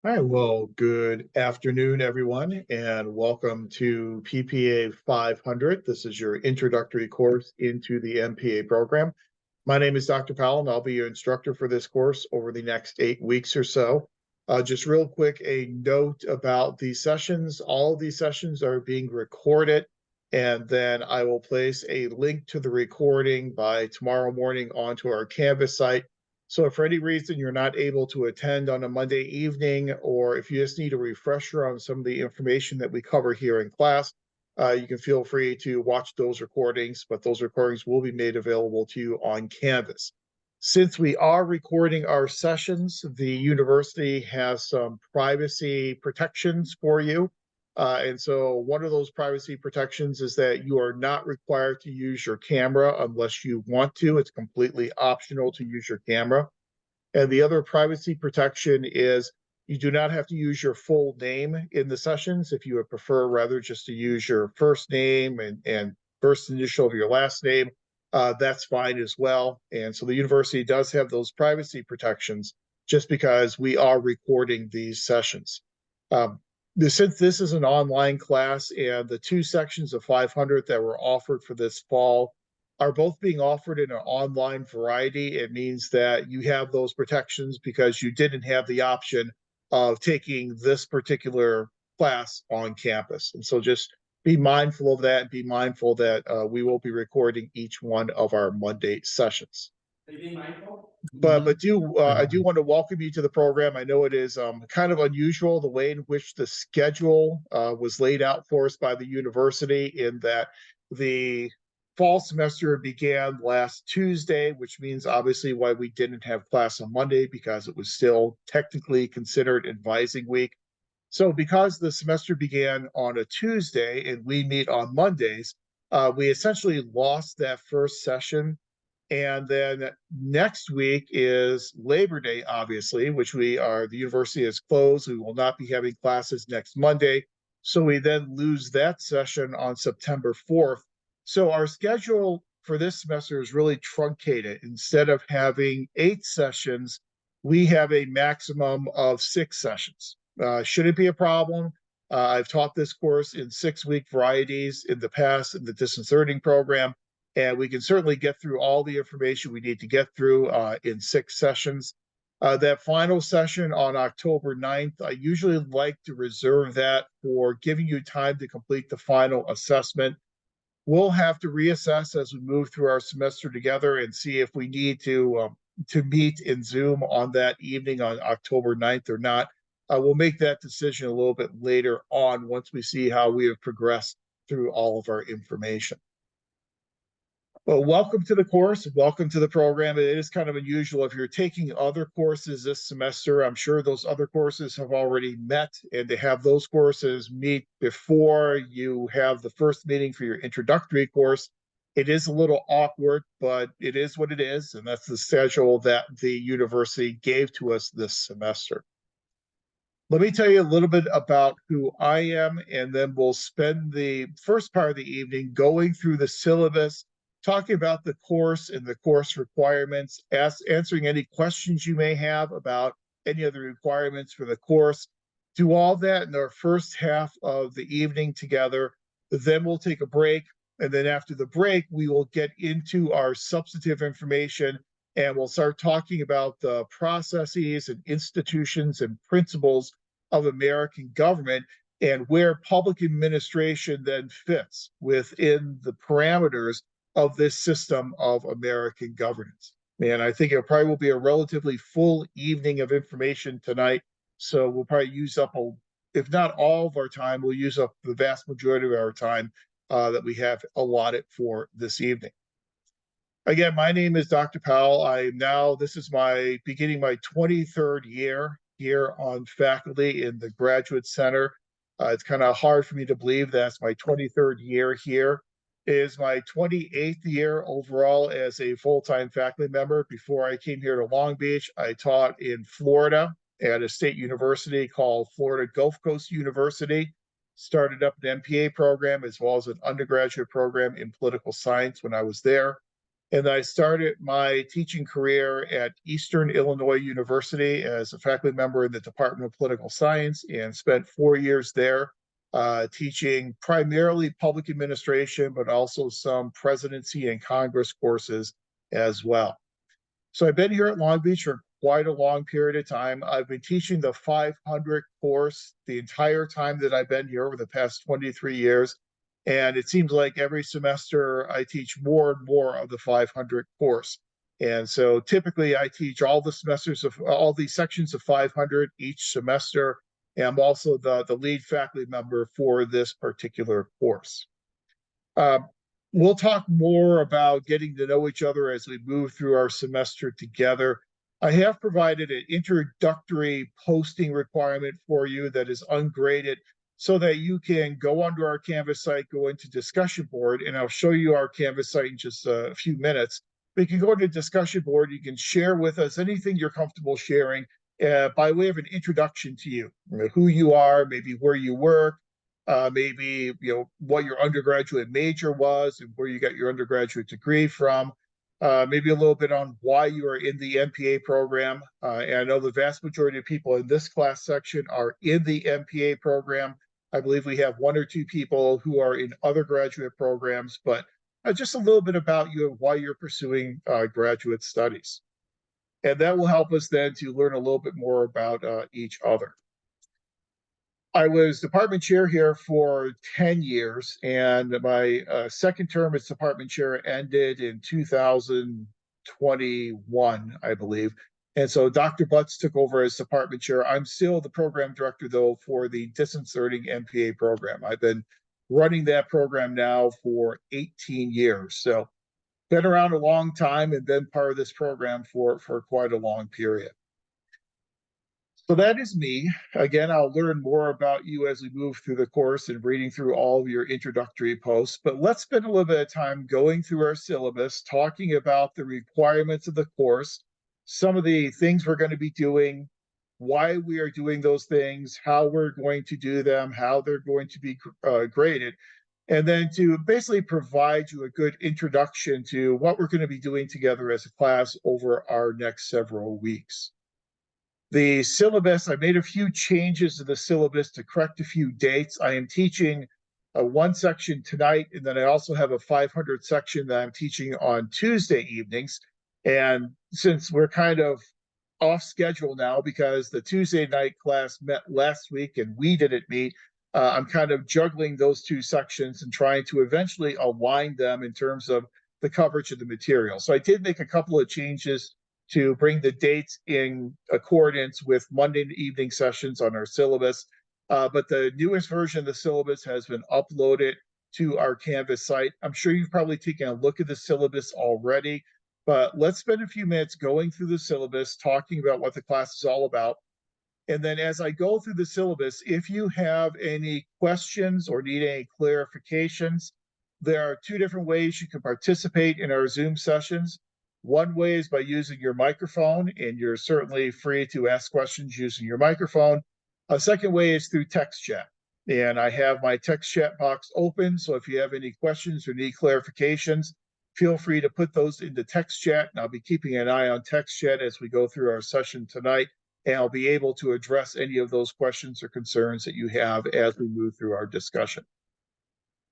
Hi, well, good afternoon, everyone, and welcome to PPA 500. This is your introductory course into the MPA program. My name is Dr. Powell, and I'll be your instructor for this course over the next 8 weeks or so. Just real quick, a note about these sessions. All of these sessions are being recorded, and then I will place a link to the recording by tomorrow morning onto our Canvas site. So if for any reason you're not able to attend on a Monday evening, or if you just need a refresher on some of the information that we cover here in class, you can feel free to watch those recordings, but those recordings will be made available to you on Canvas. Since we are recording our sessions, the university has some privacy protections for you. And so one of those privacy protections is that you are not required to use your camera unless you want to. It's completely optional to use your camera. And the other privacy protection is you do not have to use your full name in the sessions. If you would prefer rather just to use your first name and first initial of your last name, that's fine as well. And so the university does have those privacy protections just because we are recording these sessions. Um, since this is an online class and the two sections of 500 that were offered for this fall are both being offered in an online variety, it means that you have those protections because you didn't have the option of taking this particular class on campus. And so just be mindful of that and be mindful that we will be recording each one of our Monday sessions. I do want to welcome you to the program. I know it is kind of unusual the way in which the schedule was laid out for us by the university, in that the fall semester began last Tuesday, which means obviously why we didn't have class on Monday, because it was still technically considered advising week. So because the semester began on a Tuesday and we meet on Mondays, we essentially lost that first session. And then next week is Labor Day, obviously, the university is closed. We will not be having classes next Monday. So we then lose that session on September 4th. So our schedule for this semester is really truncated. Instead of having 8 sessions, we have a maximum of 6 sessions. Shouldn't be a problem. I've taught this course in 6-week varieties in the past in the distance learning program, and we can certainly get through all the information we need to get through in 6 sessions. That final session on October 9th, I usually like to reserve that for giving you time to complete the final assessment. We'll have to reassess as we move through our semester together and see if we need to meet in Zoom on that evening on October 9th or not. We'll make that decision a little bit later on once we see how we have progressed through all of our information. Well, welcome to the course. Welcome to the program. It is kind of unusual. If you're taking other courses this semester, I'm sure those other courses have already met, and to have those courses meet before you have the first meeting for your introductory course, it is a little awkward, but it is what it is, and that's the schedule that the university gave to us this semester. Let me tell you a little bit about who I am, and then we'll spend the first part of the evening going through the syllabus, talking about the course and the course requirements, answering any questions you may have about any of the requirements for the course. Do all that in our first half of the evening together. Then we'll take a break. And then after the break, we will get into our substantive information, and we'll start talking about the processes and institutions and principles of American government and where public administration then fits within the parameters of this system of American governance. And I think it probably will be a relatively full evening of information tonight. So we'll probably use up, if not all of our time, we'll use up the vast majority of our time that we have allotted for this evening. Again, my name is Dr. Powell. This is beginning my 23rd year here on faculty in the Graduate Center. It's kind of hard for me to believe that's my 23rd year here. It is my 28th year overall as a full-time faculty member. Before I came here to Long Beach, I taught in Florida at a state university called Florida Gulf Coast University. Started up an MPA program as well as an undergraduate program in political science when I was there. And I started my teaching career at Eastern Illinois University as a faculty member in the Department of Political Science and spent 4 years there teaching primarily public administration, but also some presidency and Congress courses as well. So I've been here at Long Beach for quite a long period of time. I've been teaching the 500 course the entire time that I've been here over the past 23 years. And it seems like every semester I teach more and more of the 500 course. And so typically I teach all the semesters of all the sections of 500 each semester. And I'm also the lead faculty member for this particular course. Um, we'll talk more about getting to know each other as we move through our semester together. I have provided an introductory posting requirement for you that is ungraded so that you can go onto our Canvas site, go into discussion board, and I'll show you our Canvas site in just a few minutes. But you can go to discussion board, you can share with us anything you're comfortable sharing by way of an introduction to you, who you are, maybe where you work, maybe what your undergraduate major was and where you got your undergraduate degree from, maybe a little bit on why you are in the MPA program. And I know the vast majority of people in this class section are in the MPA program. I believe we have one or two people who are in other graduate programs, but just a little bit about you and why you're pursuing graduate studies. And that will help us then to learn a little bit more about each other. I was department chair here for 10 years, and my second term as department chair ended in 2021, I believe. And so Dr. Butts took over as department chair. I'm still the program director, though, for the distance learning MPA program. I've been running that program now for 18 years. So been around a long time and been part of this program for quite a long period. So that is me. Again, I'll learn more about you as we move through the course and reading through all of your introductory posts. But let's spend a little bit of time going through our syllabus, talking about the requirements of the course, some of the things we're going to be doing, why we are doing those things, how we're going to do them, how they're going to be graded, and then to basically provide you a good introduction to what we're going to be doing together as a class over our next several weeks. The syllabus, I made a few changes to the syllabus to correct a few dates. I am teaching one section tonight, and then I also have a 500 section that I'm teaching on Tuesday evenings. And since we're kind of off schedule now because the Tuesday night class met last week and we didn't meet, I'm kind of juggling those two sections and trying to eventually align them in terms of the coverage of the material. So I did make a couple of changes to bring the dates in accordance with Monday evening sessions on our syllabus. But the newest version of the syllabus has been uploaded to our Canvas site. I'm sure you've probably taken a look at the syllabus already, but let's spend a few minutes going through the syllabus, talking about what the class is all about. And then as I go through the syllabus, if you have any questions or need any clarifications, there are two different ways you can participate in our Zoom sessions. One way is by using your microphone, and you're certainly free to ask questions using your microphone. A second way is through text chat. And I have my text chat box open, so if you have any questions or need clarifications, feel free to put those into text chat, and I'll be keeping an eye on text chat as we go through our session tonight, and I'll be able to address any of those questions or concerns that you have as we move through our discussion.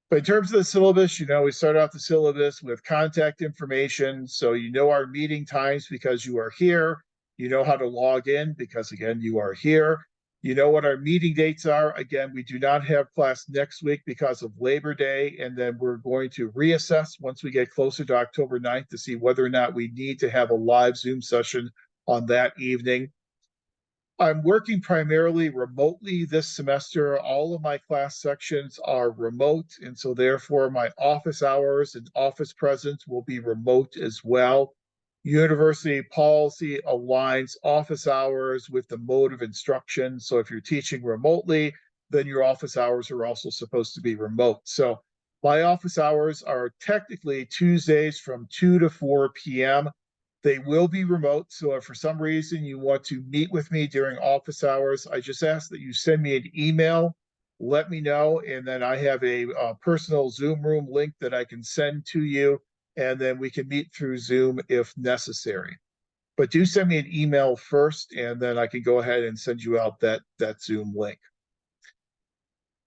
But in terms of the syllabus, we start off the syllabus with contact information. So you know our meeting times because you are here. You know how to log in because, again, you are here. You know what our meeting dates are. Again, we do not have class next week because of Labor Day. And then we're going to reassess once we get closer to October 9th to see whether or not we need to have a live Zoom session on that evening. I'm working primarily remotely this semester. All of my class sections are remote, and so therefore my office hours and office presence will be remote as well. University policy aligns office hours with the mode of instruction. So if you're teaching remotely, then your office hours are also supposed to be remote. So my office hours are technically Tuesdays from 2 to 4 p.m. They will be remote. So if for some reason you want to meet with me during office hours, I just ask that you send me an email, let me know, and then I have a personal Zoom room link that I can send to you. and then we can meet through Zoom if necessary. But do send me an email first, and then I can go ahead and send you out that Zoom link.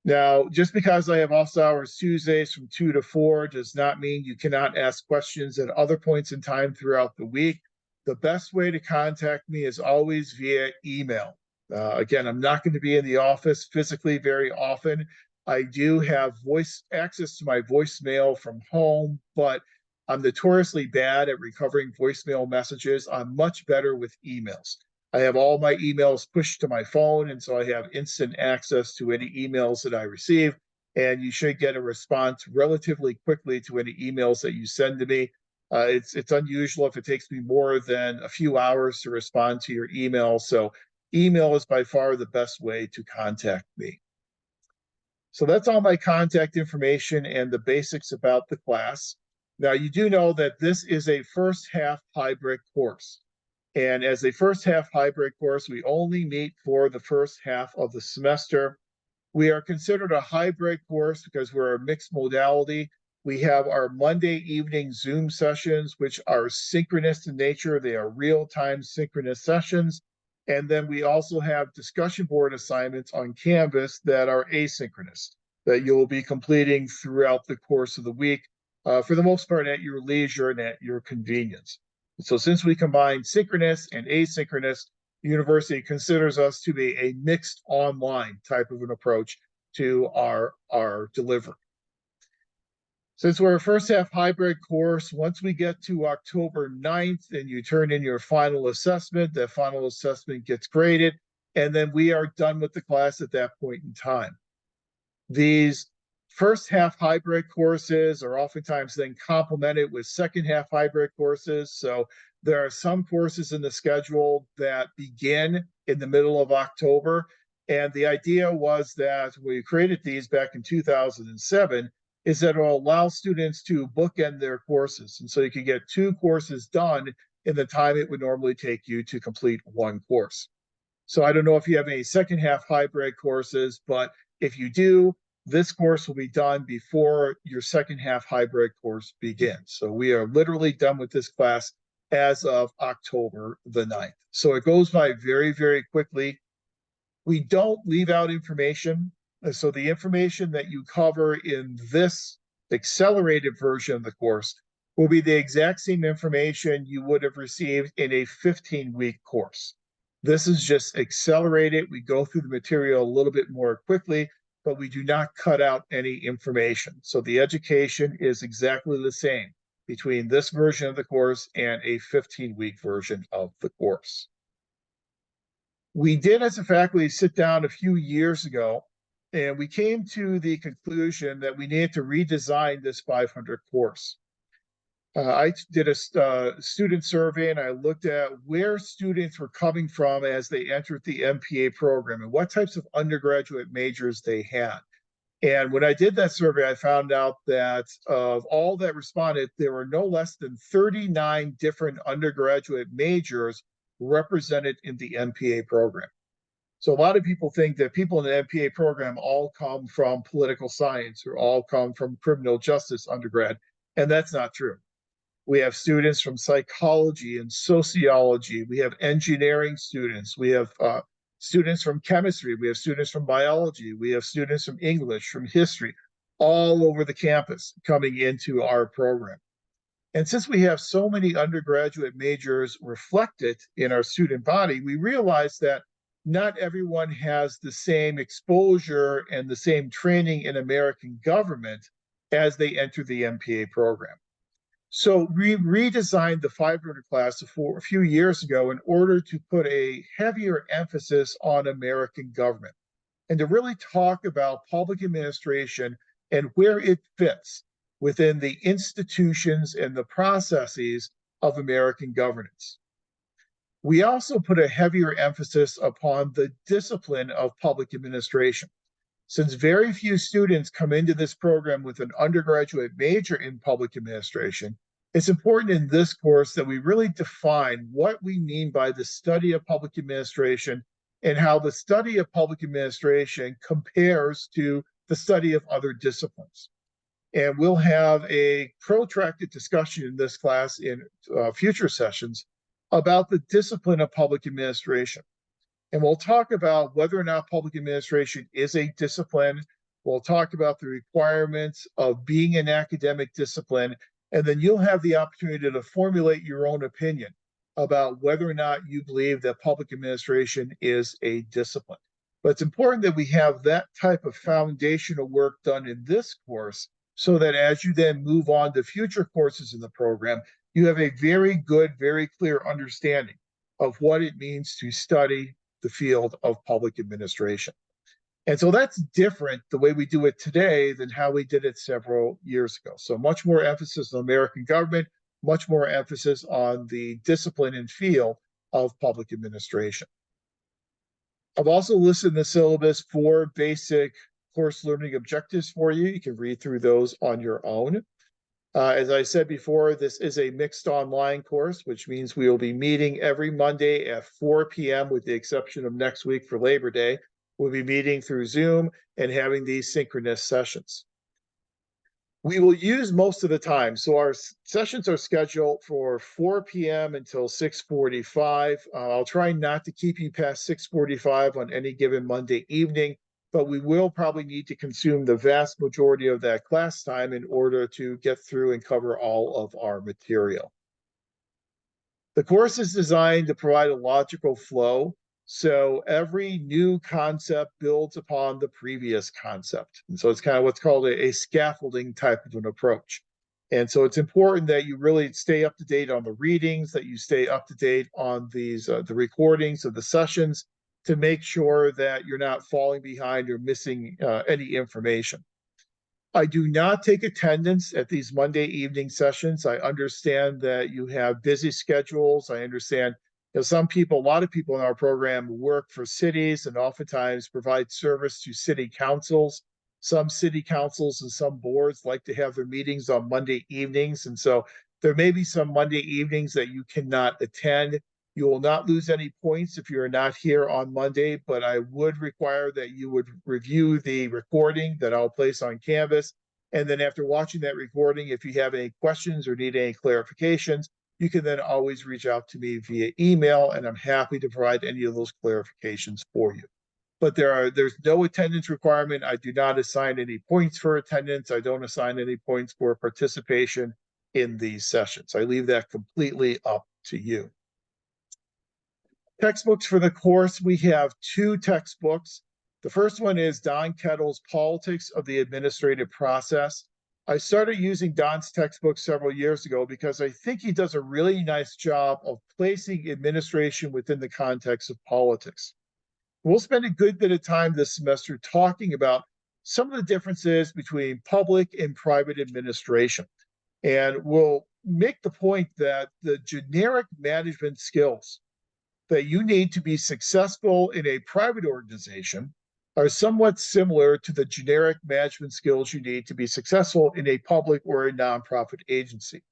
Now, just because I have office hours Tuesdays from 2 to 4 does not mean you cannot ask questions at other points in time throughout the week. The best way to contact me is always via email. Again, I'm not going to be in the office physically very often. I do have access to my voicemail from home, but I'm notoriously bad at recovering voicemail messages. I'm much better with emails. I have all my emails pushed to my phone, and so I have instant access to any emails that I receive. And you should get a response relatively quickly to any emails that you send to me. It's unusual if it takes me more than a few hours to respond to your email. So email is by far the best way to contact me. So that's all my contact information and the basics about the class. Now, you do know that this is a first half hybrid course. And as a first half hybrid course, we only meet for the first half of the semester. We are considered a hybrid course because we're a mixed modality. We have our Monday evening Zoom sessions, which are synchronous in nature. They are real-time synchronous sessions. And then we also have discussion board assignments on Canvas that are asynchronous, that you'll be completing throughout the course of the week, for the most part at your leisure and at your convenience. So since we combine synchronous and asynchronous, the university considers us to be a mixed online type of an approach to our delivery. Since we're a first half hybrid course, once we get to October 9th and you turn in your final assessment, that final assessment gets graded, and then we are done with the class at that point in time. These first half hybrid courses are oftentimes then complemented with second half hybrid courses. So there are some courses in the schedule that begin in the middle of October. And the idea was that when we created these back in 2007, is that it will allow students to bookend their courses. And so you can get 2 courses done in the time it would normally take you to complete 1 course. So I don't know if you have any second half hybrid courses, but if you do, this course will be done before your second half hybrid course begins. So we are literally done with this class as of October the 9th. So it goes by very, very quickly. We don't leave out information. So the information that you cover in this accelerated version of the course will be the exact same information you would have received in a 15-week course. This is just accelerated. We go through the material a little bit more quickly, but we do not cut out any information. So the education is exactly the same between this version of the course and a 15-week version of the course. We did, as a faculty, sit down a few years ago, and we came to the conclusion that we needed to redesign this 500 course. I did a student survey, and I looked at where students were coming from as they entered the MPA program and what types of undergraduate majors they had. And when I did that survey, I found out that of all that responded, there were no less than 39 different undergraduate majors represented in the MPA program. So a lot of people think that people in the MPA program all come from political science or all come from criminal justice undergrad, and that's not true. We have students from psychology and sociology. We have engineering students. We have students from chemistry. We have students from biology. We have students from English, from history, all over the campus coming into our program. And since we have so many undergraduate majors reflected in our student body, we realize that not everyone has the same exposure and the same training in American government as they enter the MPA program. So we redesigned the 500 class a few years ago in order to put a heavier emphasis on American government and to really talk about public administration and where it fits within the institutions and the processes of American governance. We also put a heavier emphasis upon the discipline of public administration. Since very few students come into this program with an undergraduate major in public administration, it's important in this course that we really define what we mean by the study of public administration and how the study of public administration compares to the study of other disciplines. And we'll have a protracted discussion in this class in future sessions about the discipline of public administration. And we'll talk about whether or not public administration is a discipline. We'll talk about the requirements of being an academic discipline, and then you'll have the opportunity to formulate your own opinion about whether or not you believe that public administration is a discipline. But it's important that we have that type of foundational work done in this course so that as you then move on to future courses in the program, you have a very good, very clear understanding of what it means to study the field of public administration. And so that's different the way we do it today than how we did it several years ago. So much more emphasis on American government, much more emphasis on the discipline and field of public administration. I've also listed in the syllabus 4 basic course learning objectives for you. You can read through those on your own. As I said before, this is a mixed online course, which means we will be meeting every Monday at 4 p.m. with the exception of next week for Labor Day. We'll be meeting through Zoom and having these synchronous sessions. We will use most of the time. So our sessions are scheduled for 4 p.m. until 6:45. I'll try not to keep you past 6:45 on any given Monday evening, but we will probably need to consume the vast majority of that class time in order to get through and cover all of our material. The course is designed to provide a logical flow, so every new concept builds upon the previous concept. And so it's kind of what's called a scaffolding type of an approach. And so it's important that you really stay up to date on the readings, that you stay up to date on these the recordings of the sessions, to make sure that you're not falling behind or missing any information. I do not take attendance at these Monday evening sessions. I understand that you have busy schedules. I understand some people, a lot of people in our program work for cities and oftentimes provide service to city councils. Some city councils and some boards like to have their meetings on Monday evenings. And so there may be some Monday evenings that you cannot attend. You will not lose any points if you're not here on Monday, but I would require that you would review the recording that I'll place on Canvas. And then after watching that recording, if you have any questions or need any clarifications, you can then always reach out to me via email, and I'm happy to provide any of those clarifications for you. But there's no attendance requirement. I do not assign any points for attendance. I don't assign any points for participation in these sessions. I leave that completely up to you. Textbooks for the course, we have 2 textbooks. The first one is Don Kettle's Politics of the Administrative Process. I started using Don's textbook several years ago because I think he does a really nice job of placing administration within the context of politics. We'll spend a good bit of time this semester talking about some of the differences between public and private administration. And we'll make the point that the generic management skills that you need to be successful in a private organization are somewhat similar to the generic management skills you need to be successful in a public or a nonprofit agency.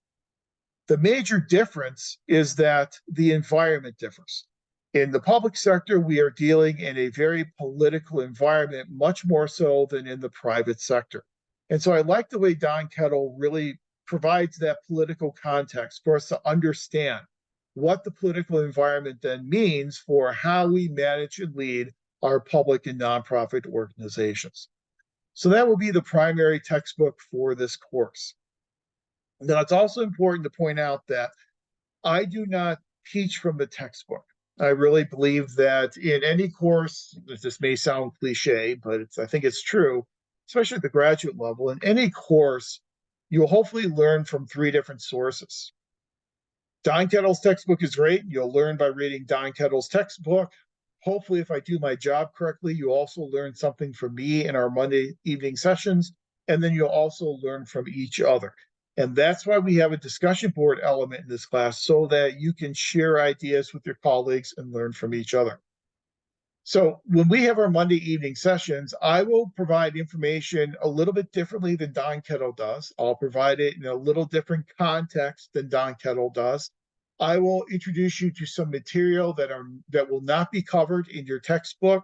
The major difference is that the environment differs. In the public sector, we are dealing in a very political environment, much more so than in the private sector. And so I like the way Don Kettle really provides that political context for us to understand what the political environment then means for how we manage and lead our public and nonprofit organizations. So that will be the primary textbook for this course. Now, it's also important to point out that I do not teach from the textbook. I really believe that in any course, this may sound cliche, but I think it's true, especially at the graduate level, in any course, you'll hopefully learn from 3 different sources. Don Kettle's textbook is great. You'll learn by reading Don Kettle's textbook. Hopefully, if I do my job correctly, you also learn something from me in our Monday evening sessions, and then you'll also learn from each other. And that's why we have a discussion board element in this class, so that you can share ideas with your colleagues and learn from each other. So when we have our Monday evening sessions, I will provide information a little bit differently than Don Kettle does. I'll provide it in a little different context than Don Kettle does. I will introduce you to some material that will not be covered in your textbook.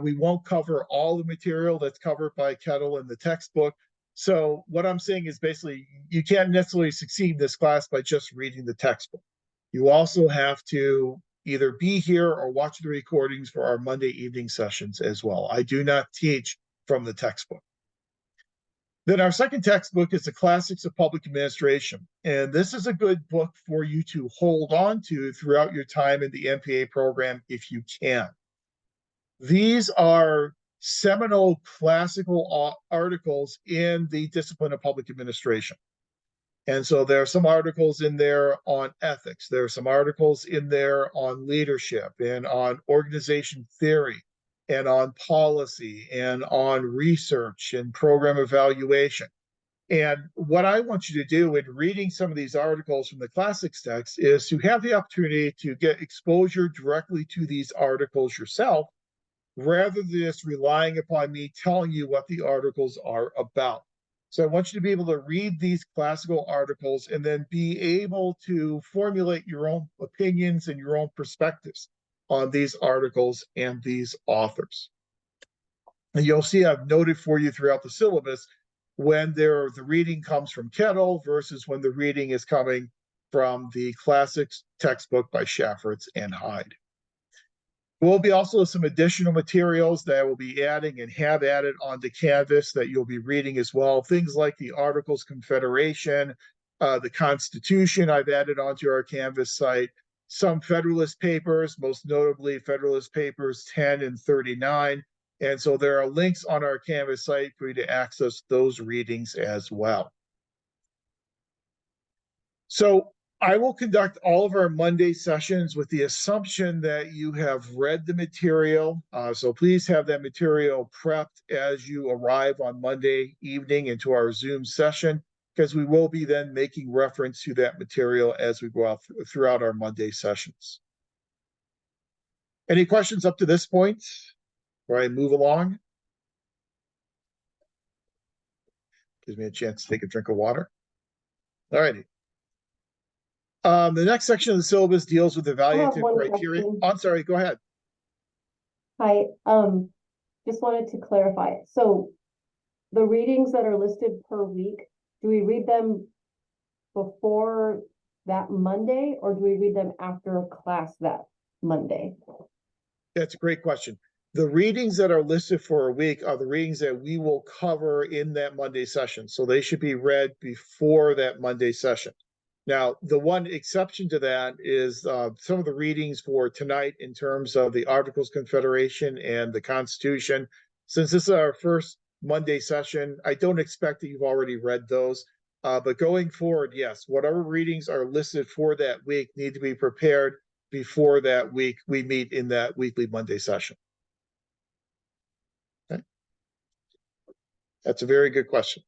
We won't cover all the material that's covered by Kettle in the textbook, So what I'm saying is basically you can't necessarily succeed in this class by just reading the textbook. You also have to either be here or watch the recordings for our Monday evening sessions as well. I do not teach from the textbook. Then our second textbook is the Classics of Public Administration. And this is a good book for you to hold on to throughout your time in the MPA program if you can. These are seminal classical articles in the discipline of public administration. And so there are some articles in there on ethics. There are some articles in there on leadership and on organization theory and on policy and on research and program evaluation. And what I want you to do in reading some of these articles from the classics text is to have the opportunity to get exposure directly to these articles yourself, rather than just relying upon me telling you what the articles are about. So I want you to be able to read these classical articles and then be able to formulate your own opinions and your own perspectives on these articles and these authors. And you'll see I've noted for you throughout the syllabus when the reading comes from Kettle versus when the reading is coming from the classics textbook by Schaffertz and Hyde. There will be also some additional materials that I will be adding and have added onto Canvas that you'll be reading as well. Things like the Articles of Confederation, the Constitution I've added onto our Canvas site, some Federalist Papers, most notably Federalist Papers 10 and 39. And so there are links on our Canvas site for you to access those readings as well. So I will conduct all of our Monday sessions with the assumption that you have read the material. So please have that material prepped as you arrive on Monday evening into our Zoom session, because we will be then making reference to that material as we go out throughout our Monday sessions. Any questions up to this point before I move along? Gives me a chance to take a drink of water. All righty. The next section of the syllabus deals with evaluative criteria. Question. I'm sorry, go ahead. Hi, just wanted to clarify. So the readings that are listed per week, do we read them before that Monday or do we read them after class that Monday? That's a great question. The readings that are listed for a week are the readings that we will cover in that Monday session. So they should be read before that Monday session. Now, the one exception to that is some of the readings for tonight in terms of the Articles of Confederation and the Constitution. Since this is our first Monday session, I don't expect that you've already read those. But going forward, yes, whatever readings are listed for that week need to be prepared before that week we meet in that weekly Monday session. Okay. That's a very good question.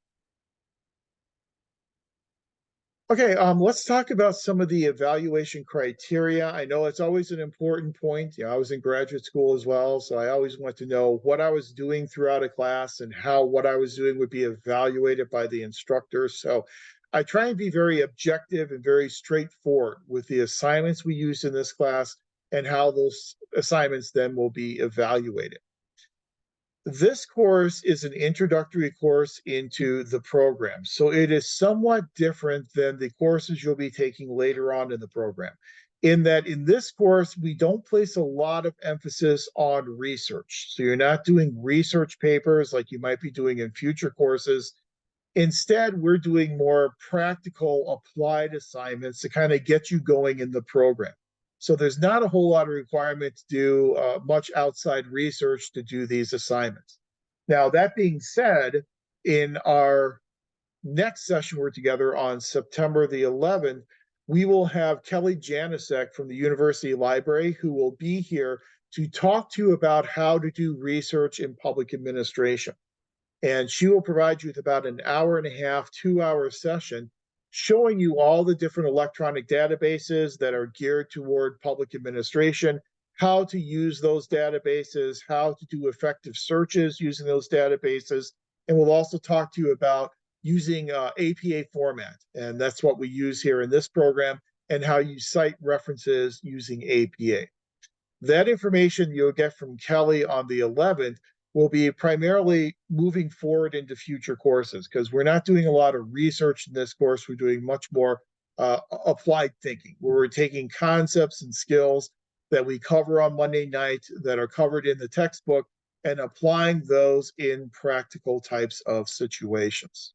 Okay, let's talk about some of the evaluation criteria. I know it's always an important point. I was in graduate school as well, so I always want to know what I was doing throughout a class and how what I was doing would be evaluated by the instructor. So I try and be very objective and very straightforward with the assignments we use in this class and how those assignments then will be evaluated. This course is an introductory course into the program, so it is somewhat different than the courses you'll be taking later on in the program, in that in this course, we don't place a lot of emphasis on research. So you're not doing research papers like you might be doing in future courses. Instead, we're doing more practical applied assignments to kind of get you going in the program. So there's not a whole lot of requirement to do much outside research to do these assignments. Now, that being said, in our next session we're together on September the 11th, we will have Kelly Janicek from the University Library who will be here to talk to you about how to do research in public administration. And she will provide you with about an hour and a half, 2-hour session showing you all the different electronic databases that are geared toward public administration, how to use those databases, how to do effective searches using those databases. And we'll also talk to you about using APA format. And that's what we use here in this program, and how you cite references using APA. That information you'll get from Kelly on the 11th will be primarily moving forward into future courses, because we're not doing a lot of research in this course. We're doing much more applied thinking, where we're taking concepts and skills that we cover on Monday night that are covered in the textbook and applying those in practical types of situations.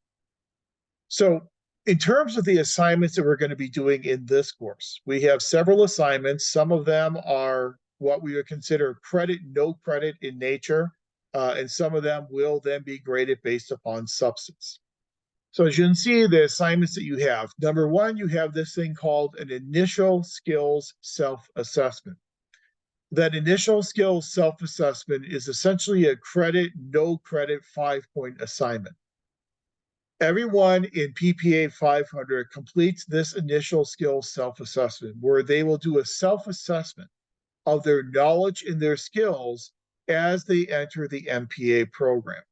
So in terms of the assignments that we're going to be doing in this course, we have several assignments. Some of them are what we would consider credit, no credit in nature, and some of them will then be graded based upon substance. So as you can see, the assignments that you have, number one, you have this thing called an initial skills self-assessment. That initial skills self-assessment is essentially a credit, no credit 5-point assignment. Everyone in PPA 500 completes this initial skills self-assessment, where they will do a self-assessment of their knowledge and their skills as they enter the MPA program.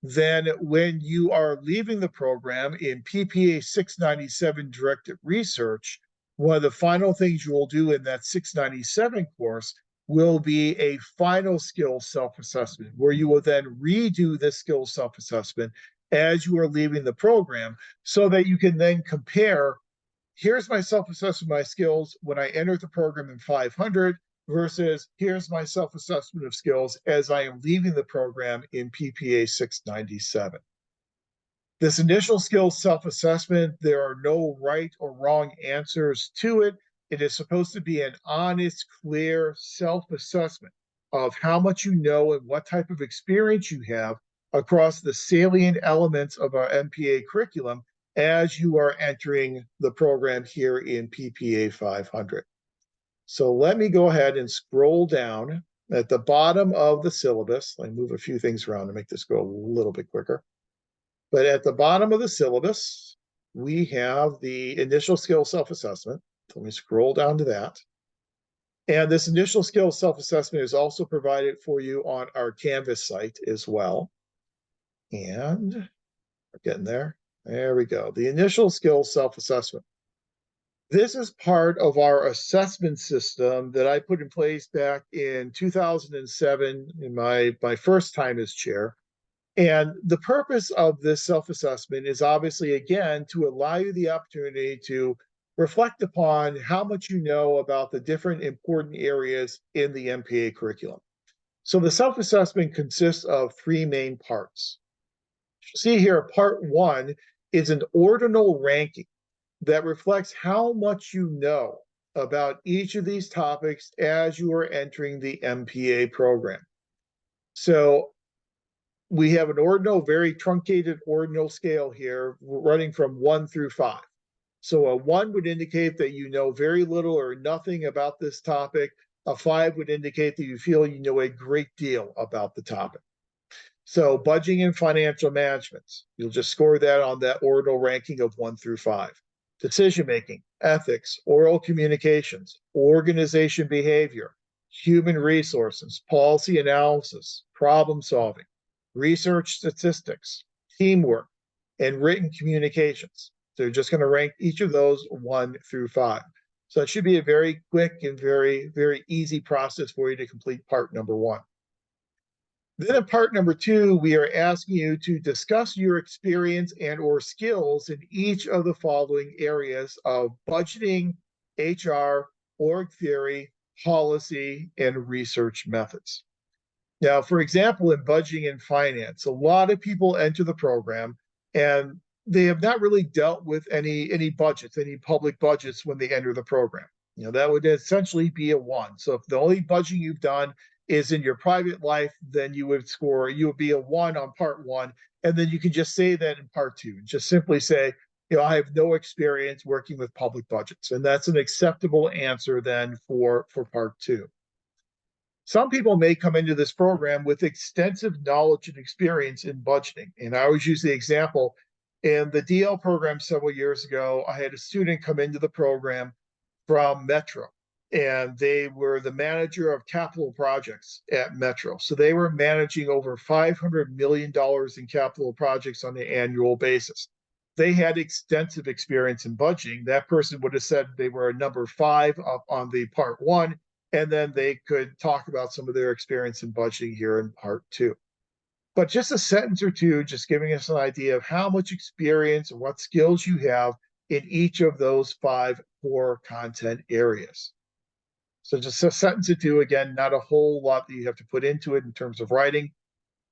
Then when you are leaving the program in PPA 697 directed research, one of the final things you will do in that 697 course will be a final skill self-assessment, where you will then redo this skill self-assessment as you are leaving the program, so that you can then compare, here's my self-assessment of my skills when I entered the program in 500 versus here's my self-assessment of skills as I am leaving the program in PPA 697. This initial skills self-assessment, there are no right or wrong answers to it. It is supposed to be an honest, clear self-assessment of how much you know and what type of experience you have across the salient elements of our MPA curriculum as you are entering the program here in PPA 500. So let me go ahead and scroll down at the bottom of the syllabus. Let me move a few things around to make this go a little bit quicker. But at the bottom of the syllabus, we have the initial skill self-assessment. So let me scroll down to that. And this initial skill self-assessment is also provided for you on our Canvas site as well. And we're getting there. There we go. The initial skill self-assessment. This is part of our assessment system that I put in place back in 2007 in my first time as chair. And the purpose of this self-assessment is obviously, again, to allow you the opportunity to reflect upon how much you know about the different important areas in the MPA curriculum. So the self-assessment consists of 3 main parts. See here, part 1 is an ordinal ranking that reflects how much you know about each of these topics as you are entering the MPA program. So we have an ordinal, very truncated ordinal scale here running from 1 through 5. So a 1 would indicate that you know very little or nothing about this topic. A 5 would indicate that you feel you know a great deal about the topic. So budgeting and financial management, you'll just score that on that ordinal ranking of 1 through 5. Decision-making, ethics, oral communications, organization behavior, human resources, policy analysis, problem solving, research statistics, teamwork, and written communications. So you're just going to rank each of those 1 through 5. So it should be a very quick and very, very easy process for you to complete part number 1. Then in part number 2, we are asking you to discuss your experience and or skills in each of the following areas of budgeting, HR, org theory, policy, and research methods. Now, for example, in budgeting and finance, a lot of people enter the program and they have not really dealt with any budgets, any public budgets when they enter the program. You know, that would essentially be a 1. So if the only budgeting you've done is in your private life, then you would be a 1 on part 1. And then you can just say that in part 2, just simply say, you know, I have no experience working with public budgets. And that's an acceptable answer then for part 2. Some people may come into this program with extensive knowledge and experience in budgeting. And I always use the example in the DL program several years ago, I had a student come into the program from Metro, and they were the manager of capital projects at Metro. So they were managing over $500 million in capital projects on an annual basis. They had extensive experience in budgeting. That person would have said they were a number 5 up on the part 1, and then they could talk about some of their experience in budgeting here in part 2. But just a sentence or two, just giving us an idea of how much experience and what skills you have in each of those 5 core content areas. So just a sentence or two, again, not a whole lot that you have to put into it in terms of writing.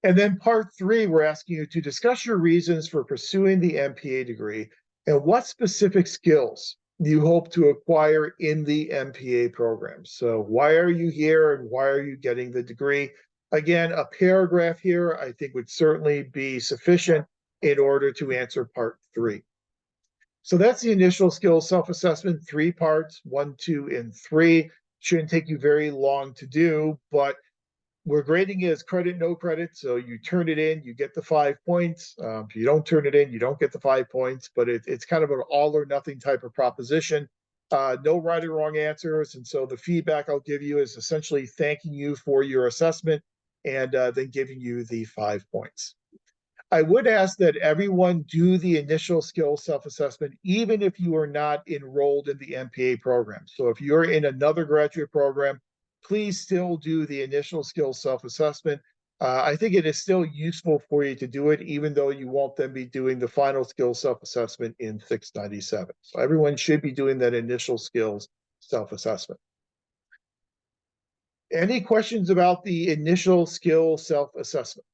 And then part 3, we're asking you to discuss your reasons for pursuing the MPA degree and what specific skills you hope to acquire in the MPA program. So why are you here and why are you getting the degree? Again, a paragraph here I think would certainly be sufficient in order to answer part 3. So that's the initial skills self-assessment, 3 parts, 1, 2, and 3. Shouldn't take you very long to do, but we're grading it as credit, no credit. So you turn it in, you get the 5 points. If you don't turn it in, you don't get the 5 points, but it's kind of an all or nothing type of proposition. No right or wrong answers. And so the feedback I'll give you is essentially thanking you for your assessment and then giving you the 5 points. I would ask that everyone do the initial skill self-assessment, even if you are not enrolled in the MPA program. So if you're in another graduate program, please still do the initial skill self-assessment. I think it is still useful for you to do it, even though you won't then be doing the final skill self-assessment in 697. So everyone should be doing that initial skills self-assessment. Any questions about the initial skill self-assessment?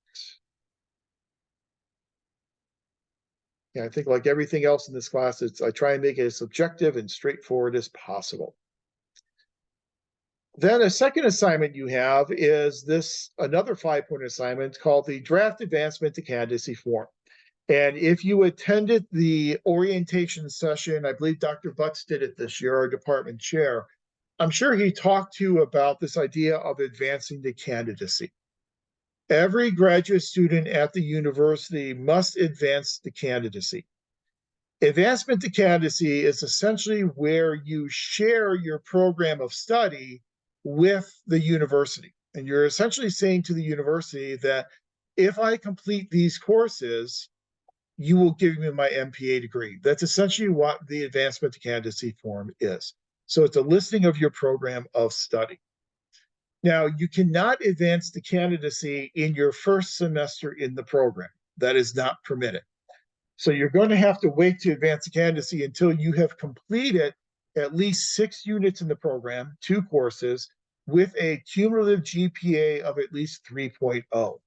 Yeah, I think like everything else in this class, I try and make it as objective and straightforward as possible. Then a second assignment you have is another 5-point assignment called the Draft Advancement to Candidacy Form. And if you attended the orientation session, I believe Dr. Butts did it this year, our department chair, I'm sure he talked to you about this idea of advancing to candidacy. Every graduate student at the university must advance to candidacy. Advancement to candidacy is essentially where you share your program of study with the university. And you're essentially saying to the university that if I complete these courses, you will give me my MPA degree. That's essentially what the advancement to candidacy form is. So it's a listing of your program of study. Now, you cannot advance to candidacy in your first semester in the program. That is not permitted. So you're going to have to wait to advance to candidacy until you have completed at least 6 units in the program, 2 courses, with a cumulative GPA of at least 3.0.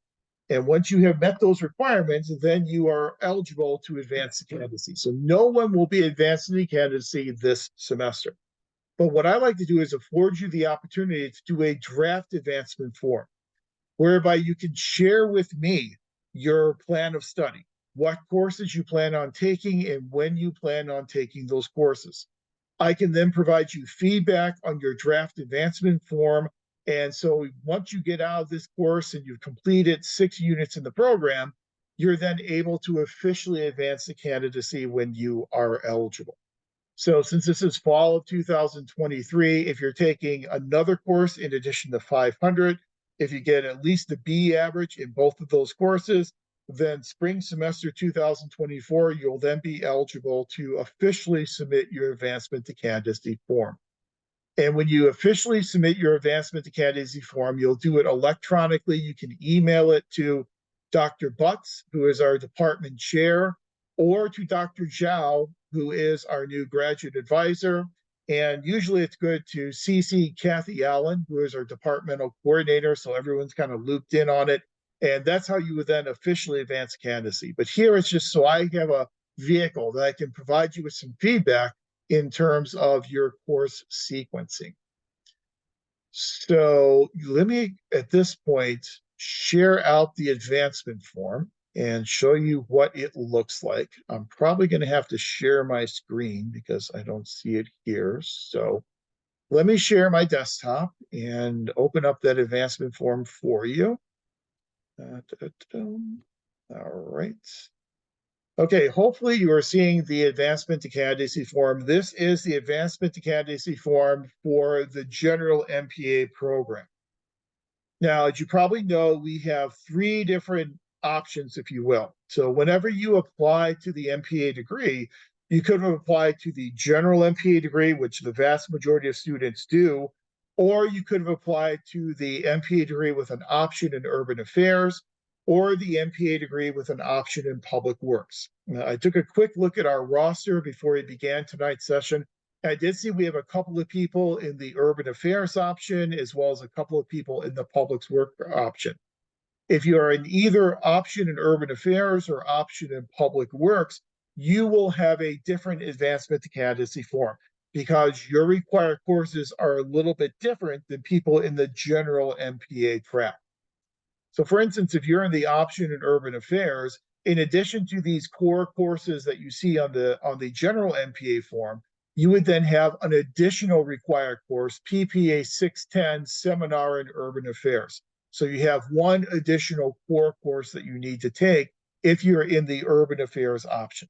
And once you have met those requirements, then you are eligible to advance to candidacy. So no one will be advancing to candidacy this semester. But what I like to do is afford you the opportunity to do a draft advancement form, whereby you can share with me your plan of study, what courses you plan on taking and when you plan on taking those courses. I can then provide you feedback on your draft advancement form. And so once you get out of this course and you've completed 6 units in the program, you're then able to officially advance to candidacy when you are eligible. So since this is fall of 2023, if you're taking another course in addition to 500, if you get at least a B average in both of those courses, then spring semester 2024, you'll then be eligible to officially submit your advancement to candidacy form. And when you officially submit your advancement to candidacy form, you'll do it electronically. You can email it to Dr. Butts, who is our department chair, or to Dr. Zhao, who is our new graduate advisor. And usually it's good to CC Kathy Allen, who is our departmental coordinator, so everyone's kind of looped in on it. And that's how you would then officially advance candidacy. But here it's just so I have a vehicle that I can provide you with some feedback in terms of your course sequencing. So let me, at this point, share out the advancement form and show you what it looks like. I'm probably going to have to share my screen because I don't see it here. So let me share my desktop and open up that advancement form for you. All right. Okay, hopefully you are seeing the advancement to candidacy form. This is the advancement to candidacy form for the general MPA program. Now, as you probably know, we have 3 different options, if you will. So whenever you apply to the MPA degree, you could have applied to the general MPA degree, which the vast majority of students do, or you could have applied to the MPA degree with an option in urban affairs, or the MPA degree with an option in public works. Now, I took a quick look at our roster before we began tonight's session. I did see we have a couple of people in the urban affairs option, as well as a couple of people in the public works option. If you are in either option in urban affairs or option in public works, you will have a different advancement to candidacy form because your required courses are a little bit different than people in the general MPA track. So for instance, if you're in the option in urban affairs, in addition to these core courses that you see on the general MPA form, you would then have an additional required course, PPA 610 Seminar in Urban Affairs. So you have one additional core course that you need to take if you're in the urban affairs option.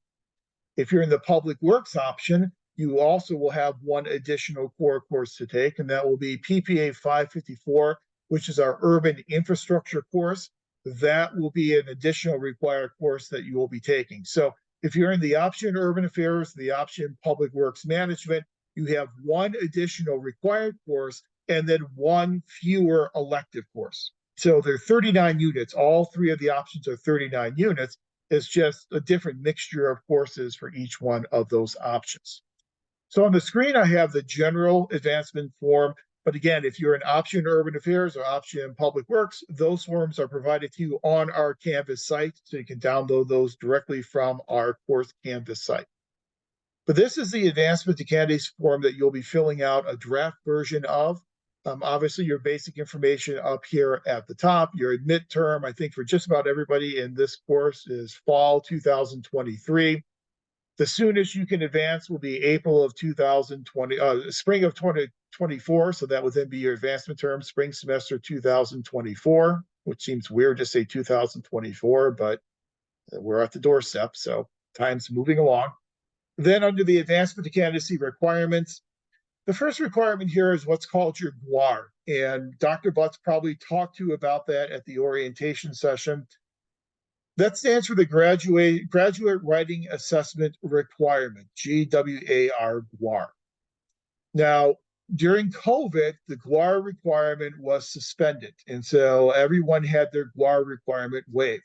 If you're in the public works option, you also will have one additional core course to take, and that will be PPA 554, which is our urban infrastructure course. That will be an additional required course that you will be taking. So if you're in the option urban affairs, the option public works management, you have one additional required course and then one fewer elective course. So there are 39 units. All three of the options are 39 units. It's just a different mixture of courses for each one of those options. So on the screen, I have the general advancement form. But again, if you're in option urban affairs or option public works, those forms are provided to you on our Canvas site. So you can download those directly from our course Canvas site. But this is the advancement to candidates form that you'll be filling out a draft version of. Obviously, your basic information up here at the top. Your admit term, I think for just about everybody in this course, is fall 2023. The soonest you can advance will be April of 2020, spring of 2024. So that would then be your advancement term, spring semester 2024, which seems weird to say 2024, but we're at the doorstep. So time's moving along. Then under the advancement to candidacy requirements, the first requirement here is what's called your GWAR. And Dr. Butts probably talked to you about that at the orientation session. That stands for the Graduate Writing Assessment Requirement, GWAR. Now, during COVID, the GWAR requirement was suspended. And so everyone had their GWAR requirement waived.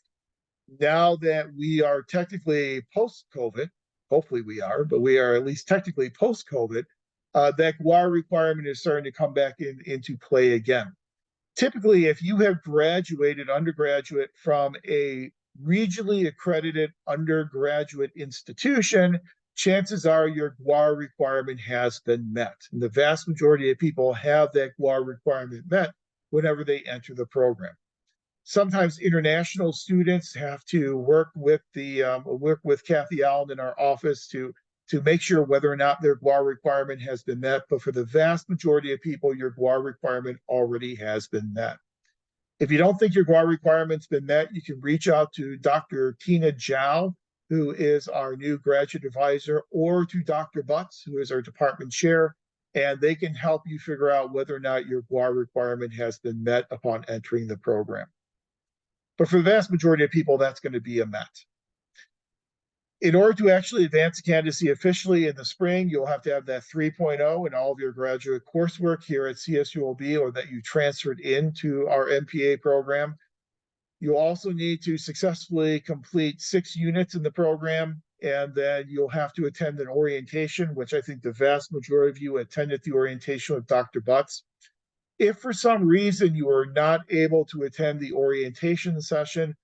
Now that we are technically post-COVID, hopefully we are, but we are at least technically post-COVID, that GWAR requirement is starting to come back into play again. Typically, if you have graduated undergraduate from a regionally accredited undergraduate institution, chances are your GWAR requirement has been met. And the vast majority of people have that GWAR requirement met whenever they enter the program. Sometimes international students have to work with Kathy Allen in our office to make sure whether or not their GWAR requirement has been met. But for the vast majority of people, your GWAR requirement already has been met. If you don't think your GWAR requirement's been met, you can reach out to Dr. Tina Zhao, who is our new graduate advisor, or to Dr. Butts, who is our department chair, and they can help you figure out whether or not your GWAR requirement has been met upon entering the program. But for the vast majority of people, that's going to be a met. In order to actually advance candidacy officially in the spring, you'll have to have that 3.0 in all of your graduate coursework here at CSULB or that you transferred into our MPA program. You'll also need to successfully complete 6 units in the program, and then you'll have to attend an orientation, which I think the vast majority of you attended the orientation with Dr. Butts. If for some reason you are not able to attend the orientation session,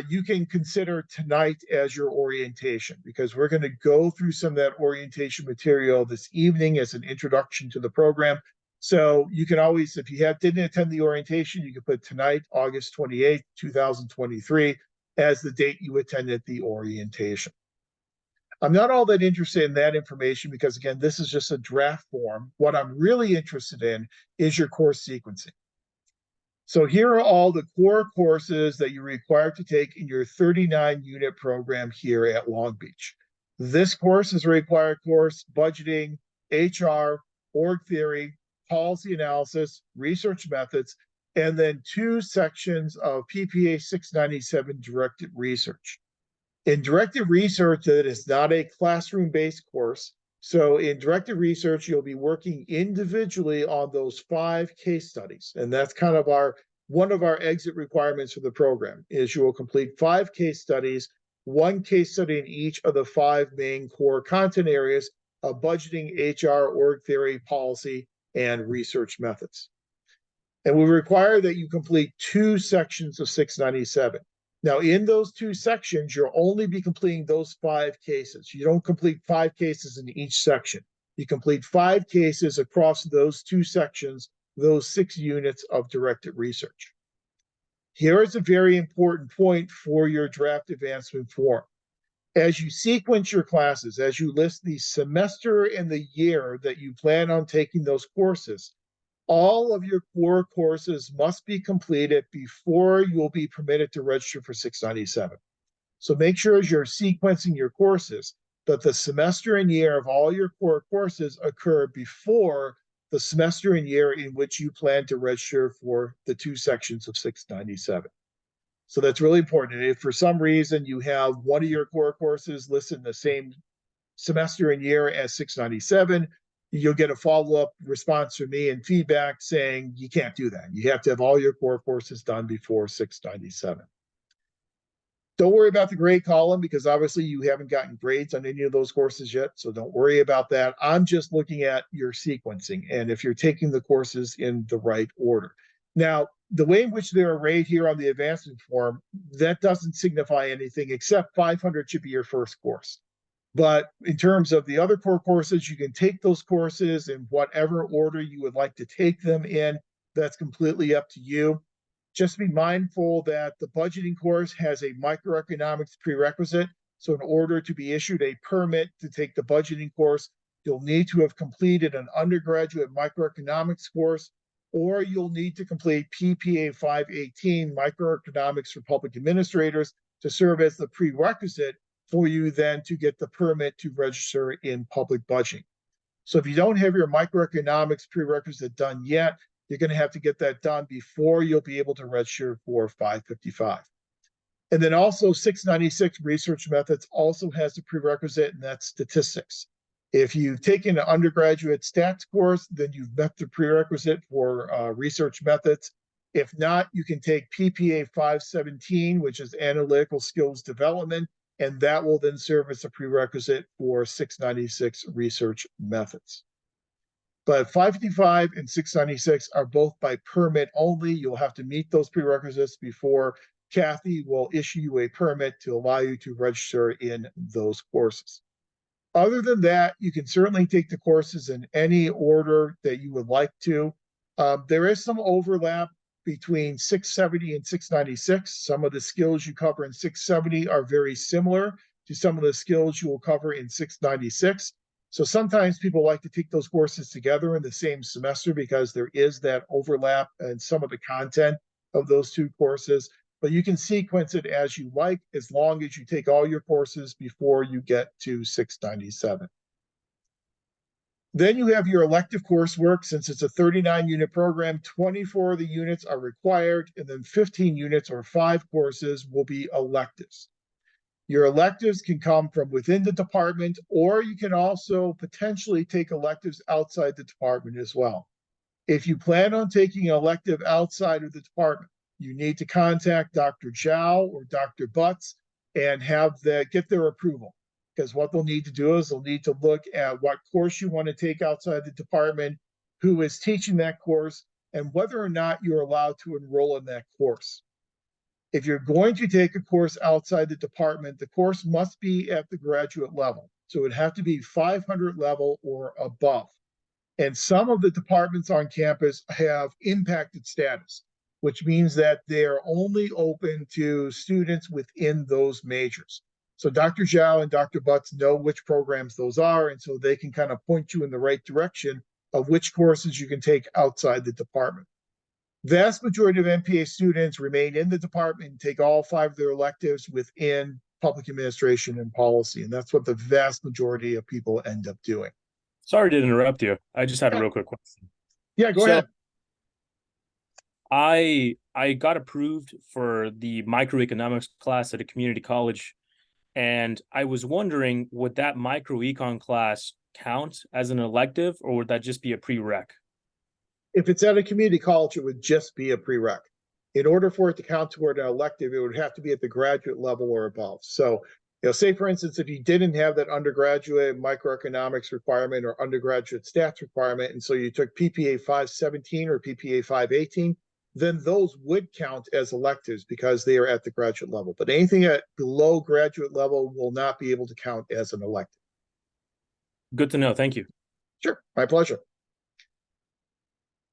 you can consider tonight as your orientation because we're going to go through some of that orientation material this evening as an introduction to the program. So you can always, if you didn't attend the orientation, you can put tonight, August 28th, 2023, as the date you attended the orientation. I'm not all that interested in that information because, again, this is just a draft form. What I'm really interested in is your course sequencing. So here are all the core courses that you're required to take in your 39-unit program here at Long Beach. This course is a required course: budgeting, HR, org theory, policy analysis, research methods, and then 2 sections of PPA 697 directed research. In directed research, that is not a classroom-based course. So in directed research, you'll be working individually on those 5 case studies. And that's kind of one of our exit requirements for the program is you will complete 5 case studies, 1 case study in each of the 5 main core content areas of budgeting, HR, org theory, policy, and research methods. And we require that you complete 2 sections of 697. Now, in those 2 sections, you'll only be completing those 5 cases. You don't complete 5 cases in each section. You complete 5 cases across those 2 sections, those 6 units of directed research. Here is a very important point for your draft advancement form. As you sequence your classes, as you list the semester and the year that you plan on taking those courses, all of your core courses must be completed before you will be permitted to register for 697. So make sure as you're sequencing your courses that the semester and year of all your core courses occur before the semester and year in which you plan to register for the 2 sections of 697. So that's really important. And if for some reason you have one of your core courses listed in the same semester and year as 697, you'll get a follow-up response from me and feedback saying you can't do that. You have to have all your core courses done before 697. Don't worry about the grade column because obviously you haven't gotten grades on any of those courses yet, so don't worry about that. I'm just looking at your sequencing and if you're taking the courses in the right order. Now, the way in which they're arrayed here on the advancement form, that doesn't signify anything except 500 should be your first course. But in terms of the other core courses, you can take those courses in whatever order you would like to take them in. That's completely up to you. Just be mindful that the budgeting course has a microeconomics prerequisite. So in order to be issued a permit to take the budgeting course, you'll need to have completed an undergraduate microeconomics course, or you'll need to complete PPA 518, Microeconomics for Public Administrators, to serve as the prerequisite for you then to get the permit to register in public budgeting. So if you don't have your microeconomics prerequisite done yet, you're going to have to get that done before you'll be able to register for 555. And then also 696 research methods also has a prerequisite, and that's statistics. If you've taken an undergraduate stats course, then you've met the prerequisite for research methods. If not, you can take PPA 517, which is analytical skills development, and that will then serve as a prerequisite for 696 research methods. But 555 and 696 are both by permit only. You'll have to meet those prerequisites before Kathy will issue you a permit to allow you to register in those courses. Other than that, you can certainly take the courses in any order that you would like to. There is some overlap between 670 and 696. Some of the skills you cover in 670 are very similar to some of the skills you will cover in 696. So sometimes people like to take those courses together in the same semester because there is that overlap in some of the content of those 2 courses. But you can sequence it as you like, as long as you take all your courses before you get to 697. Then you have your elective coursework. Since it's a 39-unit program, 24 of the units are required, and then 15 units or 5 courses will be electives. Your electives can come from within the department, or you can also potentially take electives outside the department as well. If you plan on taking an elective outside of the department, you need to contact Dr. Zhao or Dr. Butts and get their approval. Because what they'll need to do is they'll need to look at what course you want to take outside the department, who is teaching that course, and whether or not you're allowed to enroll in that course. If you're going to take a course outside the department, the course must be at the graduate level. So it'd have to be 500 level or above. And some of the departments on campus have impacted status, which means that they're only open to students within those majors. So Dr. Zhao and Dr. Butts know which programs those are, and so they can kind of point you in the right direction of which courses you can take outside the department. Vast majority of MPA students remain in the department and take all 5 of their electives within public administration and policy, and that's what the vast majority of people end up doing. Sorry to interrupt you. I just had a real quick question. Yeah, go ahead. I got approved for the microeconomics class at a community college, and I was wondering, would that microecon class count as an elective, or would that just be a prereq? If it's at a community college, it would just be a prereq. In order for it to count toward an elective, it would have to be at the graduate level or above. So, say for instance, if you didn't have that undergraduate microeconomics requirement or undergraduate stats requirement, and so you took PPA 517 or PPA 518, then those would count as electives because they are at the graduate level. But anything at below graduate level will not be able to count as an elective. Good to know. Thank you. Sure, my pleasure.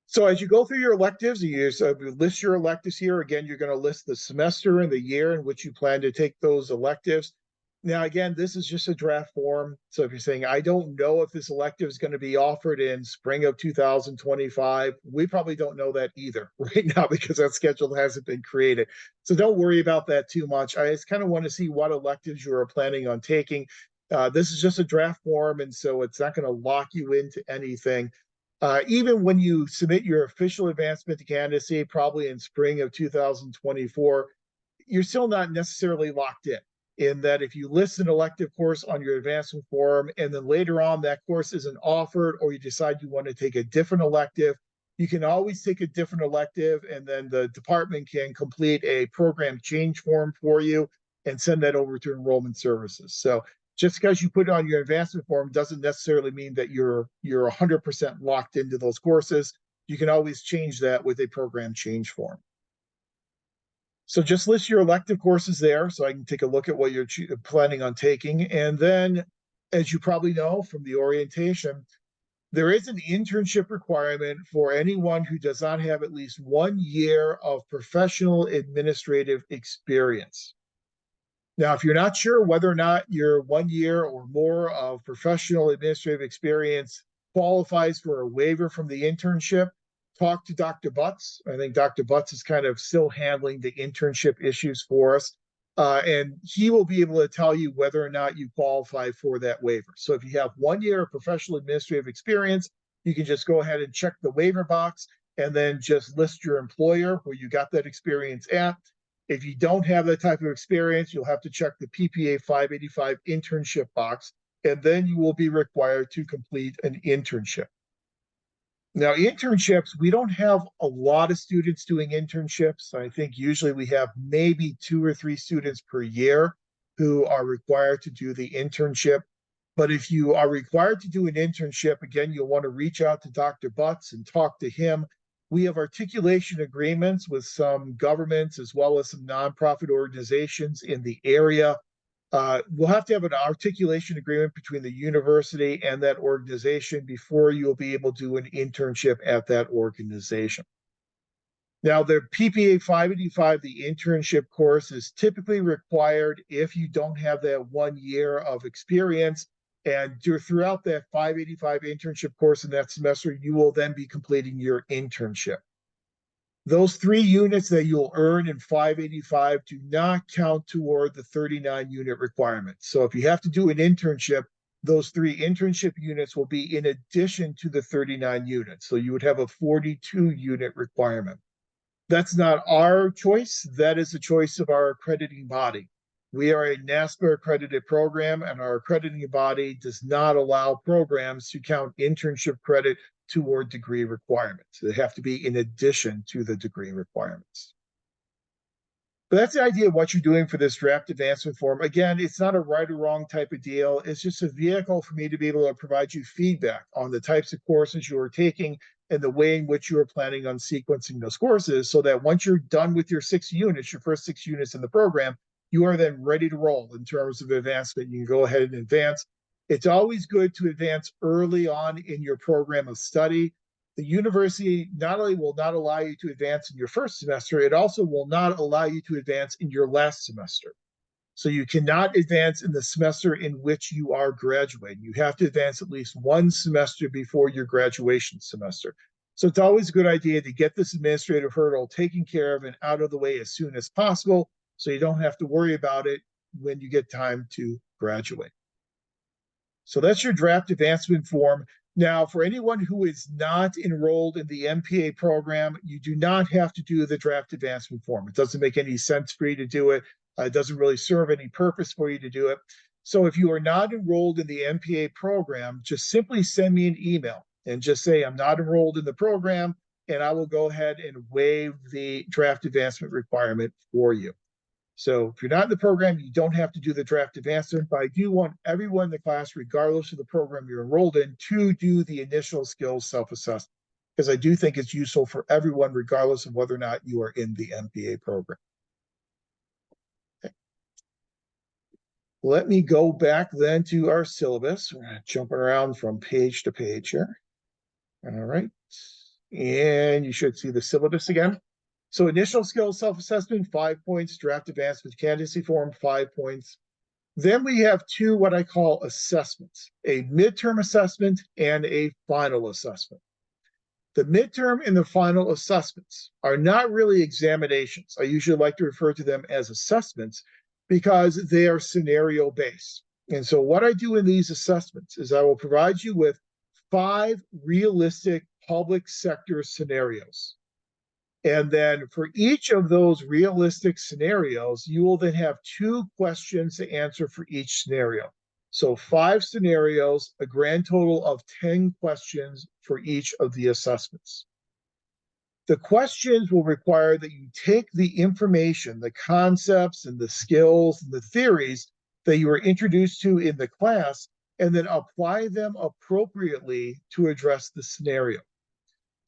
So as you go through your electives, you list your electives here. Again, you're going to list the semester and the year in which you plan to take those electives. Now, again, this is just a draft form. So if you're saying, I don't know if this elective is going to be offered in spring of 2025, we probably don't know that either right now because that schedule hasn't been created. So don't worry about that too much. I just kind of want to see what electives you are planning on taking. This is just a draft form, and so it's not going to lock you into anything. Even when you submit your official advancement to candidacy, probably in spring of 2024, you're still not necessarily locked in that if you list an elective course on your advancement form and then later on that course isn't offered or you decide you want to take a different elective, you can always take a different elective and then the department can complete a program change form for you and send that over to enrollment services. So just because you put it on your advancement form doesn't necessarily mean that you're 100% locked into those courses. You can always change that with a program change form. So just list your elective courses there so I can take a look at what you're planning on taking. And then, as you probably know from the orientation, there is an internship requirement for anyone who does not have at least 1 year of professional administrative experience. Now, if you're not sure whether or not your 1 year or more of professional administrative experience qualifies for a waiver from the internship, talk to Dr. Butts. I think Dr. Butts is kind of still handling the internship issues for us. And he will be able to tell you whether or not you qualify for that waiver. So if you have 1 year of professional administrative experience, you can just go ahead and check the waiver box and then just list your employer where you got that experience at. If you don't have that type of experience, you'll have to check the PPA 585 internship box, and then you will be required to complete an internship. Now, internships, we don't have a lot of students doing internships. I think usually we have maybe 2 or 3 students per year who are required to do the internship. But if you are required to do an internship, again, you'll want to reach out to Dr. Butts and talk to him. We have articulation agreements with some governments as well as some nonprofit organizations in the area. We'll have to have an articulation agreement between the university and that organization before you'll be able to do an internship at that organization. Now, the PPA 585, the internship course, is typically required if you don't have that 1 year of experience. And throughout that 585 internship course in that semester, you will then be completing your internship. Those 3 units that you'll earn in 585 do not count toward the 39 unit requirement. So if you have to do an internship, those 3 internship units will be in addition to the 39 units. So you would have a 42 unit requirement. That's not our choice. That is the choice of our accrediting body. We are a NASPA accredited program, and our accrediting body does not allow programs to count internship credit toward degree requirements. They have to be in addition to the degree requirements. But that's the idea of what you're doing for this draft advancement form. Again, it's not a right or wrong type of deal. It's just a vehicle for me to be able to provide you feedback on the types of courses you are taking and the way in which you are planning on sequencing those courses so that once you're done with your 6 units, your first 6 units in the program, you are then ready to roll in terms of advancement. You can go ahead and advance. It's always good to advance early on in your program of study. The university not only will not allow you to advance in your first semester, it also will not allow you to advance in your last semester. So you cannot advance in the semester in which you are graduating. You have to advance at least 1 semester before your graduation semester. So it's always a good idea to get this administrative hurdle taken care of and out of the way as soon as possible, so you don't have to worry about it when you get time to graduate. So that's your draft advancement form. Now, for anyone who is not enrolled in the MPA program, you do not have to do the draft advancement form. It doesn't make any sense for you to do it. It doesn't really serve any purpose for you to do it. So if you are not enrolled in the MPA program, just simply send me an email and just say, I'm not enrolled in the program, and I will go ahead and waive the draft advancement requirement for you. So if you're not in the program, you don't have to do the draft advancement, but I do want everyone in the class, regardless of the program you're enrolled in, to do the initial skills self-assessment, because I do think it's useful for everyone, regardless of whether or not you are in the MPA program. Okay. Let me go back then to our syllabus. We're jumping around from page to page here. All right. And you should see the syllabus again. So initial skills self-assessment, 5 points. Draft advancement candidacy form, 5 points. Then we have two what I call assessments, a midterm assessment and a final assessment. The midterm and the final assessments are not really examinations. I usually like to refer to them as assessments because they are scenario based. And so what I do in these assessments is I will provide you with 5 realistic public sector scenarios. And then for each of those realistic scenarios, you will then have 2 questions to answer for each scenario. So 5 scenarios, a grand total of 10 questions for each of the assessments. The questions will require that you take the information, the concepts and the skills and the theories that you were introduced to in the class, and then apply them appropriately to address the scenario.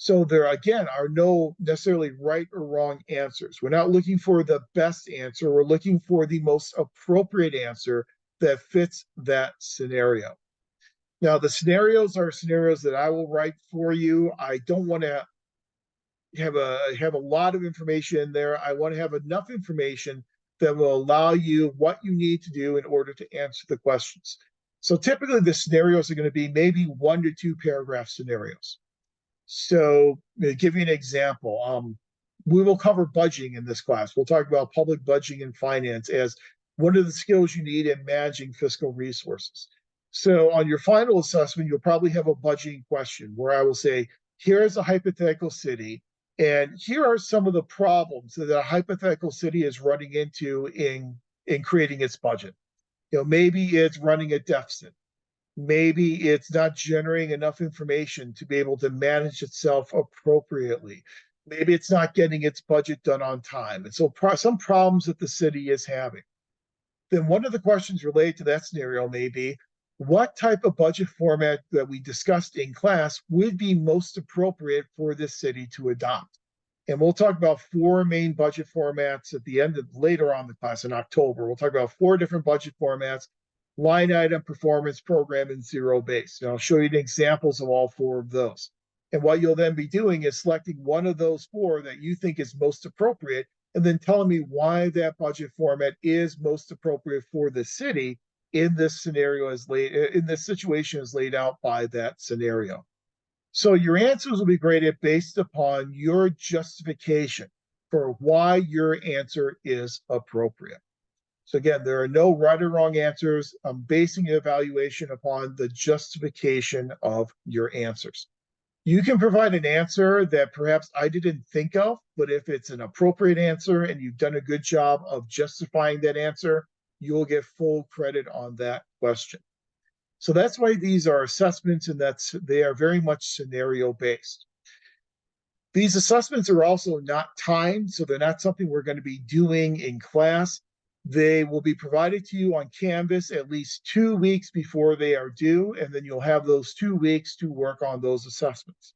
So there, again, are no necessarily right or wrong answers. We're not looking for the best answer. We're looking for the most appropriate answer that fits that scenario. Now, the scenarios are scenarios that I will write for you. I don't want to have a lot of information in there. I want to have enough information that will allow you what you need to do in order to answer the questions. So typically the scenarios are going to be maybe 1 to 2 paragraph scenarios. So to give you an example, we will cover budgeting in this class. We'll talk about public budgeting and finance as one of the skills you need in managing fiscal resources. So on your final assessment, you'll probably have a budgeting question where I will say, here's a hypothetical city, and here are some of the problems that a hypothetical city is running into in creating its budget. You know, maybe it's running a deficit. Maybe it's not generating enough information to be able to manage itself appropriately. Maybe it's not getting its budget done on time. And so some problems that the city is having. Then one of the questions related to that scenario may be, what type of budget format that we discussed in class would be most appropriate for this city to adopt? And we'll talk about 4 main budget formats at the end of later on in the class in October. We'll talk about 4 different budget formats: line item, performance, program, and zero base. And I'll show you the examples of all 4 of those. And what you'll then be doing is selecting one of those 4 that you think is most appropriate, and then telling me why that budget format is most appropriate for the city in this scenario in this situation as laid out by that scenario. So your answers will be graded based upon your justification for why your answer is appropriate. So again, there are no right or wrong answers. I'm basing the evaluation upon the justification of your answers. You can provide an answer that perhaps I didn't think of, but if it's an appropriate answer and you've done a good job of justifying that answer, you'll get full credit on that question. So that's why these are assessments, and they are very much scenario based. These assessments are also not timed, so they're not something we're going to be doing in class. They will be provided to you on Canvas at least 2 weeks before they are due, and then you'll have those 2 weeks to work on those assessments.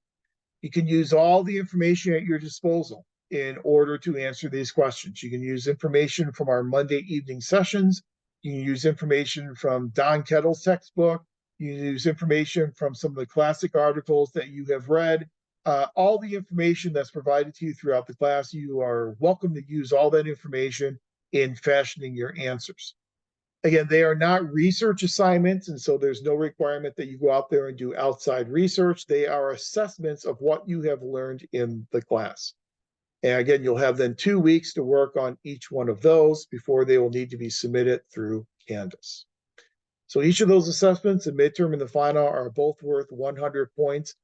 You can use all the information at your disposal in order to answer these questions. You can use information from our Monday evening sessions. You can use information from Don Kettle's textbook. You can use information from some of the classic articles that you have read. All the information that's provided to you throughout the class, you are welcome to use all that information in fashioning your answers. Again, they are not research assignments, and so there's no requirement that you go out there and do outside research. They are assessments of what you have learned in the class. And again, you'll have then 2 weeks to work on each one of those before they will need to be submitted through Canvas. So each of those assessments, the midterm and the final, are both worth 100 points.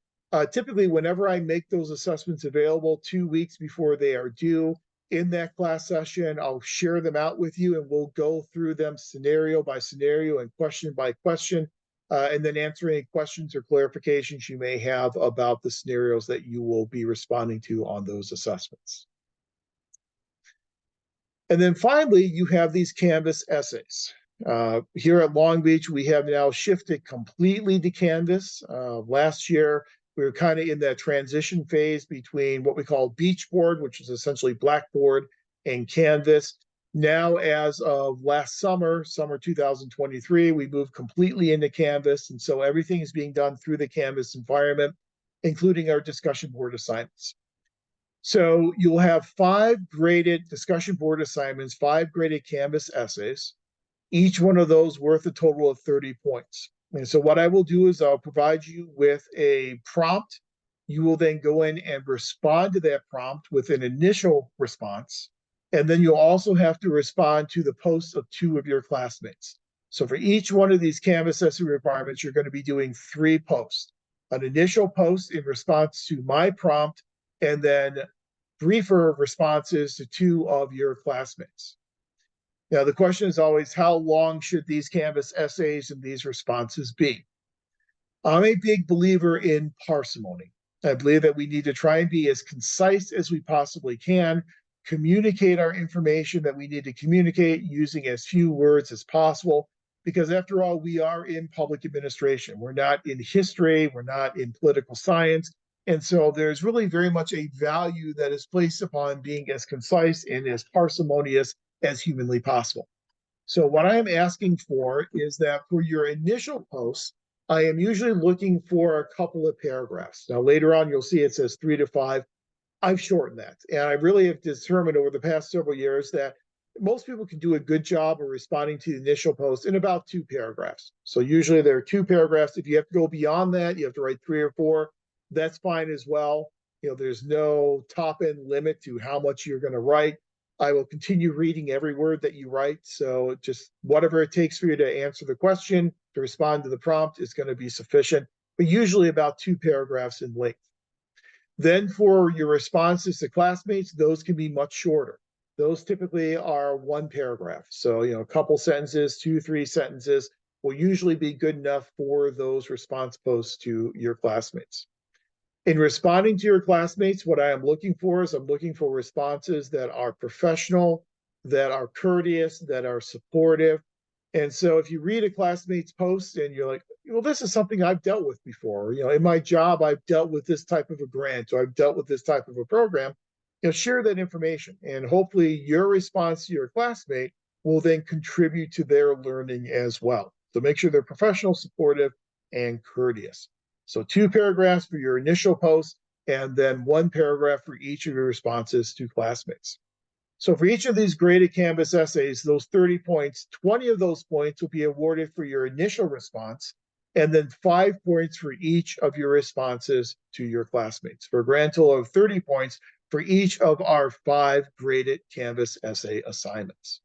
Typically, whenever I make those assessments available 2 weeks before they are due, in that class session. I'll share them out with you and we'll go through them scenario by scenario and question by question, and then answer any questions or clarifications you may have about the scenarios that you will be responding to on those assessments. And then finally, you have these Canvas essays. Here at Long Beach, we have now shifted completely to Canvas. Last year, we were kind of in that transition phase between what we call Beachboard, which is essentially Blackboard, and Canvas. Now, as of last summer 2023, we moved completely into Canvas. And so everything is being done through the Canvas environment, including our discussion board assignments. So you'll have 5 graded discussion board assignments, 5 graded Canvas essays, each one of those worth a total of 30 points. And so what I will do is I'll provide you with a prompt. You will then go in and respond to that prompt with an initial response. And then you'll also have to respond to the posts of 2 of your classmates. So for each one of these Canvas essay requirements, you're going to be doing 3 posts. An initial post in response to my prompt, and then briefer responses to 2 of your classmates. Now, the question is always, how long should these Canvas essays and these responses be? I'm a big believer in parsimony. I believe that we need to try and be as concise as we possibly can, communicate our information that we need to communicate using as few words as possible, because after all, we are in public administration. We're not in history, we're not in political science. And so there's really very much a value that is placed upon being as concise and as parsimonious as humanly possible. So what I am asking for is that for your initial post, I am usually looking for a couple of paragraphs. Now, later on, you'll see it says 3 to 5. I've shortened that. And I really have determined over the past several years that most people can do a good job of responding to the initial post in about 2 paragraphs. So usually there are 2 paragraphs. If you have to go beyond that, you have to write 3 or 4. That's fine as well. You know, there's no top end limit to how much you're going to write. I will continue reading every word that you write. So just whatever it takes for you to answer the question, to respond to the prompt is going to be sufficient, but usually about 2 paragraphs in length. Then for your responses to classmates, those can be much shorter. Those typically are 1 paragraph. So, you know, a couple sentences, 2, 3 sentences will usually be good enough for those response posts to your classmates. In responding to your classmates, what I am looking for is I'm looking for responses that are professional, that are courteous, that are supportive. And so if you read a classmate's post and you're like, well, this is something I've dealt with before, you know, in my job, I've dealt with this type of a grant, or I've dealt with this type of a program, you know, share that information. And hopefully your response to your classmate will then contribute to their learning as well. So make sure they're professional, supportive, and courteous. So 2 paragraphs for your initial post, and then 1 paragraph for each of your responses to classmates. So for each of these graded Canvas essays, those 30 points, 20 of those points will be awarded for your initial response, and then 5 points for each of your responses to your classmates, for a grand total of 30 points for each of our 5 graded Canvas essay assignments.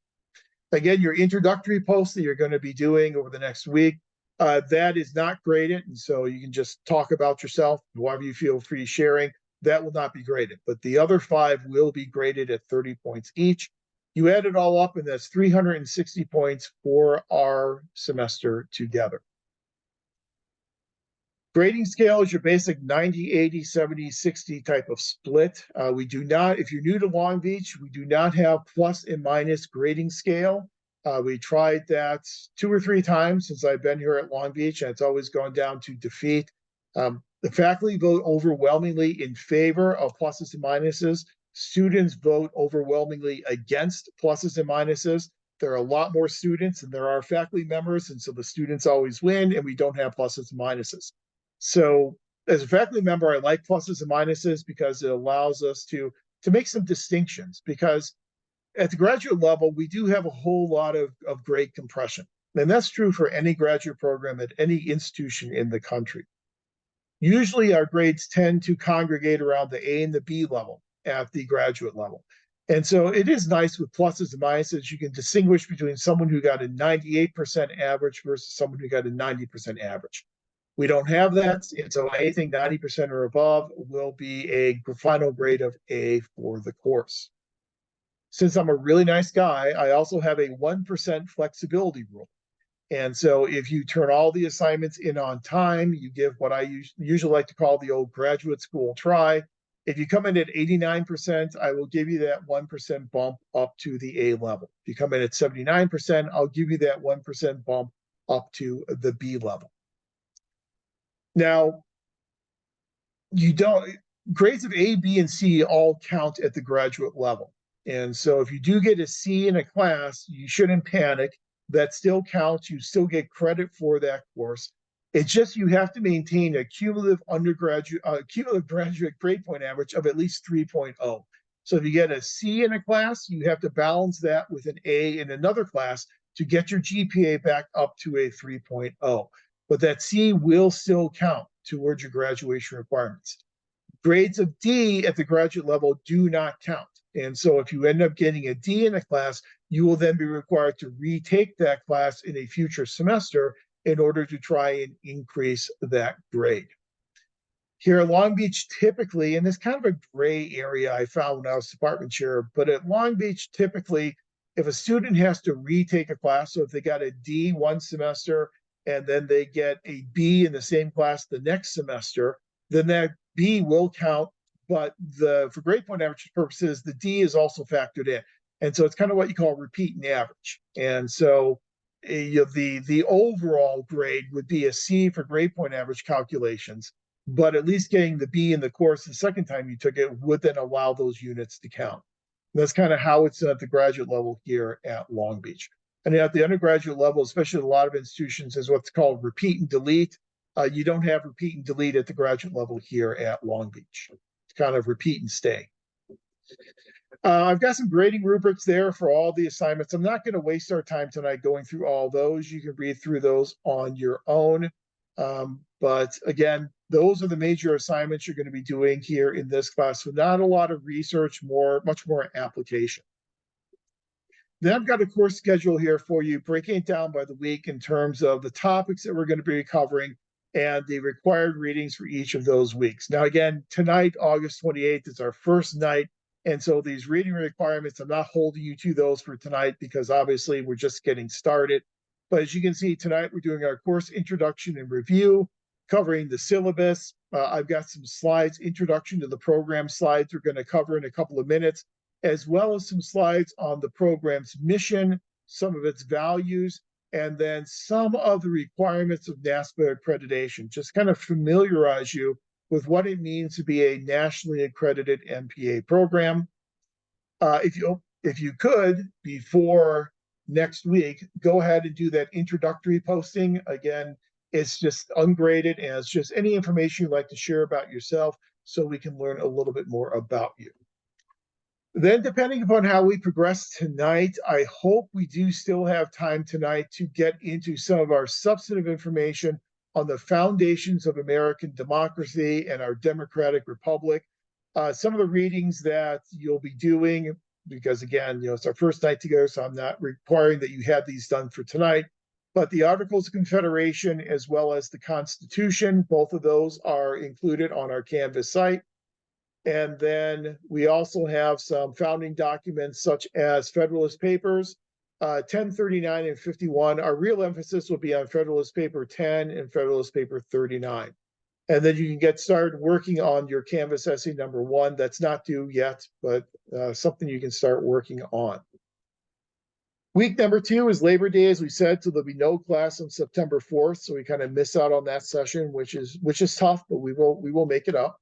Again, your introductory post that you're going to be doing over the next week, that is not graded, and so you can just talk about yourself, whatever you feel free sharing. That will not be graded, but the other 5 will be graded at 30 points each. You add it all up, and that's 360 points for our semester together. Grading scale is your basic 90, 80, 70, 60 type of split. We do not, if you're new to Long Beach, we do not have plus and minus grading scale. We tried that 2 or 3 times since I've been here at Long Beach, and it's always gone down to defeat. The faculty vote overwhelmingly in favor of pluses and minuses. Students vote overwhelmingly against pluses and minuses. There are a lot more students than there are faculty members, and so the students always win, and we don't have pluses and minuses. So as a faculty member, I like pluses and minuses because it allows us to make some distinctions, because at the graduate level, we do have a whole lot of grade compression. And that's true for any graduate program at any institution in the country. Usually our grades tend to congregate around the A and the B level at the graduate level. And so it is nice with pluses and minuses. You can distinguish between someone who got a 98% average versus someone who got a 90% average. We don't have that, and so anything 90% or above will be a final grade of A for the course. Since I'm a really nice guy, I also have a 1% flexibility rule. And so if you turn all the assignments in on time, you give what I usually like to call the old graduate school try. If you come in at 89%, I will give you that 1% bump up to the A level. If you come in at 79%, I'll give you that 1% bump up to the B level. Now, grades of A, B, and C all count at the graduate level. And so if you do get a C in a class, you shouldn't panic. That still counts. You still get credit for that course. It's just you have to maintain a cumulative graduate grade point average of at least 3.0. So if you get a C in a class, you have to balance that with an A in another class to get your GPA back up to a 3.0. But that C will still count towards your graduation requirements. Grades of D at the graduate level do not count. And so if you end up getting a D in a class, you will then be required to retake that class in a future semester in order to try and increase that grade. Here at Long Beach, typically, and it's kind of a gray area I found when I was department chair, but at Long Beach, typically, if a student has to retake a class, so if they got a D one semester and then they get a B in the same class the next semester, then that B will count, but for grade point average purposes, the D is also factored in. And so it's kind of what you call repeat and average. And so the overall grade would be a C for grade point average calculations, but at least getting the B in the course the second time you took it would then allow those units to count. And that's kind of how it's done at the graduate level here at Long Beach. And at the undergraduate level, especially a lot of institutions, is what's called repeat and delete. You don't have repeat and delete at the graduate level here at Long Beach. It's kind of repeat and stay. I've got some grading rubrics there for all the assignments. I'm not going to waste our time tonight going through all those. You can read through those on your own. But again, those are the major assignments you're going to be doing here in this class. So not a lot of research, much more application. Then I've got a course schedule here for you, breaking it down by the week in terms of the topics that we're going to be covering and the required readings for each of those weeks. Now, again, tonight, August 28th, is our first night. And so these reading requirements, I'm not holding you to those for tonight because obviously we're just getting started. But as you can see, tonight we're doing our course introduction and review, covering the syllabus. I've got some slides, introduction to the program slides we're going to cover in a couple of minutes, as well as some slides on the program's mission, some of its values, and then some of the requirements of NASPA accreditation. Just kind of familiarize you with what it means to be a nationally accredited MPA program. If you could, before next week, go ahead and do that introductory posting. Again, it's just ungraded and it's just any information you'd like to share about yourself so we can learn a little bit more about you. Then, depending upon how we progress tonight, I hope we do still have time tonight to get into some of our substantive information on the foundations of American democracy and our democratic republic. Some of the readings that you'll be doing, because again, it's our first night together, so I'm not requiring that you have these done for tonight, but the Articles of Confederation as well as the Constitution, both of those are included on our Canvas site. And then we also have some founding documents such as Federalist Papers, 1039 and 51. Our real emphasis will be on Federalist Paper 10 and Federalist Paper 39. And then you can get started working on your Canvas essay number 1. That's not due yet, but something you can start working on. Week number 2 is Labor Day, as we said, so there'll be no class on September 4th. So we kind of miss out on that session, which is tough, but we will make it up.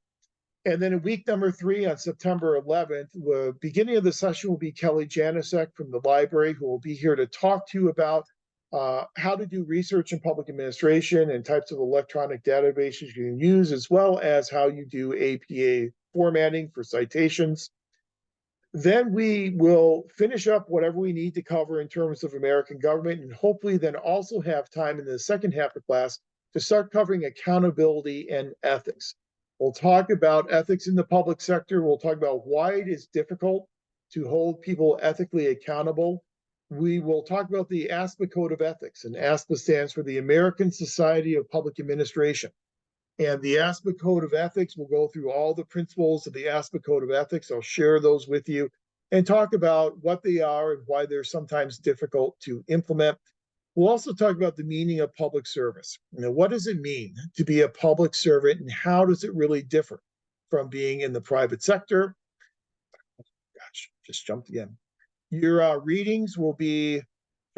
And then in week number 3 on September 11th, the beginning of the session will be Kelly Janicek from the library, who will be here to talk to you about how to do research in public administration and types of electronic databases you can use, as well as how you do APA formatting for citations. Then we will finish up whatever we need to cover in terms of American government, and hopefully then also have time in the second half of class to start covering accountability and ethics. We'll talk about ethics in the public sector. We'll talk about why it is difficult to hold people ethically accountable. We will talk about the ASPA Code of Ethics, and ASPA stands for the American Society of Public Administration. And the ASPA Code of Ethics will go through all the principles of the ASPA Code of Ethics. I'll share those with you. and talk about what they are and why they're sometimes difficult to implement. We'll also talk about the meaning of public service. What does it mean to be a public servant, and how does it really differ from being in the private sector? Gosh, just jumped again. Your readings will be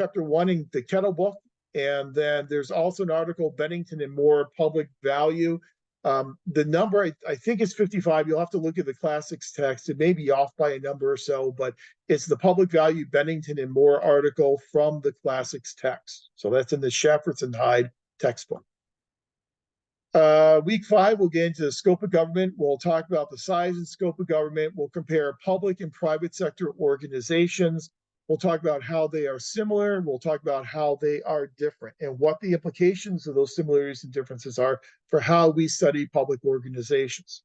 chapter 1 in the Kettle book, and then there's also an article, Bennington and Moore, Public Value. The number, I think it's 55. You'll have to look at the classics text. It may be off by a number or so, but it's the Public Value Bennington and Moore article from the classics text. So that's in the Shafferts and Hyde textbook. Week 5, we'll get into the scope of government. We'll talk about the size and scope of government. We'll compare public and private sector organizations. We'll talk about how they are similar. We'll talk about how they are different and what the implications of those similarities and differences are for how we study public organizations.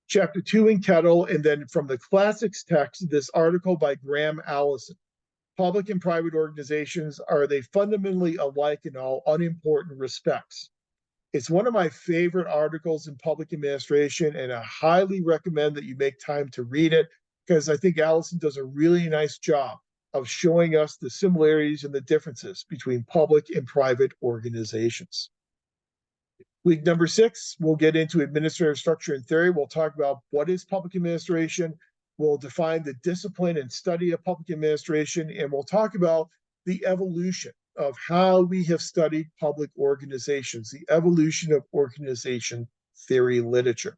Chapter 2 in Kettle, and then from the classics text, this article by Graham Allison. Public and private organizations, are they fundamentally alike in all unimportant respects? It's one of my favorite articles in public administration, and I highly recommend that you make time to read it, because I think Allison does a really nice job of showing us the similarities and the differences between public and private organizations. Week number 6, we'll get into administrative structure and theory. We'll talk about what is public administration. We'll define the discipline and study of public administration, and we'll talk about the evolution of how we have studied public organizations, the evolution of organization theory literature.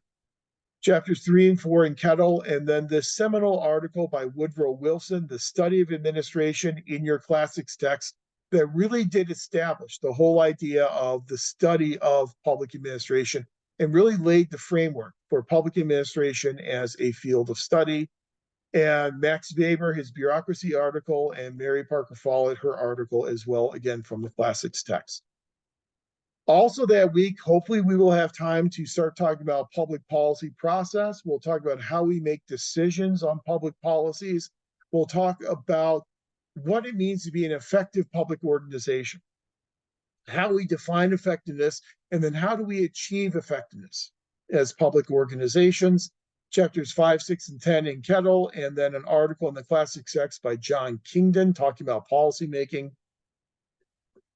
Chapters 3 and 4 in Kettle, and then this seminal article by Woodrow Wilson, The Study of Administration, in your classics text, that really did establish the whole idea of the study of public administration and really laid the framework for public administration as a field of study. And Max Weber, his bureaucracy article, and Mary Parker Follett, her article as well, again from the classics text. Also that week, hopefully we will have time to start talking about public policy process. We'll talk about how we make decisions on public policies. We'll talk about what it means to be an effective public organization, how we define effectiveness, and then how do we achieve effectiveness as public organizations. Chapters 5, 6, and 10 in Kettle, and then an article in the classics text by John Kingdon talking about policymaking.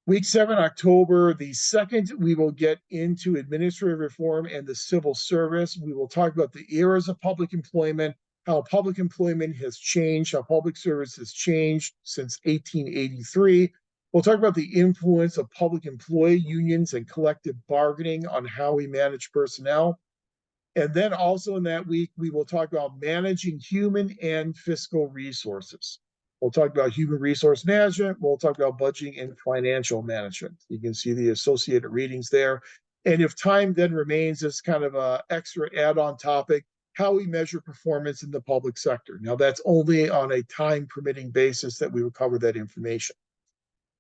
Week 7, October the 2nd, we will get into administrative reform and the civil service. We will talk about the eras of public employment, how public employment has changed, how public service has changed since 1883. We'll talk about the influence of public employee unions and collective bargaining on how we manage personnel. And then also in that week, we will talk about managing human and fiscal resources. We'll talk about human resource management. We'll talk about budgeting and financial management. You can see the associated readings there. And if time then remains, as kind of an extra add-on topic, how we measure performance in the public sector. Now, that's only on a time-permitting basis that we will cover that information.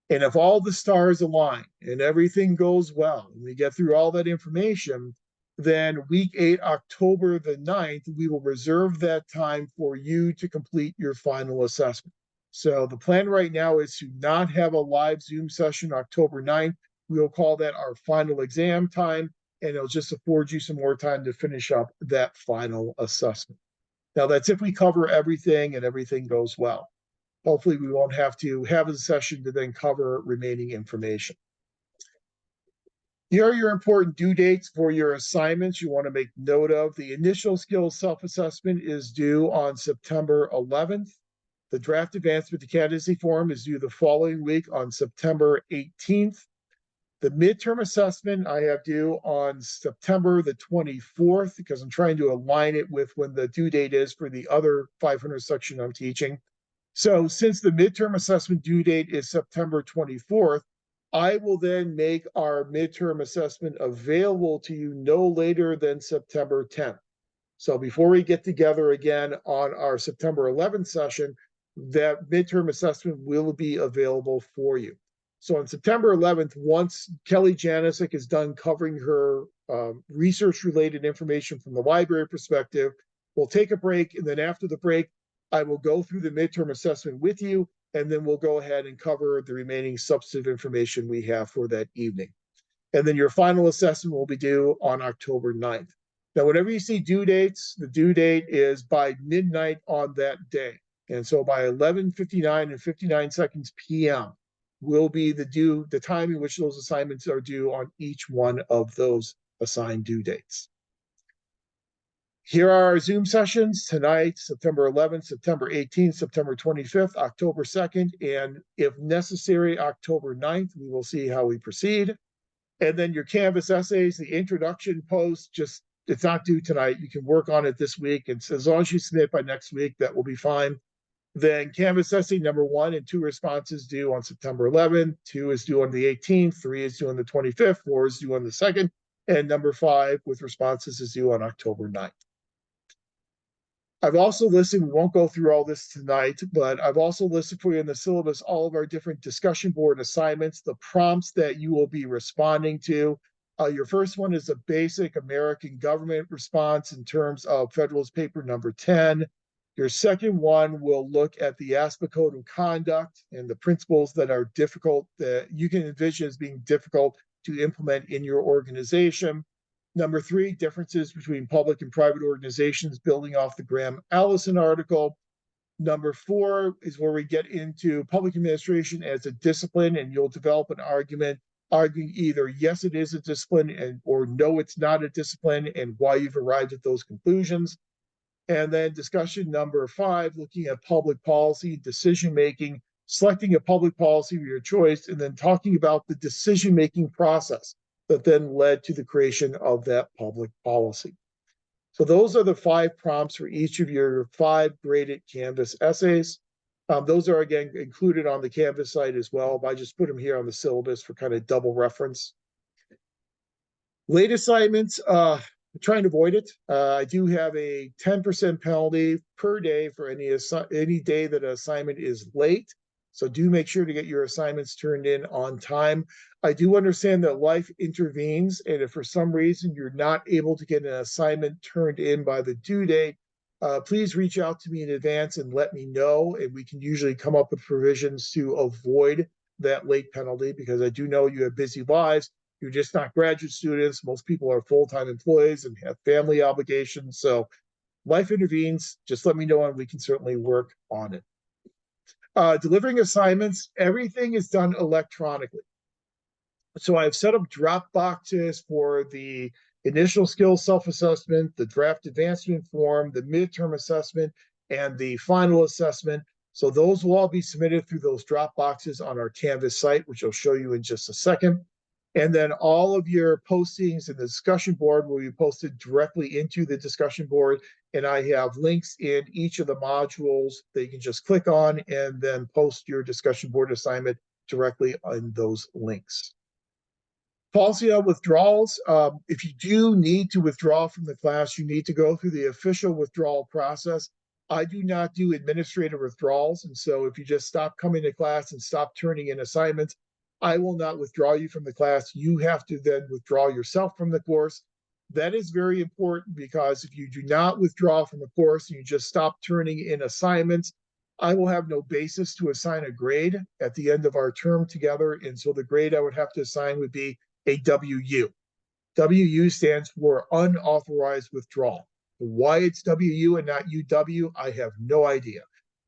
And if all the stars align and everything goes well, and we get through all that information, then week 8, October the 9th, we will reserve that time for you to complete your final assessment. So the plan right now is to not have a live Zoom session October 9th. We'll call that our final exam time, and it'll just afford you some more time to finish up that final assessment. Now, that's if we cover everything and everything goes well. Hopefully, we won't have to have a session to then cover remaining information. Here are your important due dates for your assignments you want to make note of. The initial skills self-assessment is due on September 11th. The draft advancement to candidacy form is due the following week on September 18th. The midterm assessment I have due on September the 24th, because I'm trying to align it with when the due date is for the other 500 section I'm teaching. So since the midterm assessment due date is September 24th, I will then make our midterm assessment available to you no later than September 10th. So before we get together again on our September 11th session, that midterm assessment will be available for you. So on September 11th, once Kelly Janisic is done covering her research-related information from the library perspective, we'll take a break, and then after the break, I will go through the midterm assessment with you, and then we'll go ahead and cover the remaining substantive information we have for that evening. And then your final assessment will be due on October 9th. Now, whenever you see due dates, the due date is by midnight on that day. And so by 11:59 and 59 seconds PM will be the time in which those assignments are due on each one of those assigned due dates. Here are our Zoom sessions tonight, September 11th, September 18th, September 25th, October 2nd, and if necessary, October 9th. We will see how we proceed. And then your Canvas essays, the introduction post, it's not due tonight. You can work on it this week. And so as long as you submit by next week, that will be fine. Then Canvas essay number 1 and 2 responses due on September 11th, 2 is due on the 18th, 3 is due on the 25th, 4 is due on the 2nd, and number 5 with responses is due on October 9th. I've also listed, we won't go through all this tonight, but I've also listed for you in the syllabus all of our different discussion board assignments, the prompts that you will be responding to. Your first one is a basic American government response in terms of Federalist Paper number 10. Your second one will look at the ASPA Code of Conduct and the principles that are difficult, that you can envision as being difficult to implement in your organization. Number 3, differences between public and private organizations, building off the Graham Allison article. Number 4 is where we get into public administration as a discipline, and you'll develop an argument arguing either yes, it is a discipline, or no, it's not a discipline, and why you've arrived at those conclusions. And then discussion number 5, looking at public policy, decision-making, selecting a public policy of your choice, and then talking about the decision-making process that then led to the creation of that public policy. So those are the 5 prompts for each of your 5 graded Canvas essays. Those are, again, included on the Canvas site as well, but I just put them here on the syllabus for kind of double reference. Late assignments, I'm trying to avoid it. I do have a 10% penalty per day for any day that an assignment is late. So do make sure to get your assignments turned in on time. I do understand that life intervenes, and if for some reason you're not able to get an assignment turned in by the due date, please reach out to me in advance and let me know, and we can usually come up with provisions to avoid that late penalty, because I do know you have busy lives. You're just not graduate students. Most people are full-time employees and have family obligations. So life intervenes. Just let me know, and we can certainly work on it. Delivering assignments, everything is done electronically. So I've set up drop boxes for the initial skills self-assessment, the draft advancement form, the midterm assessment, and the final assessment. So those will all be submitted through those drop boxes on our Canvas site, which I'll show you in just a second. And then all of your postings in the discussion board will be posted directly into the discussion board. And I have links in each of the modules that you can just click on and then post your discussion board assignment directly on those links. Policy on withdrawals. If you do need to withdraw from the class, you need to go through the official withdrawal process. I do not do administrative withdrawals. And so if you just stop coming to class and stop turning in assignments, I will not withdraw you from the class. You have to then withdraw yourself from the course. That is very important, because if you do not withdraw from the course and you just stop turning in assignments, I will have no basis to assign a grade at the end of our term together. And so the grade I would have to assign would be a WU. WU stands for unauthorized withdrawal. Why it's WU and not UW, I have no idea.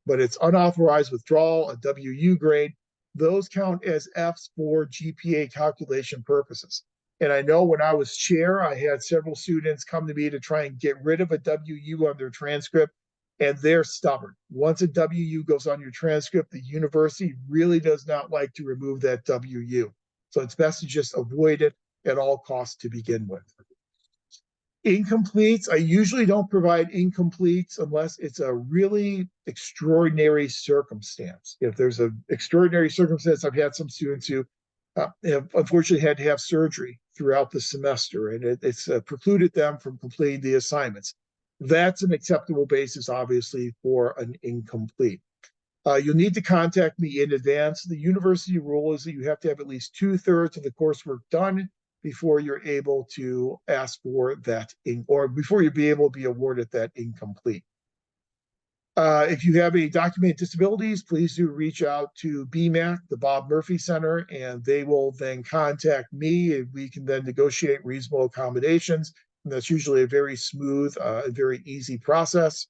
But it's unauthorized withdrawal, a WU grade. Those count as Fs for GPA calculation purposes. And I know when I was chair, I had several students come to me to try and get rid of a WU on their transcript, and they're stubborn. Once a WU goes on your transcript, the university really does not like to remove that WU. So it's best to just avoid it at all costs to begin with. Incompletes, I usually don't provide incompletes unless it's a really extraordinary circumstance. If there's an extraordinary circumstance, I've had some students who have unfortunately had to have surgery throughout the semester, and it's precluded them from completing the assignments. That's an acceptable basis, obviously, for an incomplete. You'll need to contact me in advance. The university rule is that you have to have at least 2/3 of the coursework done before you're able to ask for that, or before you'll be able to be awarded that incomplete. If you have any documented disabilities, please do reach out to BMAC, the Bob Murphy Center, and they will then contact me, and we can then negotiate reasonable accommodations. And that's usually a very smooth and very easy process.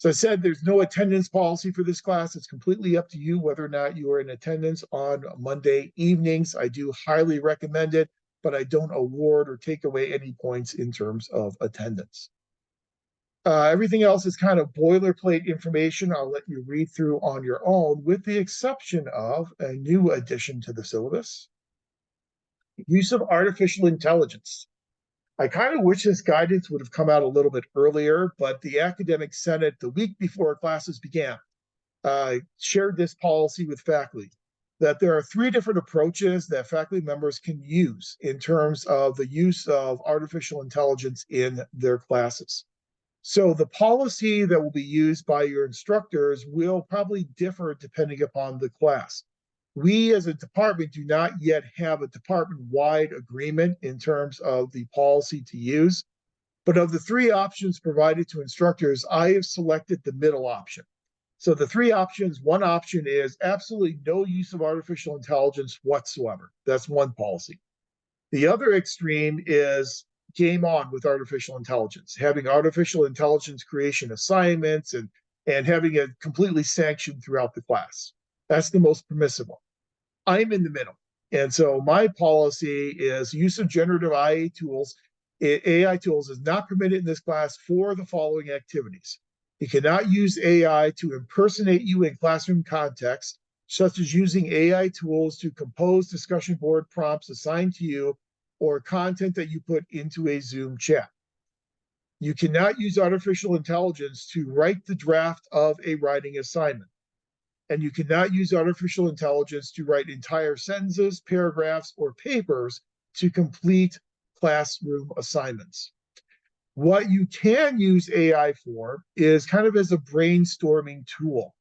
So I said there's no attendance policy for this class. It's completely up to you whether or not you are in attendance on Monday evenings. I do highly recommend it, but I don't award or take away any points in terms of attendance. Everything else is kind of boilerplate information. I'll let you read through on your own, with the exception of a new addition to the syllabus: use of artificial intelligence. I kind of wish this guidance would have come out a little bit earlier, but the Academic Senate, the week before classes began, shared this policy with faculty, that there are 3 different approaches that faculty members can use in terms of the use of artificial intelligence in their classes. So the policy that will be used by your instructors will probably differ depending upon the class. We as a department do not yet have a department-wide agreement in terms of the policy to use, but of the 3 options provided to instructors, I have selected the middle option. So the 3 options, one option is absolutely no use of artificial intelligence whatsoever. That's one policy. The other extreme is game on with artificial intelligence, having artificial intelligence creation assignments and having it completely sanctioned throughout the class. That's the most permissible. I'm in the middle. And so my policy is use of generative AI tools. AI tools is not permitted in this class for the following activities. You cannot use AI to impersonate you in classroom context, such as using AI tools to compose discussion board prompts assigned to you or content that you put into a Zoom chat. You cannot use artificial intelligence to write the draft of a writing assignment. And you cannot use artificial intelligence to write entire sentences, paragraphs, or papers to complete classroom assignments. What you can use AI for is kind of as a brainstorming tool.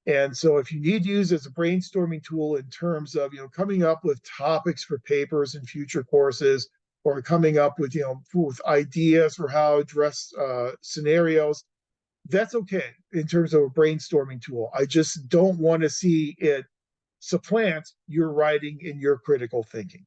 And so if you need to use it as a brainstorming tool in terms of, coming up with topics for papers in future courses, or coming up with, with ideas for how to address scenarios, that's okay in terms of a brainstorming tool. I just don't want to see it supplant your writing and your critical thinking.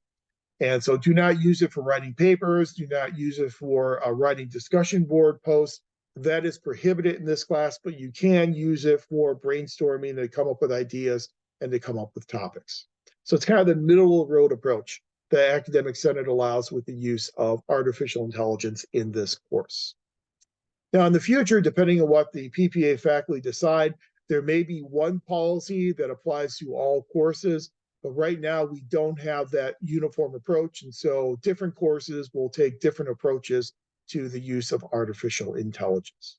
And so do not use it for writing papers. Do not use it for writing discussion board posts. That is prohibited in this class, but you can use it for brainstorming to come up with ideas and to come up with topics. So it's kind of the middle of the road approach that Academic Senate allows with the use of artificial intelligence in this course. Now, in the future, depending on what the PPA faculty decide, there may be one policy that applies to all courses, but right now we don't have that uniform approach. And so different courses will take different approaches to the use of artificial intelligence.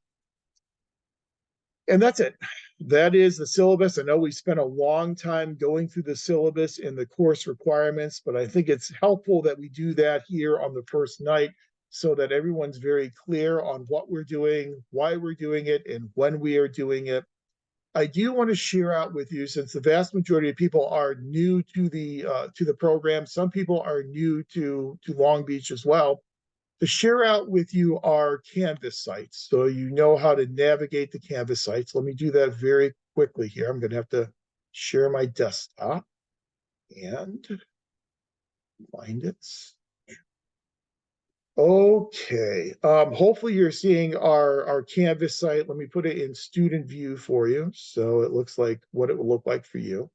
And that's it. That is the syllabus. I know we spent a long time going through the syllabus and the course requirements, but I think it's helpful that we do that here on the first night so that everyone's very clear on what we're doing, why we're doing it, and when we are doing it. I do want to share out with you, since the vast majority of people are new to the program, some people are new to Long Beach as well, to share out with you our Canvas sites, so you know how to navigate the Canvas sites. Let me do that very quickly here. I'm going to have to share my desktop and find it. Okay, hopefully you're seeing our Canvas site. Let me put it in student view for you, so it looks like what it will look like for you.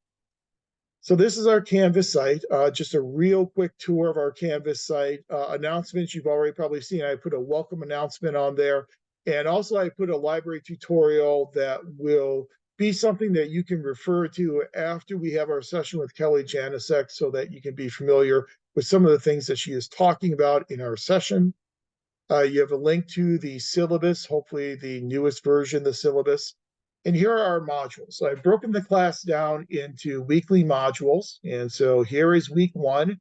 So this is our Canvas site, just a real quick tour of our Canvas site. Announcements you've already probably seen. I put a welcome announcement on there. And also I put a library tutorial that will be something that you can refer to after we have our session with Kelly Janicek, so that you can be familiar with some of the things that she is talking about in our session. You have a link to the syllabus, hopefully the newest version of the syllabus. And here are our modules. So I've broken the class down into weekly modules. And so here is week 1.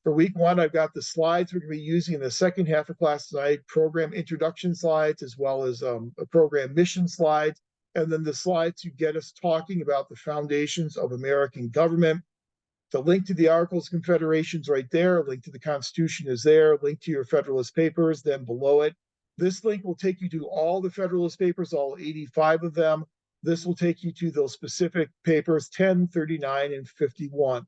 For week 1, I've got the slides we're going to be using in the second half of class tonight, program introduction slides, as well as a program mission slides, and then the slides to get us talking about the foundations of American government. The link to the Articles of Confederation is right there. A link to the Constitution is there. Link to your Federalist Papers, then below it. This link will take you to all the Federalist Papers, all 85 of them. This will take you to those specific papers, 10, 39, and 51.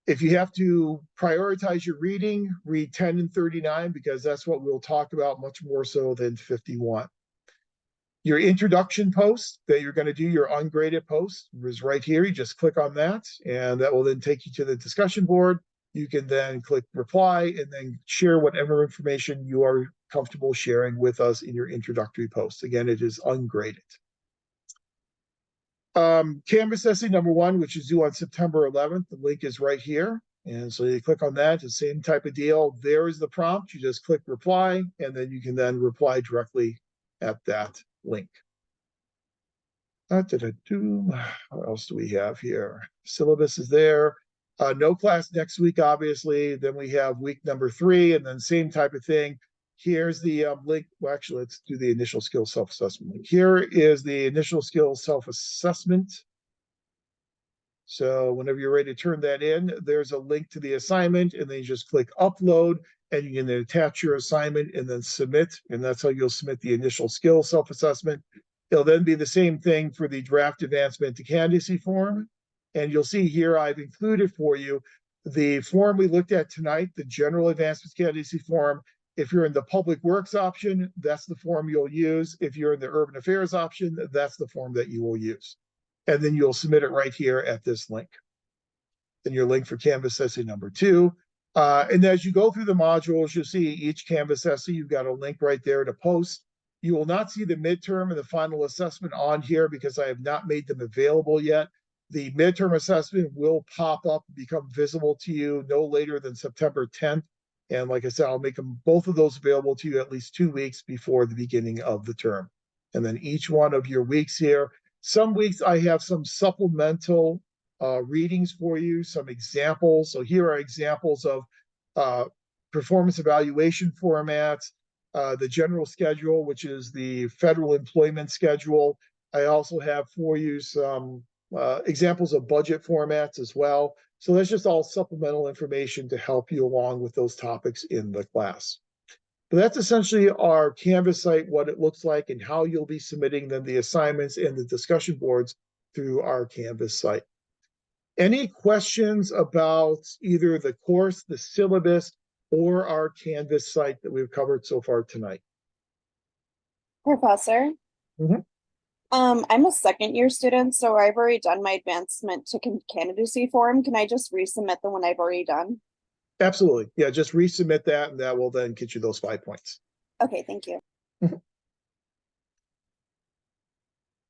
If you have to prioritize your reading, read 10 and 39, because that's what we'll talk about much more so than 51. Your introduction post that you're going to do, your ungraded post, is right here. You just click on that, and that will then take you to the discussion board. You can then click reply and then share whatever information you are comfortable sharing with us in your introductory post. Again, it is ungraded. Canvas essay number 1, which is due on September 11th. The link is right here. And so you click on that, the same type of deal. There is the prompt. You just click reply, and then you can then reply directly at that link. What else do we have here? Syllabus is there. No class next week, obviously. Then we have week number 3, and then same type of thing. Here's the link. Well, actually, let's do the initial skill self-assessment link. Here is the initial skill self-assessment. So whenever you're ready to turn that in, there's a link to the assignment, and then you just click upload, and you can then attach your assignment and then submit, and that's how you'll submit the initial skill self-assessment. It'll then be the same thing for the draft advancement to candidacy form. And you'll see here I've included for you the form we looked at tonight, the general advancement candidacy form. If you're in the public works option, that's the form you'll use. If you're in the urban affairs option, that's the form that you will use. And then you'll submit it right here at this link. Then your link for Canvas essay number 2. And as you go through the modules, you'll see each Canvas essay, you've got a link right there to post. You will not see the midterm and the final assessment on here because I have not made them available yet. The midterm assessment will pop up and become visible to you no later than September 10th. And like I said, I'll make them both of those available to you at least 2 weeks before the beginning of the term. And then each one of your weeks here, some weeks I have some supplemental readings for you, some examples. So here are examples of performance evaluation formats, the general schedule, which is the federal employment schedule. I also have for you some examples of budget formats as well. So that's just all supplemental information to help you along with those topics in the class. But that's essentially our Canvas site, what it looks like, and how you'll be submitting then the assignments and the discussion boards through our Canvas site. Any questions about either the course, the syllabus, or our Canvas site that we've covered so far tonight? Professor? I'm a second-year student, so I've already done my advancement to candidacy form. Can I just resubmit the one I've already done? Absolutely. Yeah, just resubmit that, and that will then get you those 5 points. Okay, thank you.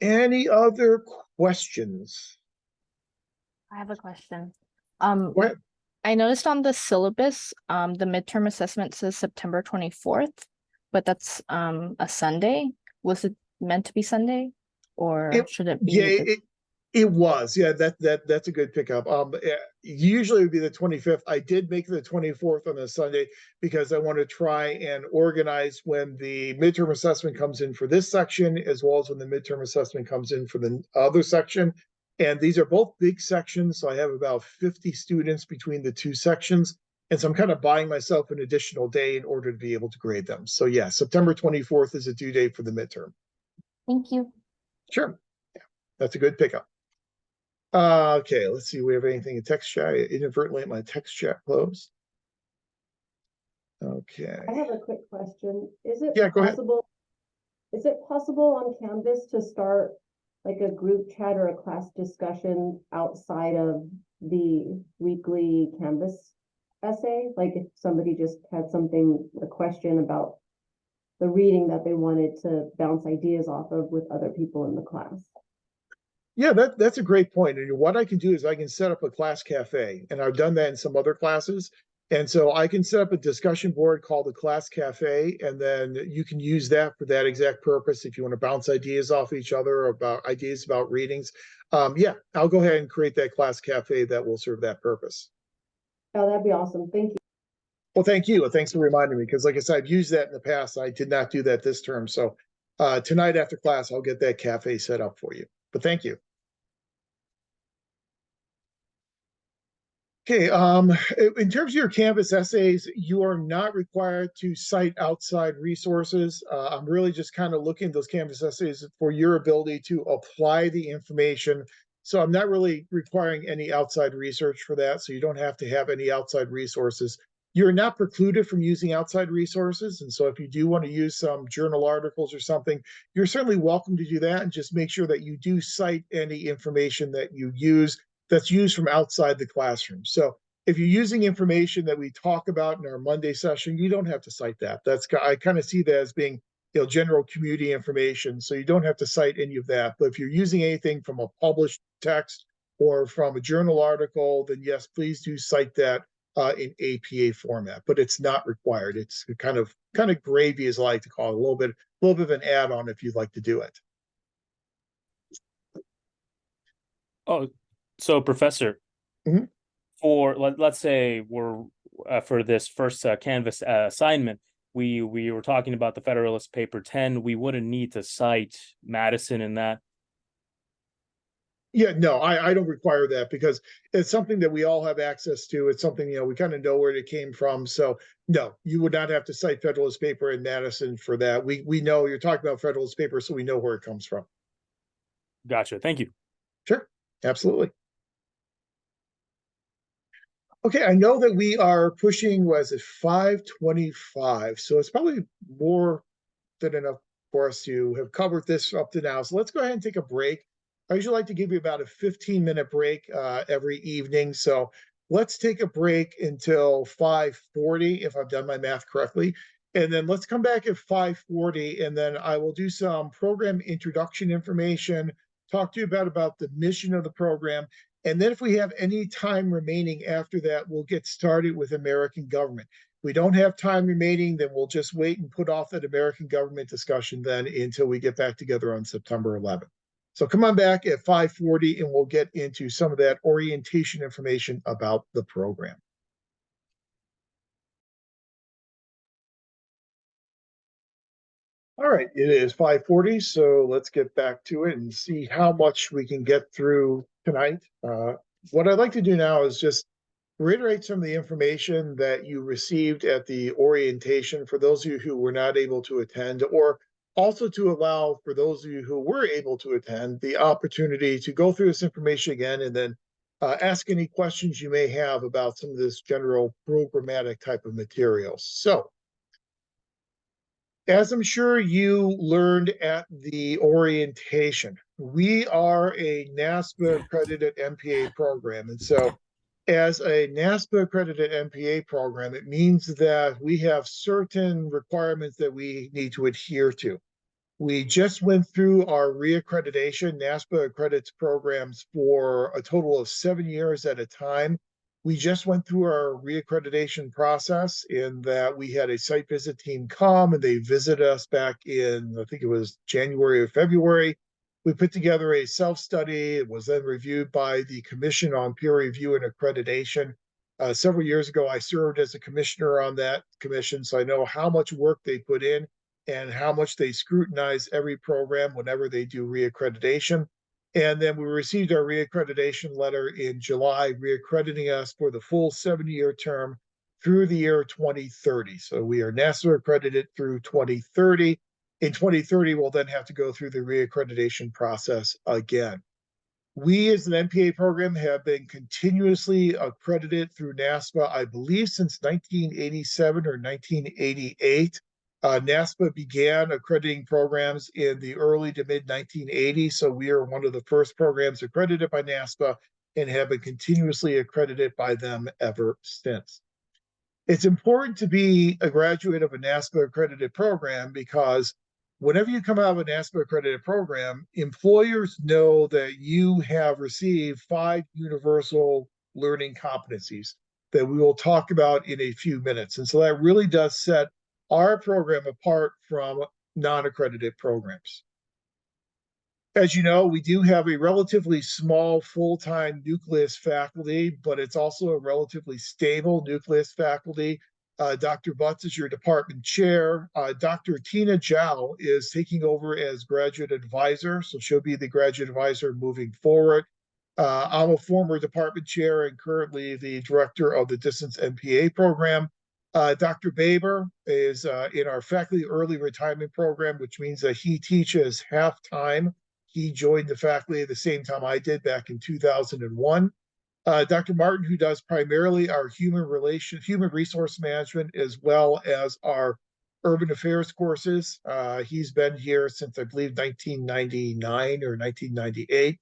Any other questions? I have a question. Go ahead. I noticed on the syllabus, the midterm assessment says September 24th, but that's a Sunday. Was it meant to be Sunday, or should it be? Yeah, it was. Yeah, that's a good pickup. Usually it would be the 25th. I did make the 24th on a Sunday because I want to try and organize when the midterm assessment comes in for this section, as well as when the midterm assessment comes in for the other section. And these are both big sections, so I have about 50 students between the 2 sections. And so I'm kind of buying myself an additional day in order to be able to grade them. So yeah, September 24th is a due date for the midterm. Thank you. Sure. Yeah, that's a good pickup. Okay, let's see. We have anything in text chat? I inadvertently let my text chat closed. Okay. I have a quick question. Is it Yeah, go ahead. possible? Is it possible on Canvas to start like a group chat or a class discussion outside of the weekly Canvas essay? Like if somebody just had a question about the reading that they wanted to bounce ideas off of with other people in the class. Yeah, that's a great point. And what I can do is I can set up a class cafe, and I've done that in some other classes. And so I can set up a discussion board called the class cafe, and then you can use that for that exact purpose. If you want to bounce ideas off each other about ideas about readings. Yeah, I'll go ahead and create that class cafe that will serve that purpose. Oh, that'd be awesome. Thank you. Well, thank you. Thanks for reminding me, because like I said, I've used that in the past. I did not do that this term. So tonight after class, I'll get that cafe set up for you. But thank you. Okay, in terms of your Canvas essays, you are not required to cite outside resources. I'm really just kind of looking at those Canvas essays for your ability to apply the information. So I'm not really requiring any outside research for that. So you don't have to have any outside resources. You're not precluded from using outside resources. And so if you do want to use some journal articles or something, you're certainly welcome to do that, and just make sure that you do cite any information that you use that's used from outside the classroom. So if you're using information that we talk about in our Monday session, you don't have to cite that. I kind of see that as being, general community information. So you don't have to cite any of that. But if you're using anything from a published text or from a journal article, then yes, please do cite that in APA format, but it's not required. It's kind of gravy, as I like to call it, a little bit of an add-on if you'd like to do it. Oh, so Professor, Mhm. for let's say we're for this first Canvas assignment, we were talking about the Federalist Paper 10. We wouldn't need to cite Madison in that. Yeah, no, I don't require that, because it's something that we all have access to. It's something, we kind of know where it came from. So no, you would not have to cite Federalist Paper in Madison for that. We know you're talking about Federalist Paper, so we know where it comes from. Gotcha. Thank you. Sure, absolutely. Okay, I know that we are pushing, was it 5:25? So it's probably more than enough for us to have covered this up to now. So let's go ahead and take a break. I usually like to give you about a 15-minute break every evening. So let's take a break until 5:40, if I've done my math correctly. And then let's come back at 5:40, and then I will do some program introduction information, talk to you about the mission of the program. And then if we have any time remaining after that, we'll get started with American government. If we don't have time remaining, then we'll just wait and put off that American government discussion then until we get back together on September 11th. So come on back at 5:40 and we'll get into some of that orientation information about the program. All right, it is 5:40, so let's get back to it and see how much we can get through tonight. What I'd like to do now is just reiterate some of the information that you received at the orientation for those of you who were not able to attend, or also to allow for those of you who were able to attend the opportunity to go through this information again, and then ask any questions you may have about some of this general programmatic type of materials. So, as I'm sure you learned at the orientation, we are a NASPA accredited MPA program. And so as a NASPA accredited MPA program, it means that we have certain requirements that we need to adhere to. We just went through our reaccreditation. NASPA accredits programs for a total of 7 years at a time. We just went through our reaccreditation process in that we had a site visit team come and they visited us back in, I think it was January or February. We put together a self-study. It was then reviewed by the Commission on Peer Review and Accreditation. Several years ago, I served as a commissioner on that commission, so I know how much work they put in and how much they scrutinize every program whenever they do reaccreditation. And then we received our reaccreditation letter in July, reaccrediting us for the full 7-year term through the year 2030. So we are NASPA accredited through 2030. In 2030, we'll then have to go through the reaccreditation process again. We as an MPA program have been continuously accredited through NASPA, I believe since 1987 or 1988. NASPA began accrediting programs in the early to mid 1980s, so we are one of the first programs accredited by NASPA and have been continuously accredited by them ever since. It's important to be a graduate of a NASPA accredited program because whenever you come out of a NASPA accredited program, employers know that you have received 5 universal learning competencies that we will talk about in a few minutes. And so that really does set our program apart from non-accredited programs. As you know, we do have a relatively small full-time nucleus faculty, but it's also a relatively stable nucleus faculty. Dr. Butts is your department chair. Dr. Tina Zhao is taking over as graduate advisor, so she'll be the graduate advisor moving forward. I'm a former department chair and currently the director of the Distance MPA program. Dr. Baber is in our faculty early retirement program, which means that he teaches half-time. He joined the faculty at the same time I did back in 2001. Dr. Martin, who does primarily our human resource management, as well as our urban affairs courses. He's been here since, I believe, 1999 or 1998.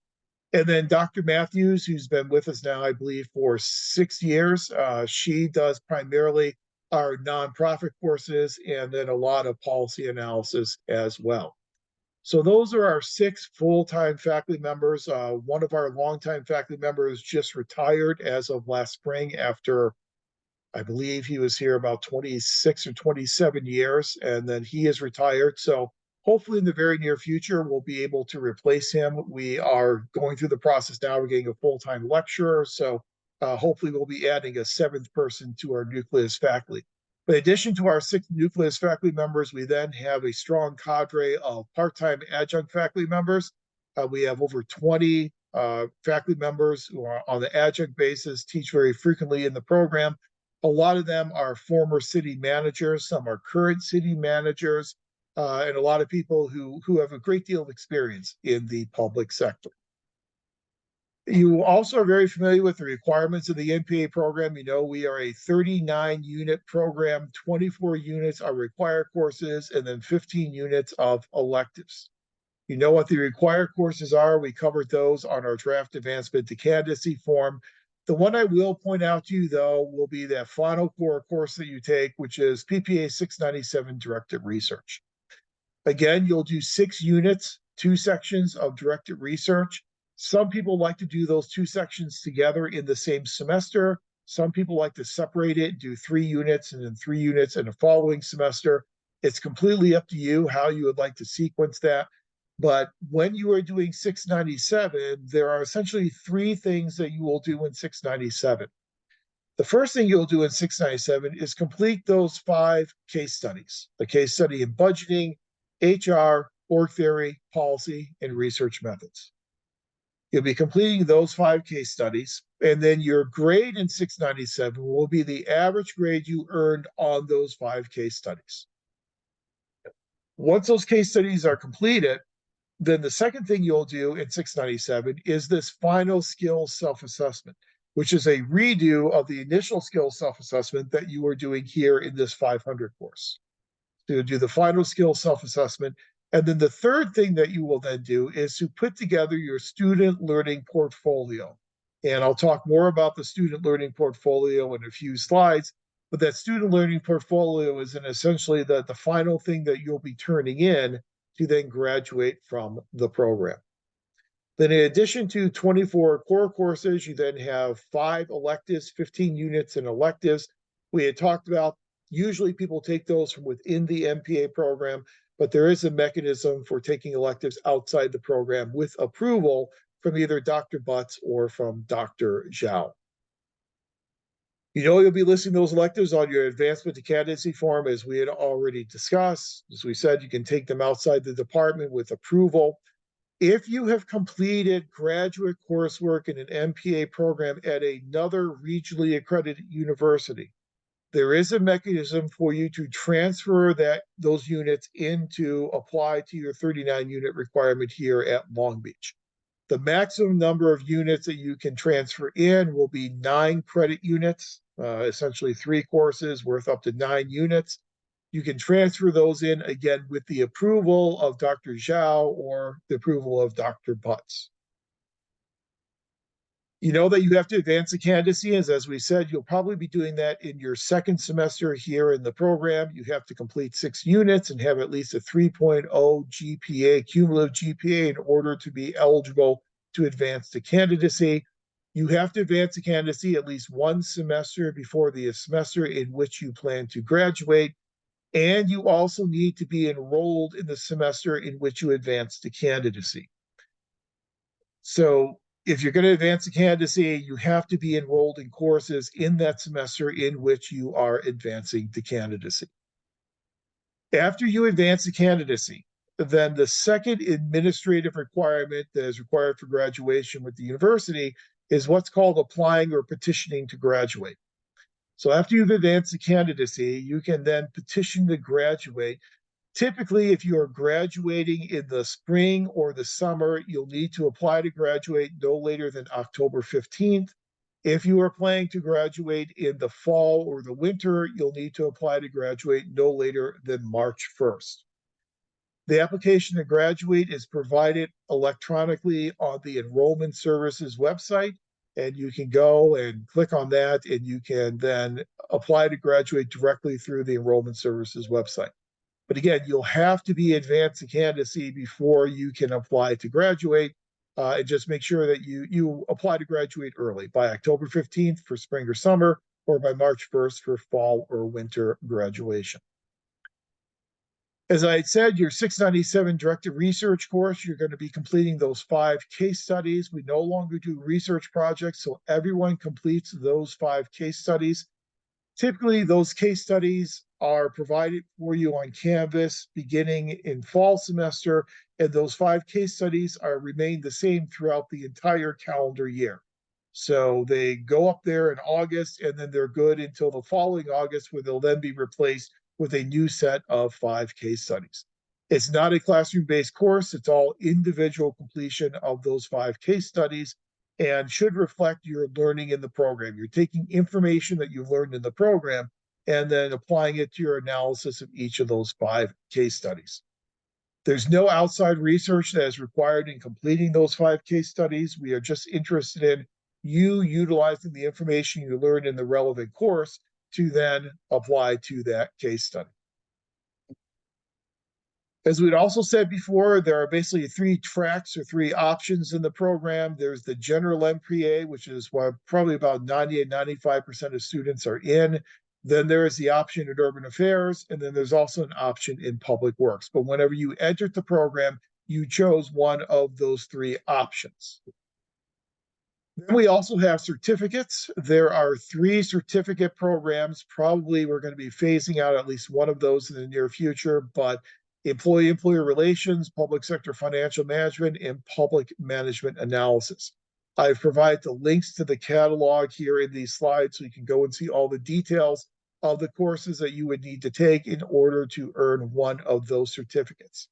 And then Dr. Matthews, who's been with us now, I believe, for 6 years. She does primarily our nonprofit courses and then a lot of policy analysis as well. So those are our 6 full-time faculty members. One of our longtime faculty members just retired as of last spring after, I believe he was here about 26 or 27 years, and then he is retired. So hopefully in the very near future, we'll be able to replace him. We are going through the process now. We're getting a full-time lecturer. So hopefully we'll be adding a 7th person to our nucleus faculty. In addition to our 6 nucleus faculty members, we then have a strong cadre of part-time adjunct faculty members. We have over 20 faculty members who are on the adjunct basis, teach very frequently in the program. A lot of them are former city managers, some are current city managers, and a lot of people who have a great deal of experience in the public sector. You also are very familiar with the requirements of the MPA program. You know, we are a 39-unit program, 24 units are required courses, and then 15 units of electives. You know what the required courses are. We covered those on our draft advancement to candidacy form. The one I will point out to you, though, will be that final core course that you take, which is PPA 697 Directed Research. Again, you'll do 6 units, 2 sections of directed research. Some people like to do those 2 sections together in the same semester. Some people like to separate it, do 3 units and then 3 units in the following semester. It's completely up to you how you would like to sequence that. But when you are doing 697, there are essentially 3 things that you will do in 697. The first thing you'll do in 697 is complete those 5 case studies: the case study in budgeting, HR, org theory, policy, and research methods. You'll be completing those 5 case studies, and then your grade in 697 will be the average grade you earned on those 5 case studies. Once those case studies are completed, then the second thing you'll do in 697 is this final skill self-assessment, which is a redo of the initial skill self-assessment that you were doing here in this 500 course. So you'll do the final skill self-assessment. And then the third thing that you will then do is to put together your student learning portfolio. And I'll talk more about the student learning portfolio in a few slides, but that student learning portfolio is essentially the final thing that you'll be turning in to then graduate from the program. Then in addition to 24 core courses, you then have 5 electives, 15 units in electives. We had talked about usually people take those from within the MPA program, but there is a mechanism for taking electives outside the program with approval from either Dr. Butts or from Dr. Zhao. You know, you'll be listing those electives on your advancement to candidacy form, as we had already discussed. As we said, you can take them outside the department with approval. If you have completed graduate coursework in an MPA program at another regionally accredited university, there is a mechanism for you to transfer those units into apply to your 39-unit requirement here at Long Beach. The maximum number of units that you can transfer in will be 9 credit units, essentially 3 courses worth up to 9 units. You can transfer those in again with the approval of Dr. Zhao or the approval of Dr. Butts. You know that you have to advance the candidacy, as we said, you'll probably be doing that in your 2nd semester here in the program. You have to complete 6 units and have at least a 3.0 GPA, cumulative GPA, in order to be eligible to advance to candidacy. You have to advance the candidacy at least 1 semester before the semester in which you plan to graduate. And you also need to be enrolled in the semester in which you advance to candidacy. So if you're going to advance the candidacy, you have to be enrolled in courses in that semester in which you are advancing to candidacy. After you advance the candidacy, then the second administrative requirement that is required for graduation with the university is what's called applying or petitioning to graduate. So after you've advanced the candidacy, you can then petition to graduate. Typically, if you are graduating in the spring or the summer, you'll need to apply to graduate no later than October 15th. If you are planning to graduate in the fall or the winter, you'll need to apply to graduate no later than March 1st. The application to graduate is provided electronically on the Enrollment Services website, and you can go and click on that, and you can then apply to graduate directly through the Enrollment Services website. But again, you'll have to be advanced in candidacy before you can apply to graduate. And just make sure that you apply to graduate early by October 15th for spring or summer, or by March 1st for fall or winter graduation. As I said, your 697 directed research course, you're going to be completing those 5 case studies. We no longer do research projects, so everyone completes those 5 case studies. Typically, those case studies are provided for you on Canvas beginning in fall semester, and those 5 case studies remain the same throughout the entire calendar year. So they go up there in August, and then they're good until the following August, where they'll then be replaced with a new set of 5 case studies. It's not a classroom-based course. It's all individual completion of those 5 case studies, and should reflect your learning in the program. You're taking information that you've learned in the program and then applying it to your analysis of each of those 5 case studies. There's no outside research that is required in completing those 5 case studies. We are just interested in you utilizing the information you learned in the relevant course to then apply to that case study. As we'd also said before, there are basically 3 tracks or 3 options in the program. There's the general MPA, which is what probably about 90-95% of students are in. Then there is the option in urban affairs, and then there's also an option in public works. But whenever you entered the program, you chose one of those 3 options. Then we also have certificates. There are 3 certificate programs. Probably we're going to be phasing out at least one of those in the near future, but employee-employer relations, public sector financial management, and public management analysis. I've provided the links to the catalog here in these slides so you can go and see all the details of the courses that you would need to take in order to earn one of those certificates.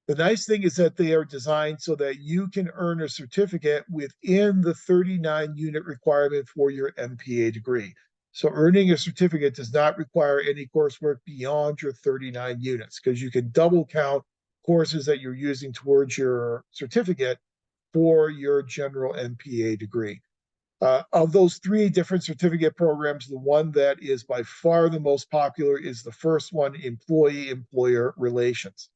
The nice thing is that they are designed so that you can earn a certificate within the 39-unit requirement for your MPA degree. So earning a certificate does not require any coursework beyond your 39 units, because you can double count courses that you're using towards your certificate for your general MPA degree. Of those 3 different certificate programs, the one that is by far the most popular is the first one, employee-employer relations.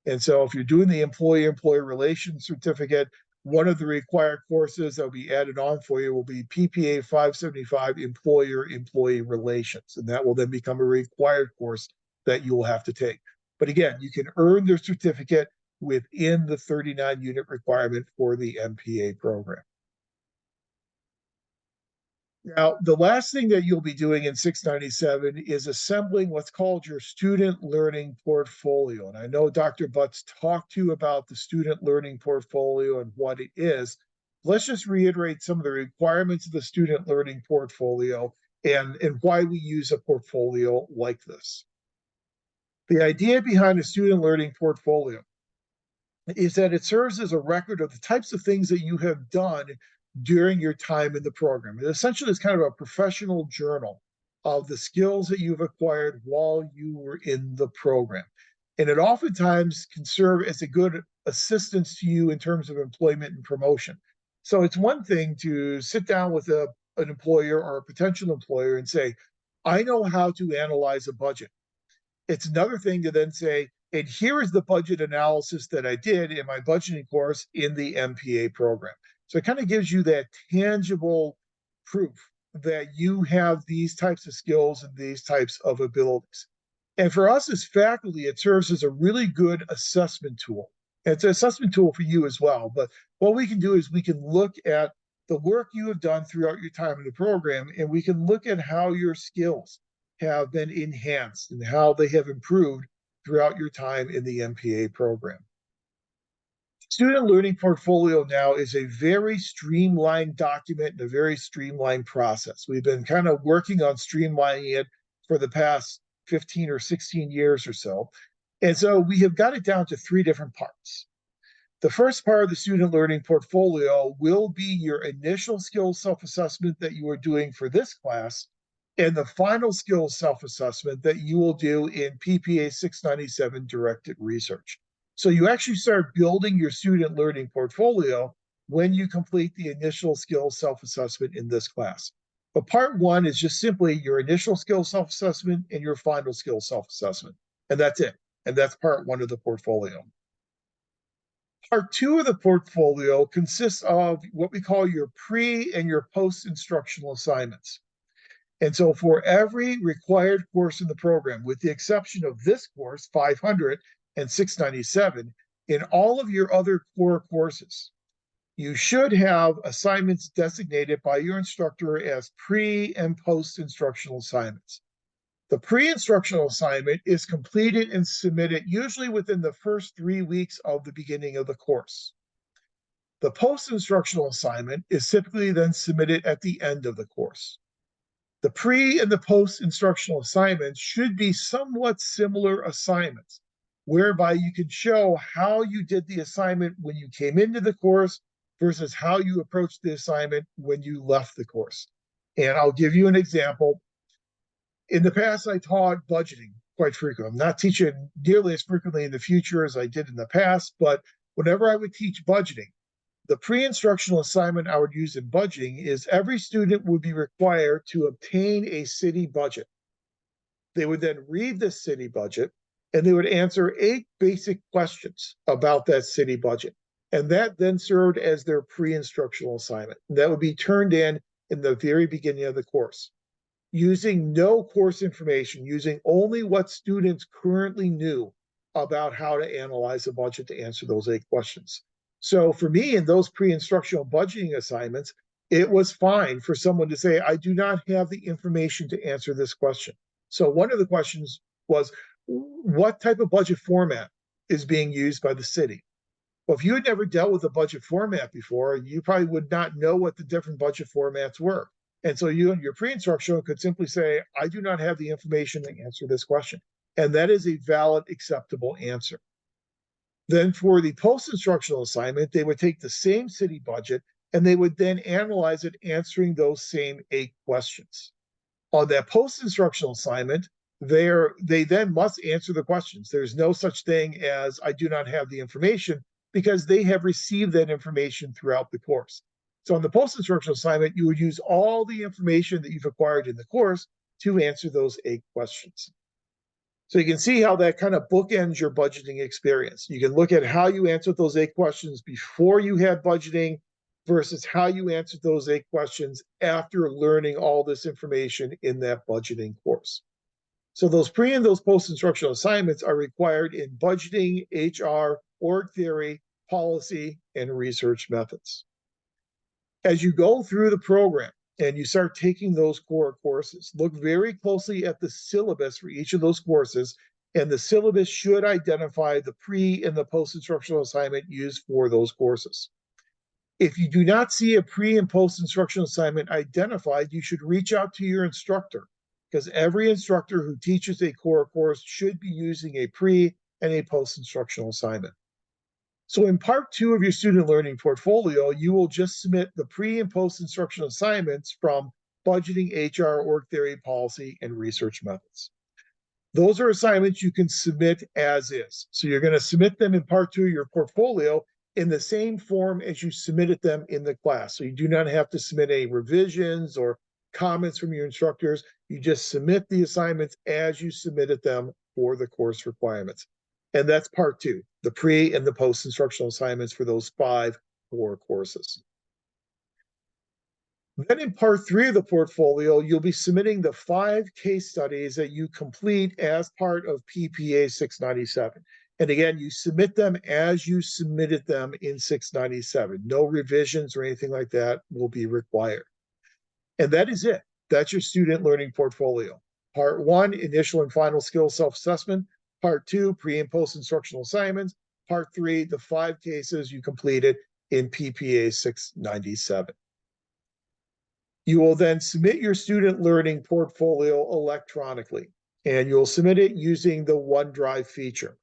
And so if you're doing the employee-employer relations certificate, one of the required courses that will be added on for you will be PPA 575 Employer-Employee Relations. And that will then become a required course that you will have to take. But again, you can earn the certificate within the 39-unit requirement for the MPA program. Now, the last thing that you'll be doing in 697 is assembling what's called your student learning portfolio. And I know Dr. Butts talked to you about the student learning portfolio and what it is. Let's just reiterate some of the requirements of the student learning portfolio and why we use a portfolio like this. The idea behind a student learning portfolio is that it serves as a record of the types of things that you have done during your time in the program. It essentially is kind of a professional journal of the skills that you've acquired while you were in the program. And it oftentimes can serve as a good assistance to you in terms of employment and promotion. So it's one thing to sit down with an employer or a potential employer and say, I know how to analyze a budget. It's another thing to then say, and here is the budget analysis that I did in my budgeting course in the MPA program. So it kind of gives you that tangible proof that you have these types of skills and these types of abilities. And for us as faculty, it serves as a really good assessment tool. And it's an assessment tool for you as well. But what we can do is we can look at the work you have done throughout your time in the program, and we can look at how your skills have been enhanced and how they have improved throughout your time in the MPA program. Student Learning Portfolio now is a very streamlined document and a very streamlined process. We've been kind of working on streamlining it for the past 15 or 16 years or so. And so we have got it down to 3 different parts. The first part of the student learning portfolio will be your initial skills self-assessment that you are doing for this class, and the final skills self-assessment that you will do in PPA 697 directed research. So you actually start building your student learning portfolio when you complete the initial skills self-assessment in this class. But part one is just simply your initial skills self-assessment and your final skills self-assessment. And that's it. And that's part one of the portfolio. Part two of the portfolio consists of what we call your pre and your post-instructional assignments. And so for every required course in the program, with the exception of this course, 500 and 697, in all of your other core courses, you should have assignments designated by your instructor as pre and post-instructional assignments. The pre-instructional assignment is completed and submitted usually within the first 3 weeks of the beginning of the course. The post-instructional assignment is typically then submitted at the end of the course. The pre and the post-instructional assignments should be somewhat similar assignments, whereby you can show how you did the assignment when you came into the course versus how you approached the assignment when you left the course. And I'll give you an example. In the past, I taught budgeting quite frequently. I'm not teaching nearly as frequently in the future as I did in the past, but whenever I would teach budgeting, the pre-instructional assignment I would use in budgeting is every student would be required to obtain a city budget. They would then read the city budget and they would answer 8 basic questions about that city budget. And that then served as their pre-instructional assignment. And that would be turned in the very beginning of the course, using no course information, using only what students currently knew about how to analyze a budget to answer those 8 questions. So for me, in those pre-instructional budgeting assignments, it was fine for someone to say, I do not have the information to answer this question. So one of the questions was, what type of budget format is being used by the city? Well, if you had never dealt with a budget format before, you probably would not know what the different budget formats were. And so you and your pre-instructional could simply say, I do not have the information to answer this question. And that is a valid, acceptable answer. Then for the post-instructional assignment, they would take the same city budget and they would then analyze it, answering those same 8 questions. On that post-instructional assignment, they then must answer the questions. There's no such thing as I do not have the information, because they have received that information throughout the course. So on the post-instructional assignment, you would use all the information that you've acquired in the course to answer those 8 questions. So you can see how that kind of bookends your budgeting experience. You can look at how you answered those 8 questions before you had budgeting versus how you answered those 8 questions after learning all this information in that budgeting course. So those pre and those post-instructional assignments are required in budgeting, HR, org theory, policy, and research methods. As you go through the program and you start taking those core courses, look very closely at the syllabus for each of those courses, and the syllabus should identify the pre and the post-instructional assignment used for those courses. If you do not see a pre and post-instructional assignment identified, you should reach out to your instructor, because every instructor who teaches a core course should be using a pre and a post-instructional assignment. So in part 2 of your student learning portfolio, you will just submit the pre and post-instructional assignments from budgeting, HR, org theory, policy, and research methods. Those are assignments you can submit as is. So you're going to submit them in part 2 of your portfolio in the same form as you submitted them in the class. So you do not have to submit any revisions or comments from your instructors. You just submit the assignments as you submitted them for the course requirements. And that's part 2, the pre and the post-instructional assignments for those 5 core courses. Then in part 3 of the portfolio, you'll be submitting the 5 case studies that you complete as part of PPA 697. And again, you submit them as you submitted them in 697. No revisions or anything like that will be required. And that is it. That's your student learning portfolio. Part 1, initial and final skills self-assessment. Part 2, pre and post-instructional assignments. Part 3, the 5 cases you completed in PPA 697. You will then submit your student learning portfolio electronically, and you'll submit it using the OneDrive feature.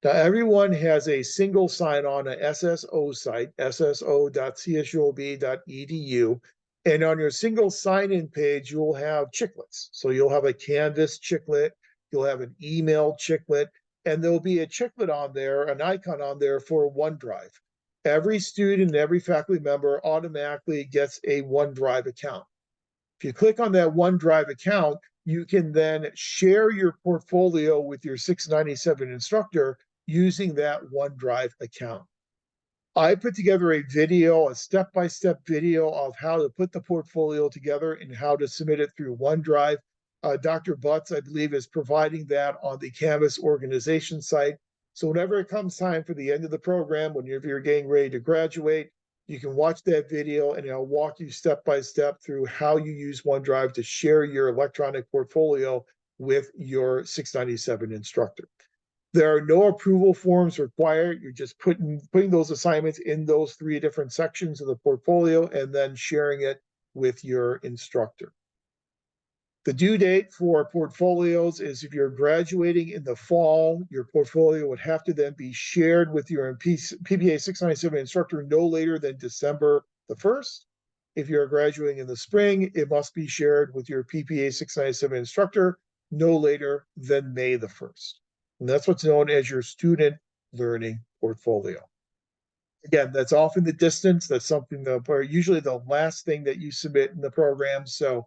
Now, everyone has a single sign-on, a SSO site, sso.csuob.edu. And on your single sign-in page, you'll have chiclets. So you'll have a Canvas chiclet, you'll have an email chiclet, and there'll be a chiclet on there, an icon on there for OneDrive. Every student, every faculty member automatically gets a OneDrive account. If you click on that OneDrive account, you can then share your portfolio with your 697 instructor using that OneDrive account. I put together a video, a step-by-step video of how to put the portfolio together and how to submit it through OneDrive. Dr. Butts, I believe, is providing that on the Canvas organization site. So whenever it comes time for the end of the program, whenever you're getting ready to graduate, you can watch that video and I'll walk you step by step through how you use OneDrive to share your electronic portfolio with your 697 instructor. There are no approval forms required. You're just putting those assignments in those 3 different sections of the portfolio and then sharing it with your instructor. The due date for portfolios is if you're graduating in the fall, your portfolio would have to then be shared with your PPA 697 instructor no later than December the 1st. If you're graduating in the spring, it must be shared with your PPA 697 instructor no later than May the 1st. And that's what's known as your student learning portfolio. Again, that's off in the distance. That's something that usually the last thing that you submit in the program. So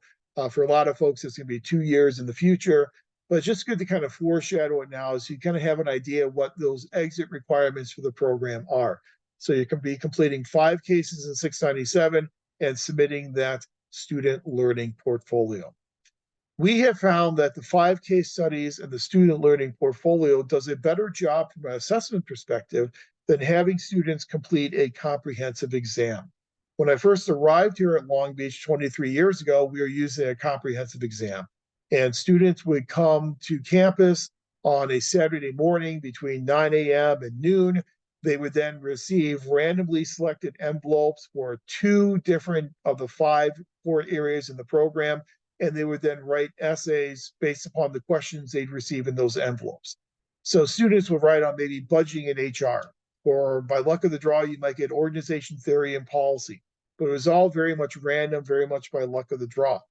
for a lot of folks, it's going to be 2 years in the future, but it's just good to kind of foreshadow it now so you kind of have an idea of what those exit requirements for the program are. So you can be completing 5 cases in 697 and submitting that student learning portfolio. We have found that the 5 case studies and the student learning portfolio does a better job from an assessment perspective than having students complete a comprehensive exam. When I first arrived here at Long Beach 23 years ago, we were using a comprehensive exam. And students would come to campus on a Saturday morning between 9 a.m. and noon. They would then receive randomly selected envelopes for 2 different of the 5 core areas in the program. And they would then write essays based upon the questions they'd receive in those envelopes. So students would write on maybe budgeting and HR, or by luck of the draw, you might get organization theory and policy. But it was all very much random, very much by luck of the draw.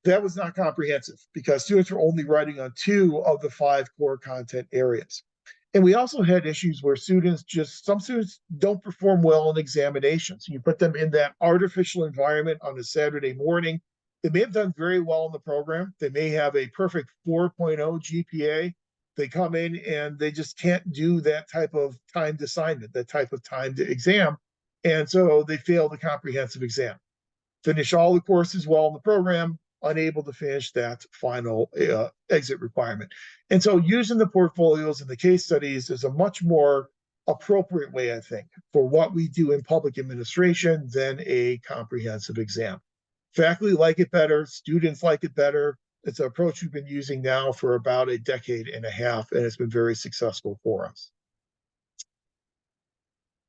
That was not comprehensive because students were only writing on 2 of the 5 core content areas. And we also had issues where some students don't perform well in examinations. You put them in that artificial environment on a Saturday morning. They may have done very well in the program. They may have a perfect 4.0 GPA. They come in and they just can't do that type of timed assignment, that type of timed exam. And so they fail the comprehensive exam. Finish all the courses well in the program, unable to finish that final exit requirement. And so using the portfolios and the case studies is a much more appropriate way, I think, for what we do in public administration than a comprehensive exam. Faculty like it better, students like it better. It's an approach we've been using now for about a decade and a half, and it's been very successful for us.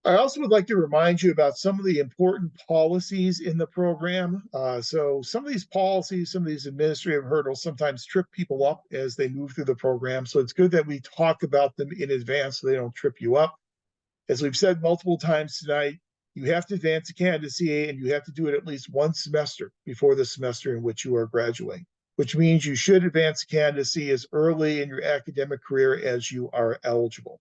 I also would like to remind you about some of the important policies in the program. So some of these policies, some of these administrative hurdles sometimes trip people up as they move through the program. So it's good that we talk about them in advance so they don't trip you up. As we've said multiple times tonight, you have to advance to candidacy and you have to do it at least 1 semester before the semester in which you are graduating, which means you should advance to candidacy as early in your academic career as you are eligible.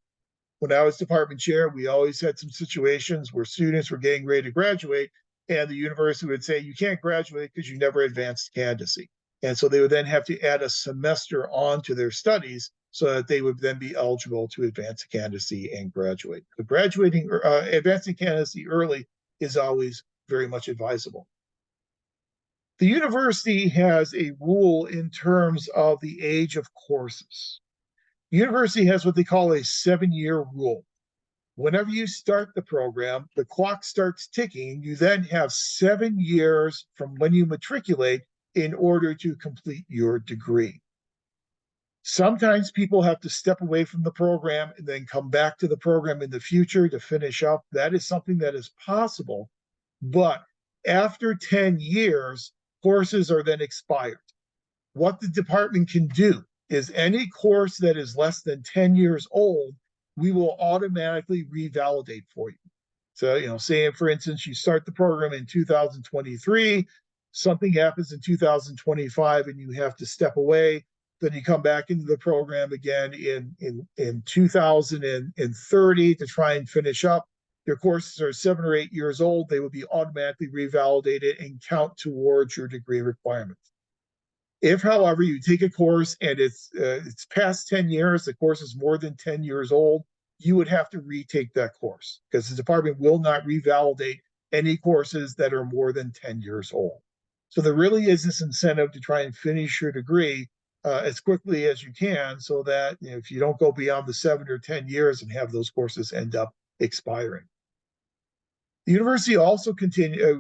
When I was department chair, we always had some situations where students were getting ready to graduate and the university would say, you can't graduate because you never advanced to candidacy. And so they would then have to add a semester on to their studies so that they would then be eligible to advance to candidacy and graduate. But advancing candidacy early is always very much advisable. The university has a rule in terms of the age of courses. The university has what they call a 7-year rule. Whenever you start the program, the clock starts ticking. You then have 7 years from when you matriculate in order to complete your degree. Sometimes people have to step away from the program and then come back to the program in the future to finish up. That is something that is possible. But after 10 years, courses are then expired. What the department can do is any course that is less than 10 years old we will automatically revalidate for you. So, say for instance, you start the program in 2023, something happens in 2025 and you have to step away, then you come back into the program again in 2030 to try and finish up. Your courses are 7 or 8 years old, they will be automatically revalidated and count towards your degree requirements. If, however, you take a course and it's past 10 years, the course is more than 10 years old, you would have to retake that course because the department will not revalidate any courses that are more than 10 years old. So there really is this incentive to try and finish your degree as quickly as you can so that if you don't go beyond the 7 or 10 years and have those courses end up expiring. The university also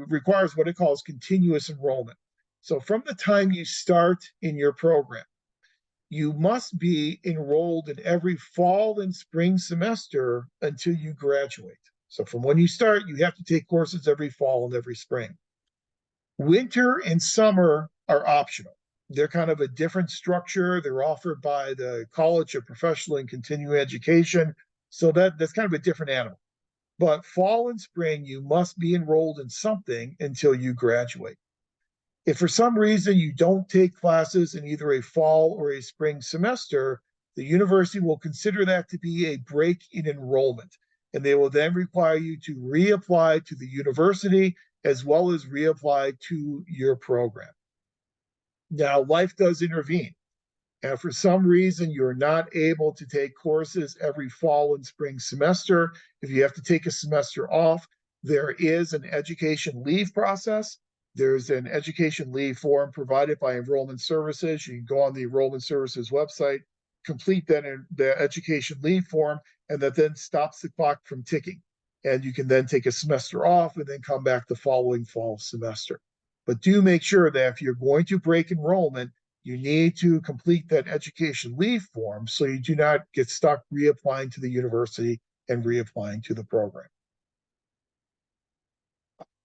requires what it calls continuous enrollment. So from the time you start in your program, you must be enrolled in every fall and spring semester until you graduate. So from when you start, you have to take courses every fall and every spring. Winter and summer are optional. They're kind of a different structure. They're offered by the College of Professional and Continuing Education. So that's kind of a different animal. But fall and spring, you must be enrolled in something until you graduate. If for some reason you don't take classes in either a fall or a spring semester, the university will consider that to be a break in enrollment, and they will then require you to reapply to the university as well as reapply to your program. Now, life does intervene. And for some reason, you're not able to take courses every fall and spring semester. If you have to take a semester off, there is an education leave process. There's an education leave form provided by Enrollment Services. You can go on the Enrollment Services website, complete the education leave form, and that then stops the clock from ticking. And you can then take a semester off and then come back the following fall semester. But do make sure that if you're going to break enrollment, you need to complete that education leave form so you do not get stuck reapplying to the university and reapplying to the program.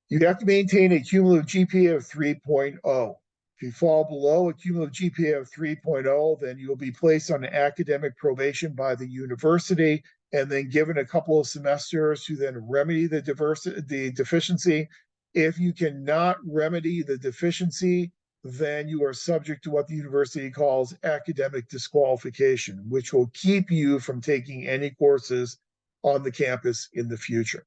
You have to maintain a cumulative GPA of 3.0. If you fall below a cumulative GPA of 3.0, then you will be placed on academic probation by the university and then given a couple of semesters to then remedy the deficiency. If you cannot remedy the deficiency, then you are subject to what the university calls academic disqualification, which will keep you from taking any courses on the campus in the future.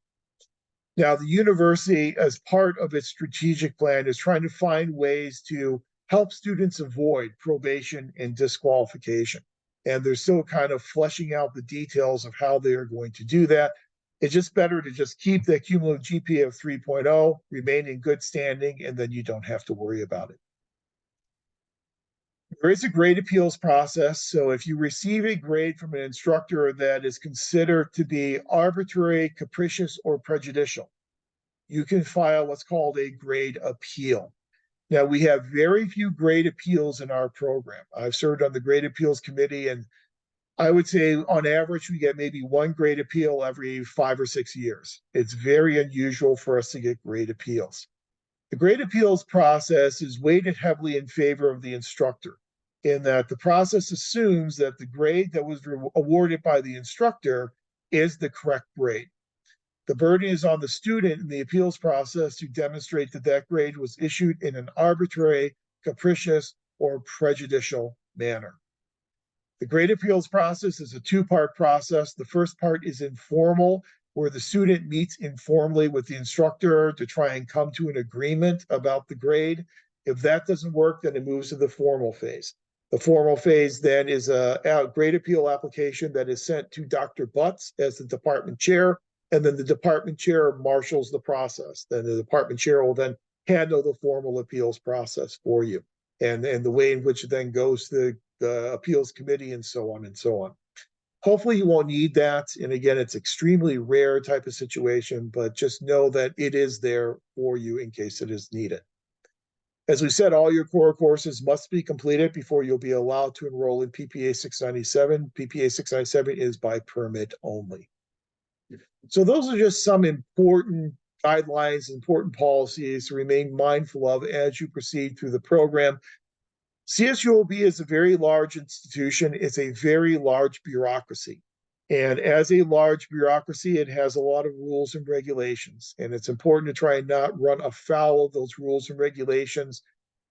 Now, the university, as part of its strategic plan, is trying to find ways to help students avoid probation and disqualification. And they're still kind of fleshing out the details of how they are going to do that. It's just better to just keep the cumulative GPA of 3.0, remain in good standing, and then you don't have to worry about it. There is a grade appeals process. So if you receive a grade from an instructor that is considered to be arbitrary, capricious, or prejudicial, you can file what's called a grade appeal. Now, we have very few grade appeals in our program. I've served on the grade appeals committee, and I would say on average, we get maybe one grade appeal every 5 or 6 years. It's very unusual for us to get grade appeals. The grade appeals process is weighted heavily in favor of the instructor, in that the process assumes that the grade that was awarded by the instructor is the correct grade. The burden is on the student in the appeals process to demonstrate that that grade was issued in an arbitrary, capricious, or prejudicial manner. The grade appeals process is a two-part process. The first part is informal, where the student meets informally with the instructor to try and come to an agreement about the grade. If that doesn't work, then it moves to the formal phase. The formal phase then is a grade appeal application that is sent to Dr. Butts as the department chair, and then the department chair marshals the process. Then the department chair will then handle the formal appeals process for you, and the way in which it then goes to the appeals committee and so on and so on. Hopefully you won't need that. And again, it's extremely rare type of situation, but just know that it is there for you in case it is needed. As we said, all your core courses must be completed before you'll be allowed to enroll in PPA 697. PPA 697 is by permit only. So those are just some important guidelines, important policies to remain mindful of as you proceed through the program. CSULB is a very large institution. It's a very large bureaucracy. And as a large bureaucracy, it has a lot of rules and regulations, and it's important to try and not run afoul of those rules and regulations.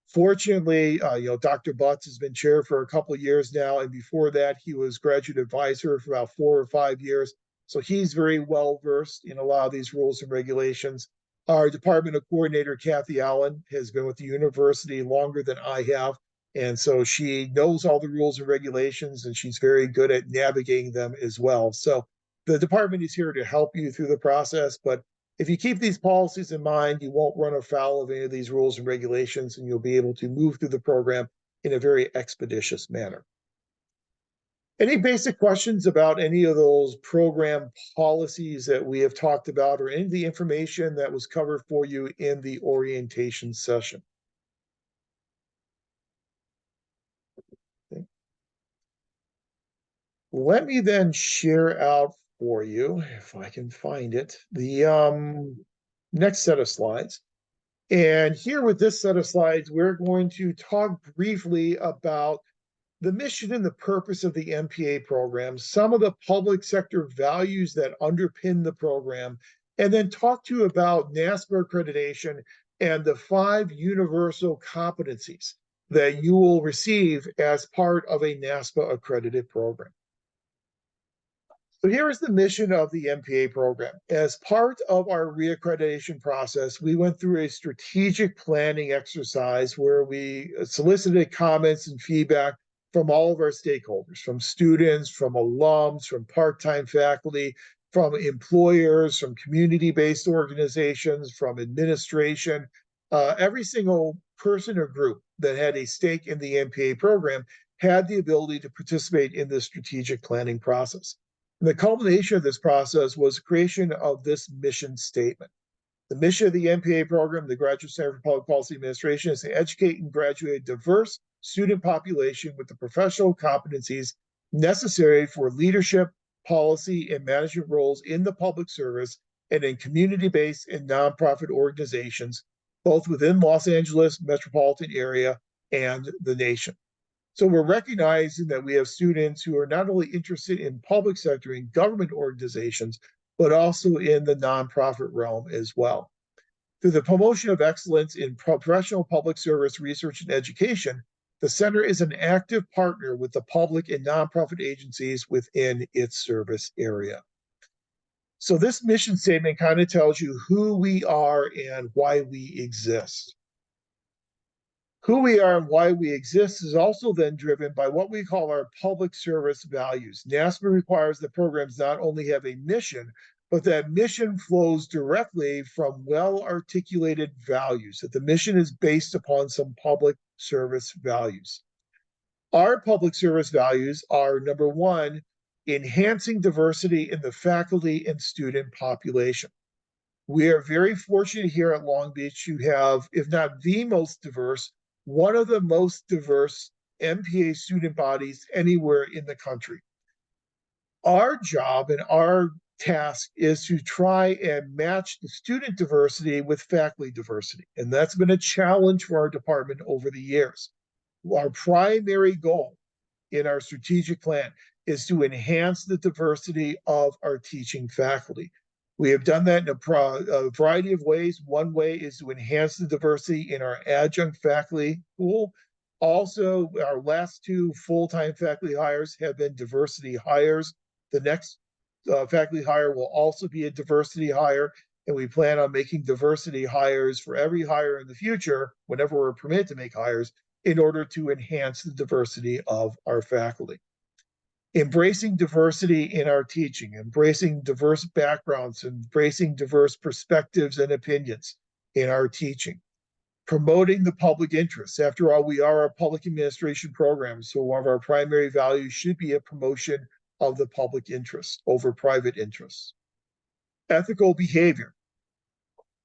Fortunately, Dr. Butts has been chair for a couple of years now, and before that, he was graduate advisor for about 4 or 5 years. So he's very well versed in a lot of these rules and regulations. Our department of coordinator, Kathy Allen, has been with the university longer than I have. And so she knows all the rules and regulations, and she's very good at navigating them as well. So the department is here to help you through the process. But if you keep these policies in mind, you won't run afoul of any of these rules and regulations, and you'll be able to move through the program in a very expeditious manner. Any basic questions about any of those program policies that we have talked about, or any of the information that was covered for you in the orientation session? Let me then share out for you, if I can find it, the next set of slides. And here with this set of slides, we're going to talk briefly about the mission and the purpose of the MPA program, some of the public sector values that underpin the program, and then talk to you about NASPA accreditation and the 5 universal competencies that you will receive as part of a NASPA accredited program. So here is the mission of the MPA program. As part of our reaccreditation process, we went through a strategic planning exercise where we solicited comments and feedback from all of our stakeholders, from students, from alums, from part-time faculty, from employers, from community-based organizations, from administration. Every single person or group that had a stake in the MPA program had the ability to participate in this strategic planning process. And the culmination of this process was the creation of this mission statement. The mission of the MPA program, the Graduate Center for Public Policy Administration, is to educate and graduate a diverse student population with the professional competencies necessary for leadership, policy, and management roles in the public service and in community-based and nonprofit organizations, both within Los Angeles metropolitan area and the nation. So we're recognizing that we have students who are not only interested in public sector and government organizations, but also in the nonprofit realm as well. Through the promotion of excellence in professional public service research and education, the center is an active partner with the public and nonprofit agencies within its service area. So this mission statement kind of tells you who we are and why we exist. Who we are and why we exist is also then driven by what we call our public service values. NASPA requires that programs not only have a mission, but that mission flows directly from well-articulated values, that the mission is based upon some public service values. Our public service values are, number 1, enhancing diversity in the faculty and student population. We are very fortunate here at Long Beach to have, if not the most diverse, one of the most diverse MPA student bodies anywhere in the country. Our job and our task is to try and match the student diversity with faculty diversity. And that's been a challenge for our department over the years. Our primary goal in our strategic plan is to enhance the diversity of our teaching faculty. We have done that in a variety of ways. One way is to enhance the diversity in our adjunct faculty pool. Also, our last 2 full-time faculty hires have been diversity hires. The next faculty hire will also be a diversity hire, and we plan on making diversity hires for every hire in the future, whenever we're permitted to make hires, in order to enhance the diversity of our faculty. Embracing diversity in our teaching, embracing diverse backgrounds, embracing diverse perspectives and opinions in our teaching. Promoting the public interest. After all, we are a public administration program, so one of our primary values should be a promotion of the public interest over private interests. Ethical behavior.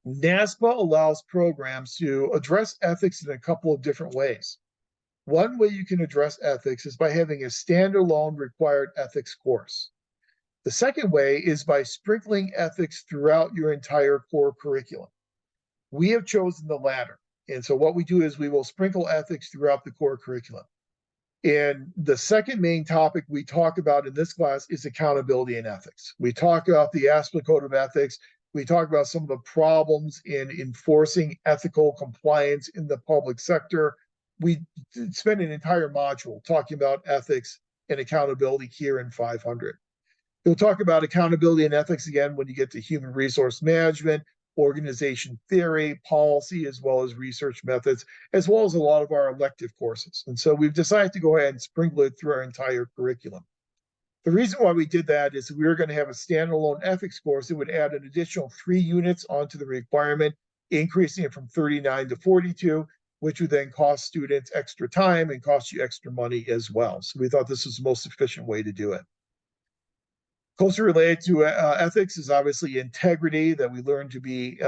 NASPA allows programs to address ethics in a couple of different ways. One way you can address ethics is by having a standalone required ethics course. The second way is by sprinkling ethics throughout your entire core curriculum. We have chosen the latter. And so what we do is we will sprinkle ethics throughout the core curriculum. And the second main topic we talk about in this class is accountability and ethics. We talk about the Aspen Code of Ethics. We talk about some of the problems in enforcing ethical compliance in the public sector. We spend an entire module talking about ethics and accountability here in 500. We'll talk about accountability and ethics again when you get to human resource management, organization theory, policy, as well as research methods, as well as a lot of our elective courses. And so we've decided to go ahead and sprinkle it through our entire curriculum. The reason why we did that is we were going to have a standalone ethics course that would add an additional 3 units onto the requirement, increasing it from 39 to 42, which would then cost students extra time and cost you extra money as well. So we thought this was the most efficient way to do it. Closely related to ethics is obviously integrity, that we learn to be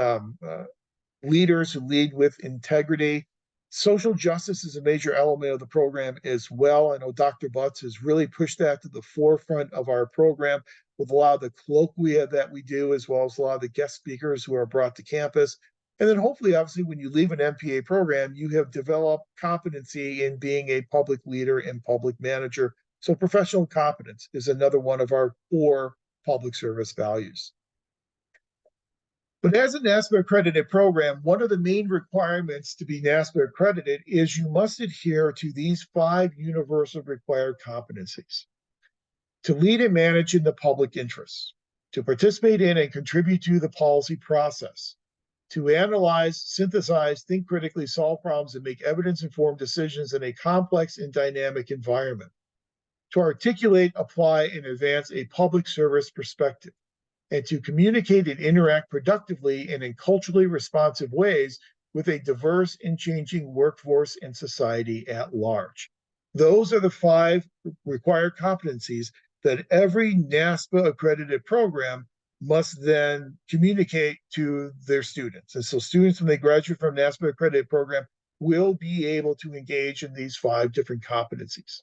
leaders who lead with integrity. Social justice is a major element of the program as well. I know Dr. Butts has really pushed that to the forefront of our program with a lot of the colloquia that we do, as well as a lot of the guest speakers who are brought to campus. And then hopefully, obviously, when you leave an MPA program, you have developed competency in being a public leader and public manager. So professional competence is another one of our core public service values. But as a NASPA accredited program, one of the main requirements to be NASPA accredited is you must adhere to these 5 universal required competencies: to lead and manage in the public interest, to participate in and contribute to the policy process, to analyze, synthesize, think critically, solve problems, and make evidence-informed decisions in a complex and dynamic environment, to articulate, apply, and advance a public service perspective, and to communicate and interact productively and in culturally responsive ways with a diverse and changing workforce and society at large. Those are the 5 required competencies that every NASPA accredited program must then communicate to their students. And so students, when they graduate from NASPA accredited program, will be able to engage in these 5 different competencies.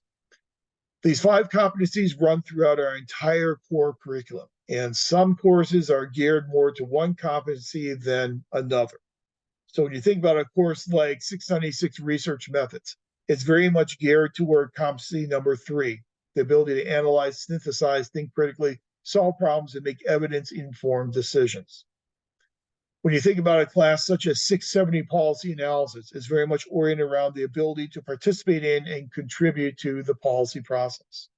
These 5 competencies run throughout our entire core curriculum, and some courses are geared more to one competency than another. So when you think about a course like 696 Research Methods, it's very much geared toward competency number 3, the ability to analyze, synthesize, think critically, solve problems, and make evidence-informed decisions. When you think about a class such as 670 Policy Analysis, it's very much oriented around the ability to participate in and contribute to the policy process.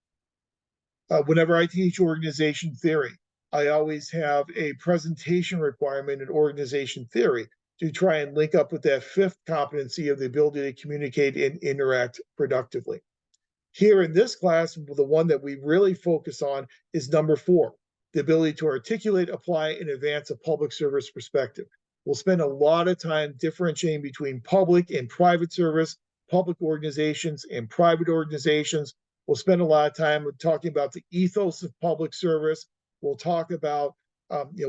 Whenever I teach organization theory, I always have a presentation requirement in organization theory to try and link up with that 5th competency of the ability to communicate and interact productively. Here in this class, the one that we really focus on is number 4, the ability to articulate, apply, and advance a public service perspective. We'll spend a lot of time differentiating between public and private service, public organizations and private organizations. We'll spend a lot of time talking about the ethos of public service. We'll talk about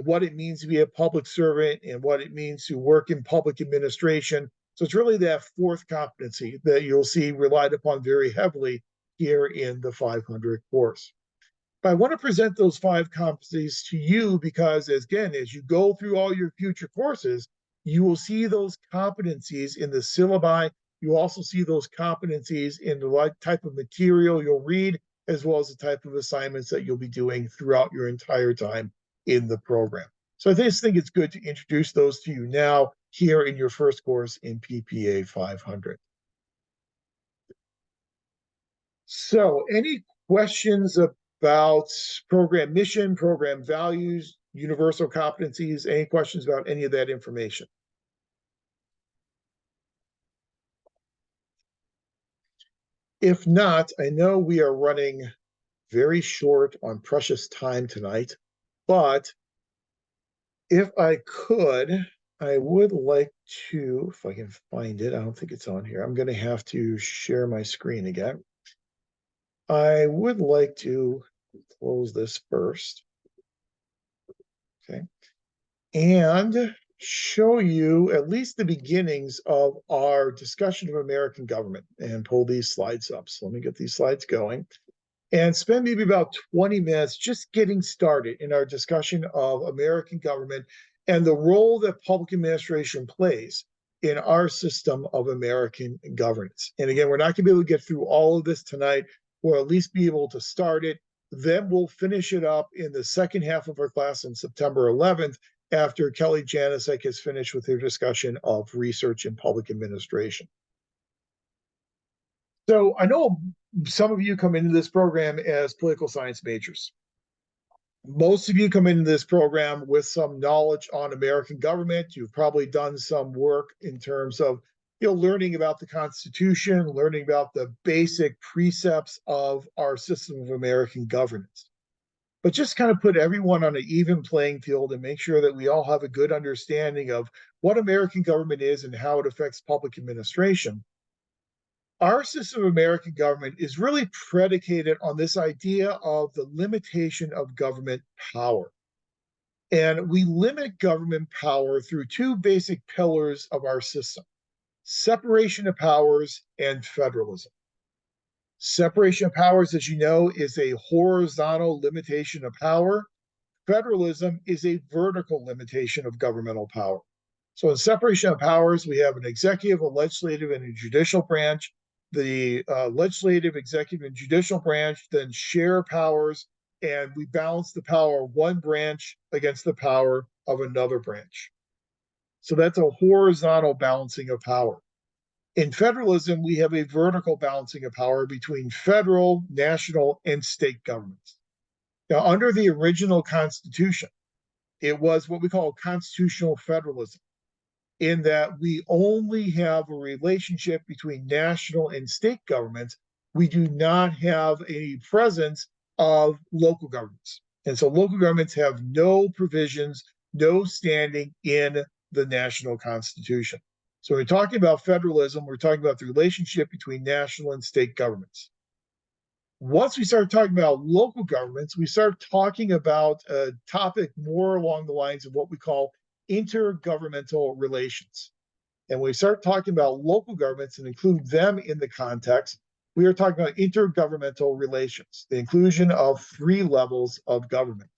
what it means to be a public servant and what it means to work in public administration. So it's really that 4th competency that you'll see relied upon very heavily here in the 500 course. But I want to present those 5 competencies to you because, again, as you go through all your future courses, you will see those competencies in the syllabi. You also see those competencies in the type of material you'll read, as well as the type of assignments that you'll be doing throughout your entire time in the program. So I just think it's good to introduce those to you now here in your first course in PPA 500. So any questions about program mission, program values, universal competencies? Any questions about any of that information? If not, I know we are running very short on precious time tonight, but if I could, I would like to, if I can find it, I don't think it's on here. I'm going to have to share my screen again. I would like to close this first. Okay. And show you at least the beginnings of our discussion of American government and pull these slides up. So let me get these slides going and spend maybe about 20 minutes just getting started in our discussion of American government and the role that public administration plays in our system of American governance. And again, we're not going to be able to get through all of this tonight. We'll at least be able to start it. Then we'll finish it up in the second half of our class on September 11th, after Kelly Janicek has finished with her discussion of research in public administration. So I know some of you come into this program as political science majors. Most of you come into this program with some knowledge on American government. You've probably done some work in terms of, learning about the Constitution, learning about the basic precepts of our system of American governance. But just kind of put everyone on an even playing field and make sure that we all have a good understanding of what American government is and how it affects public administration. Our system of American government is really predicated on this idea of the limitation of government power. And we limit government power through two basic pillars of our system: separation of powers and federalism. Separation of powers, as you know, is a horizontal limitation of power. Federalism is a vertical limitation of governmental power. So in separation of powers, we have an executive, a legislative, and a judicial branch. The legislative, executive, and judicial branch then share powers, and we balance the power of one branch against the power of another branch. So that's a horizontal balancing of power. In federalism, we have a vertical balancing of power between federal, national, and state governments. Now, under the original Constitution, it was what we call constitutional federalism, in that we only have a relationship between national and state governments. We do not have any presence of local governments. And so local governments have no provisions, no standing in the national Constitution. So when we're talking about federalism, we're talking about the relationship between national and state governments. Once we start talking about local governments, we start talking about a topic more along the lines of what we call intergovernmental relations. And when we start talking about local governments and include them in the context, we are talking about intergovernmental relations, the inclusion of 3 levels of government.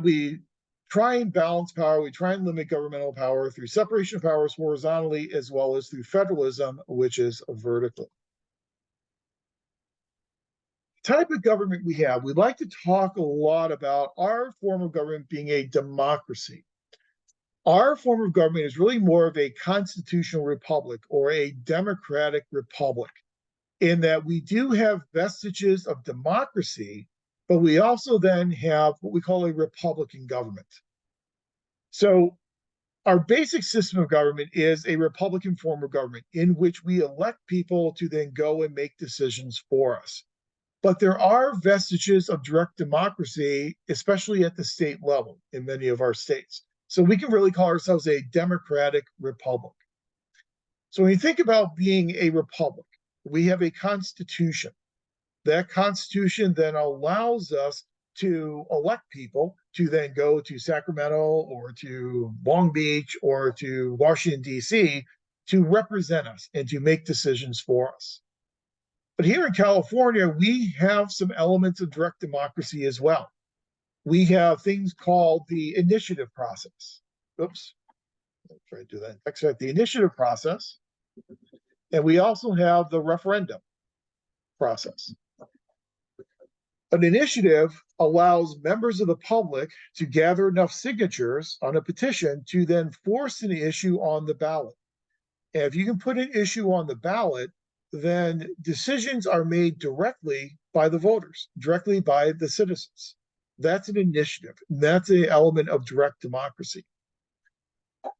We try and balance power, we try and limit governmental power through separation of powers horizontally, as well as through federalism, which is vertically. Type of government we have, we like to talk a lot about our form of government being a democracy. Our form of government is really more of a constitutional republic or a democratic republic, in that we do have vestiges of democracy, but we also then have what we call a republican government. So our basic system of government is a republican form of government in which we elect people to then go and make decisions for us. But there are vestiges of direct democracy, especially at the state level in many of our states. So we can really call ourselves a democratic republic. So when you think about being a republic, we have a constitution. That constitution then allows us to elect people to then go to Sacramento or to Long Beach or to Washington, D.C. to represent us and to make decisions for us. But here in California, we have some elements of direct democracy as well. We have things called the initiative process. Oops, I'll try to do that. Extract the initiative process. And we also have the referendum process. An initiative allows members of the public to gather enough signatures on a petition to then force an issue on the ballot. And if you can put an issue on the ballot, then decisions are made directly by the voters, directly by the citizens. That's an initiative. That's an element of direct democracy.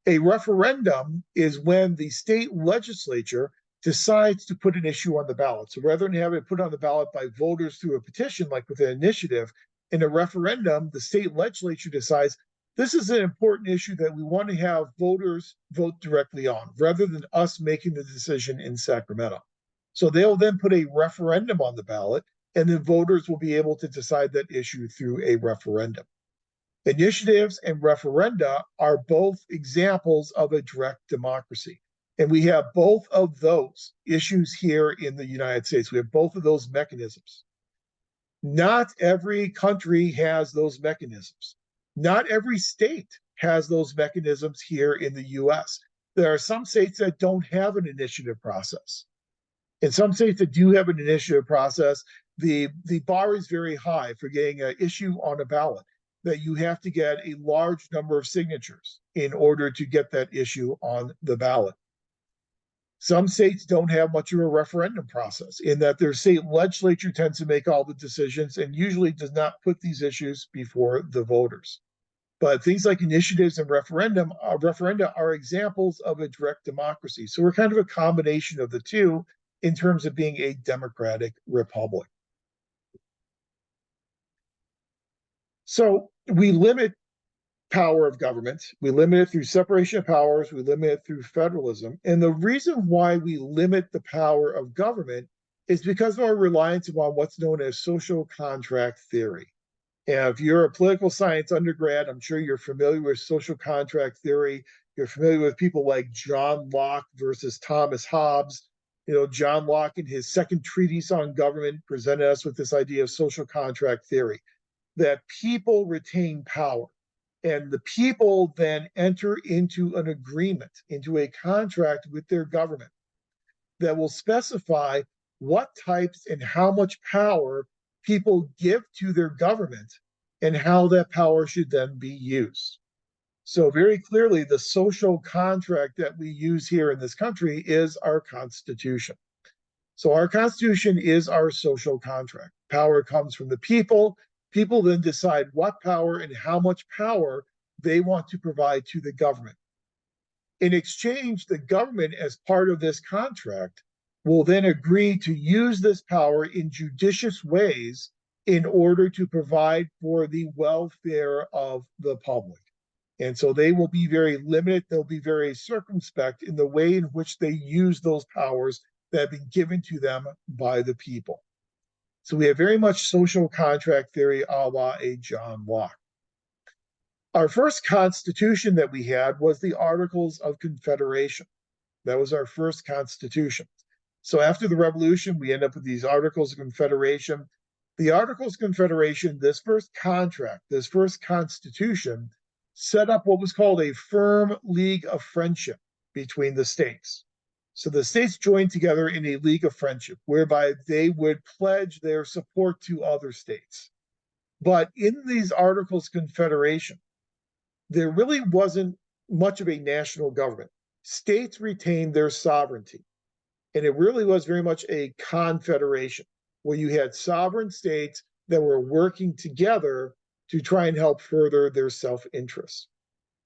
A referendum is when the state legislature decides to put an issue on the ballot. So rather than have it put on the ballot by voters through a petition, like with an initiative, in a referendum, the state legislature decides this is an important issue that we want to have voters vote directly on, rather than us making the decision in Sacramento. So they'll then put a referendum on the ballot, and then voters will be able to decide that issue through a referendum. Initiatives and referenda are both examples of a direct democracy. And we have both of those issues here in the United States. We have both of those mechanisms. Not every country has those mechanisms. Not every state has those mechanisms here in the US. There are some states that don't have an initiative process. In some states that do have an initiative process, the bar is very high for getting an issue on a ballot, that you have to get a large number of signatures in order to get that issue on the ballot. Some states don't have much of a referendum process, in that their state legislature tends to make all the decisions and usually does not put these issues before the voters. But things like initiatives and referenda are examples of a direct democracy. So we're kind of a combination of the two in terms of being a democratic republic. So we limit power of government. We limit it through separation of powers. We limit it through federalism. And the reason why we limit the power of government is because of our reliance upon what's known as social contract theory. And if you're a political science undergrad, I'm sure you're familiar with social contract theory. You're familiar with people like John Locke versus Thomas Hobbes. You know, John Locke, in his second treatise on government, presented us with this idea of social contract theory, that people retain power. And the people then enter into an agreement, into a contract with their government that will specify what types and how much power people give to their government and how that power should then be used. So very clearly, the social contract that we use here in this country is our Constitution. So our Constitution is our social contract. Power comes from the people. People then decide what power and how much power they want to provide to the government. In exchange, the government, as part of this contract, will then agree to use this power in judicious ways in order to provide for the welfare of the public. And so they will be very limited, they'll be very circumspect in the way in which they use those powers that have been given to them by the people. So we have very much social contract theory a la a John Locke. Our first constitution that we had was the Articles of Confederation. That was our first constitution. So after the Revolution, we end up with these Articles of Confederation. The Articles of Confederation, this first contract, this first constitution, set up what was called a firm league of friendship between the states. So the states joined together in a league of friendship, whereby they would pledge their support to other states. But in these Articles of Confederation, there really wasn't much of a national government. States retained their sovereignty. And it really was very much a confederation, where you had sovereign states that were working together to try and help further their self-interest.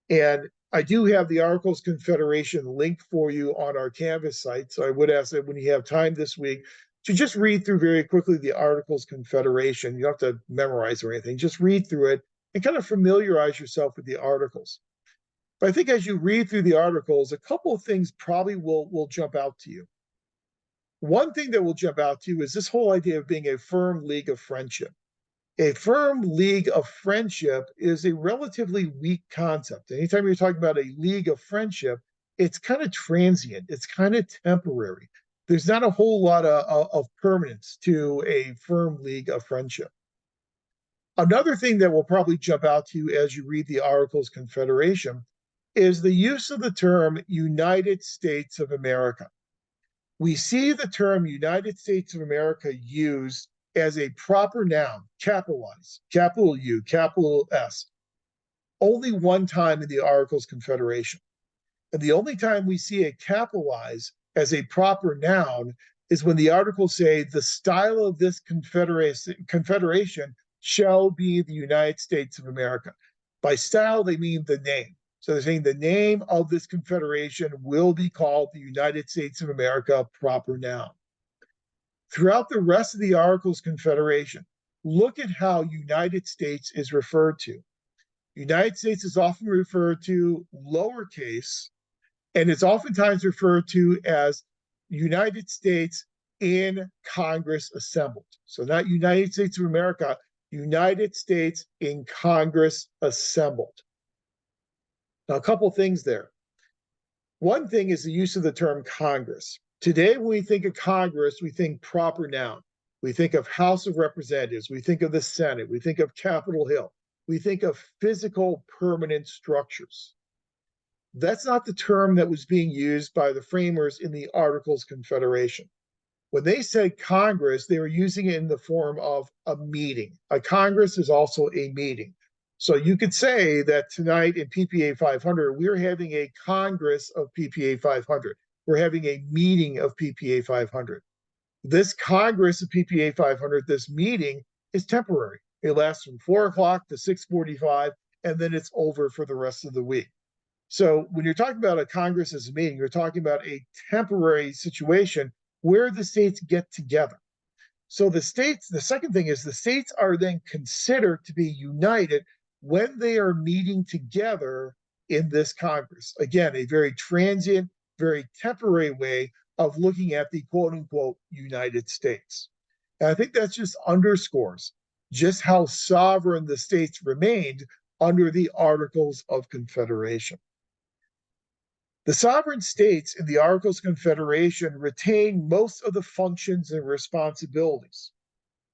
And I do have the Articles of Confederation linked for you on our Canvas site. So I would ask that when you have time this week, to just read through very quickly the Articles of Confederation. You don't have to memorize or anything, just read through it and kind of familiarize yourself with the articles. But I think as you read through the articles, a couple of things probably will jump out to you. One thing that will jump out to you is this whole idea of being a firm league of friendship. A firm league of friendship is a relatively weak concept. Anytime you're talking about a league of friendship, it's kind of transient, it's kind of temporary. There's not a whole lot of permanence to a firm league of friendship. Another thing that will probably jump out to you as you read the Articles of Confederation is the use of the term United States of America. We see the term United States of America used as a proper noun, capitalized, capital U, capital S, only one time in the Articles of Confederation. And the only time we see it capitalized as a proper noun is when the articles say the style of this confederation shall be the United States of America. By style, they mean the name. So they're saying the name of this confederation will be called the United States of America, proper noun. Throughout the rest of the Articles of Confederation, look at how United States is referred to. United States is often referred to lowercase, and it's oftentimes referred to as United States in Congress assembled. So not United States of America, United States in Congress assembled. Now, a couple things there. One thing is the use of the term Congress. Today, when we think of Congress, we think proper noun. We think of House of Representatives. We think of the Senate. We think of Capitol Hill. We think of physical permanent structures. That's not the term that was being used by the framers in the Articles of Confederation. When they said Congress, they were using it in the form of a meeting. A Congress is also a meeting. So you could say that tonight in PPA 500, we're having a Congress of PPA 500. We're having a meeting of PPA 500. This Congress of PPA 500, this meeting, is temporary. It lasts from 4 o'clock to 6:45, and then it's over for the rest of the week. So when you're talking about a Congress as a meeting, you're talking about a temporary situation where the states get together. So the states, the second thing is the states are then considered to be united when they are meeting together in this Congress. Again, a very transient, very temporary way of looking at the quote unquote United States. And I think that just underscores just how sovereign the states remained under the Articles of Confederation. The sovereign states in the Articles of Confederation retain most of the functions and responsibilities.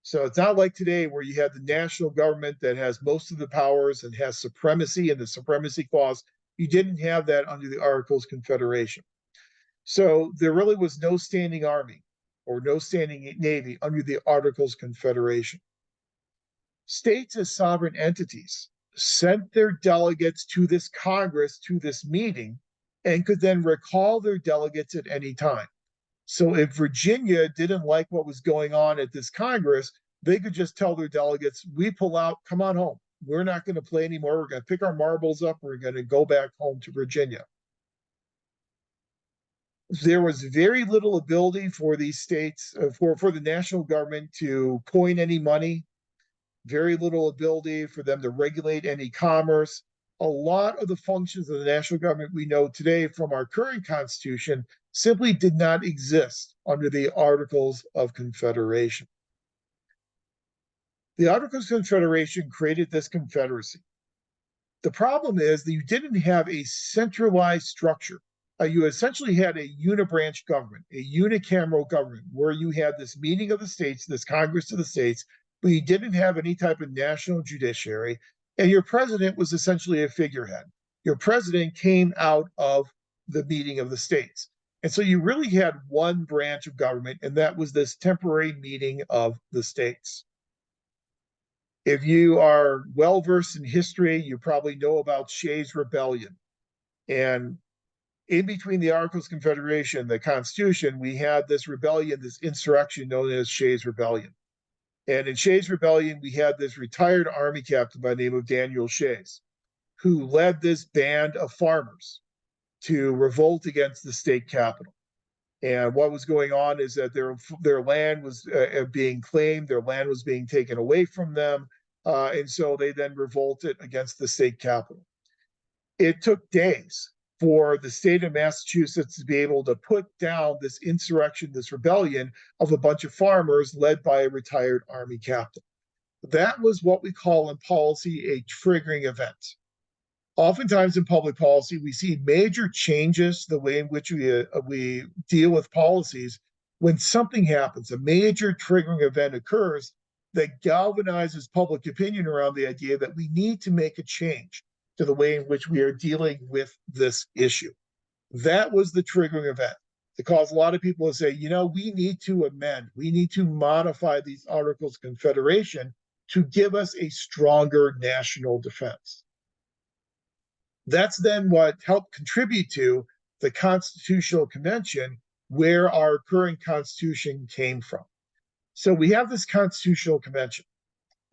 So it's not like today where you have the national government that has most of the powers and has supremacy in the Supremacy Clause. You didn't have that under the Articles of Confederation. So there really was no standing army or no standing navy under the Articles of Confederation. States as sovereign entities sent their delegates to this Congress, to this meeting, and could then recall their delegates at any time. So if Virginia didn't like what was going on at this Congress, they could just tell their delegates, we pull out, come on home. We're not going to play anymore. We're going to pick our marbles up. We're going to go back home to Virginia. There was very little ability for these states, for the national government to coin any money, very little ability for them to regulate any commerce. A lot of the functions of the national government we know today from our current Constitution simply did not exist under the Articles of Confederation. The Articles of Confederation created this confederacy. The problem is that you didn't have a centralized structure. You essentially had a unibranch government, a unicameral government, where you had this meeting of the states, this Congress of the states, but you didn't have any type of national judiciary. And your president was essentially a figurehead. Your president came out of the meeting of the states. And so you really had one branch of government, and that was this temporary meeting of the states. If you are well versed in history, you probably know about Shays' Rebellion. And in between the Articles of Confederation, the Constitution, we had this rebellion, this insurrection known as Shays' Rebellion. And in Shays' Rebellion, we had this retired Army captain by the name of Daniel Shays, who led this band of farmers to revolt against the state capital. And what was going on is that their land was being claimed, their land was being taken away from them, and so they then revolted against the state capital. It took days for the state of Massachusetts to be able to put down this insurrection, this rebellion of a bunch of farmers led by a retired Army captain. That was what we call in policy a triggering event. Oftentimes in public policy, we see major changes to the way in which we deal with policies when something happens, a major triggering event occurs that galvanizes public opinion around the idea that we need to make a change to the way in which we are dealing with this issue. That was the triggering event. It caused a lot of people to say, you know, we need to amend, we need to modify these Articles of Confederation to give us a stronger national defense. That's then what helped contribute to the Constitutional Convention, where our current Constitution came from. So we have this Constitutional Convention.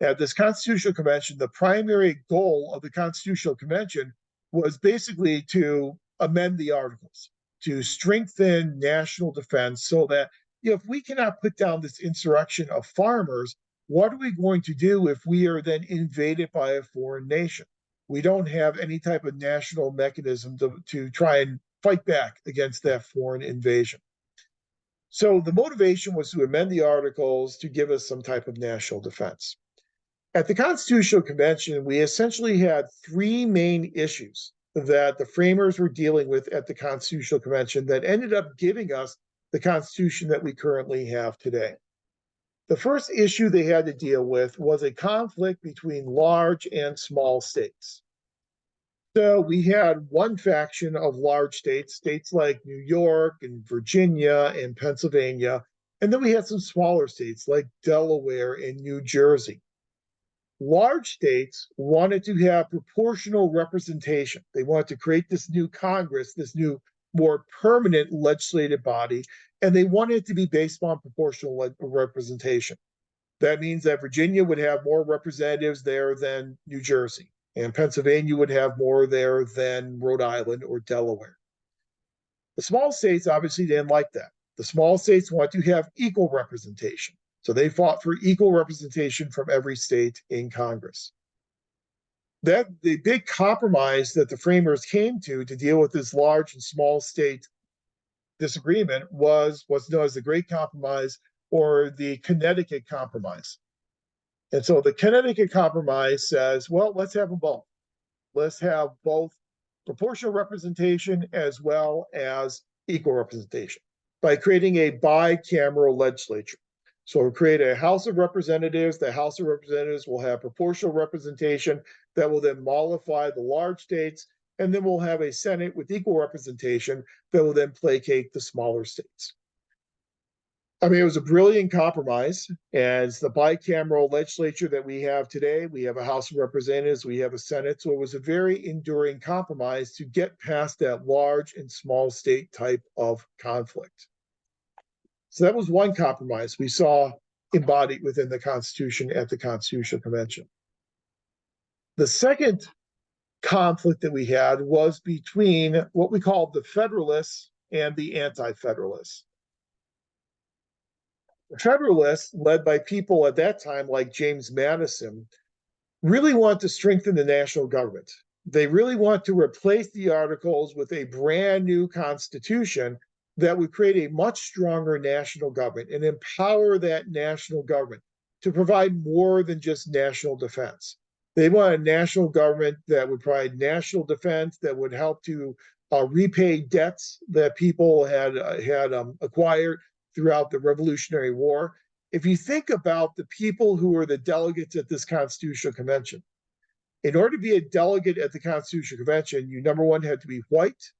At this Constitutional Convention, the primary goal of the Constitutional Convention was basically to amend the Articles, to strengthen national defense so that if we cannot put down this insurrection of farmers, what are we going to do if we are then invaded by a foreign nation? We don't have any type of national mechanism to try and fight back against that foreign invasion. So the motivation was to amend the Articles to give us some type of national defense. At the Constitutional Convention, we essentially had three main issues that the framers were dealing with at the Constitutional Convention that ended up giving us the Constitution that we currently have today. The first issue they had to deal with was a conflict between large and small states. So we had one faction of large states, states like New York and Virginia and Pennsylvania. And then we had some smaller states like Delaware and New Jersey. Large states wanted to have proportional representation. They wanted to create this new Congress, this new, more permanent legislative body, and they wanted it to be based on proportional representation. That means that Virginia would have more representatives there than New Jersey, and Pennsylvania would have more there than Rhode Island or Delaware. The small states obviously didn't like that. The small states want to have equal representation. So they fought for equal representation from every state in Congress. That the big compromise that the framers came to deal with this large and small state disagreement was what's known as the Great Compromise or the Connecticut Compromise. And so the Connecticut Compromise says, well, let's have them both. Let's have both proportional representation as well as equal representation by creating a bicameral legislature. So we'll create a House of Representatives. The House of Representatives will have proportional representation that will then mollify the large states. And then we'll have a Senate with equal representation that will then placate the smaller states. I mean, it was a brilliant compromise. As the bicameral legislature that we have today, we have a House of Representatives, we have a Senate. So it was a very enduring compromise to get past that large and small state type of conflict. So that was one compromise we saw embodied within the Constitution at the Constitutional Convention. The second conflict that we had was between what we called the Federalists and the Anti-Federalists. The Federalists, led by people at that time like James Madison, really want to strengthen the national government. They really want to replace the Articles with a brand new constitution that would create a much stronger national government and empower that national government to provide more than just national defense. They want a national government that would provide national defense, that would help to repay debts that people had acquired throughout the Revolutionary War. If you think about the people who were the delegates at this Constitutional Convention, in order to be a delegate at the Constitutional Convention, you, number one, had to be white,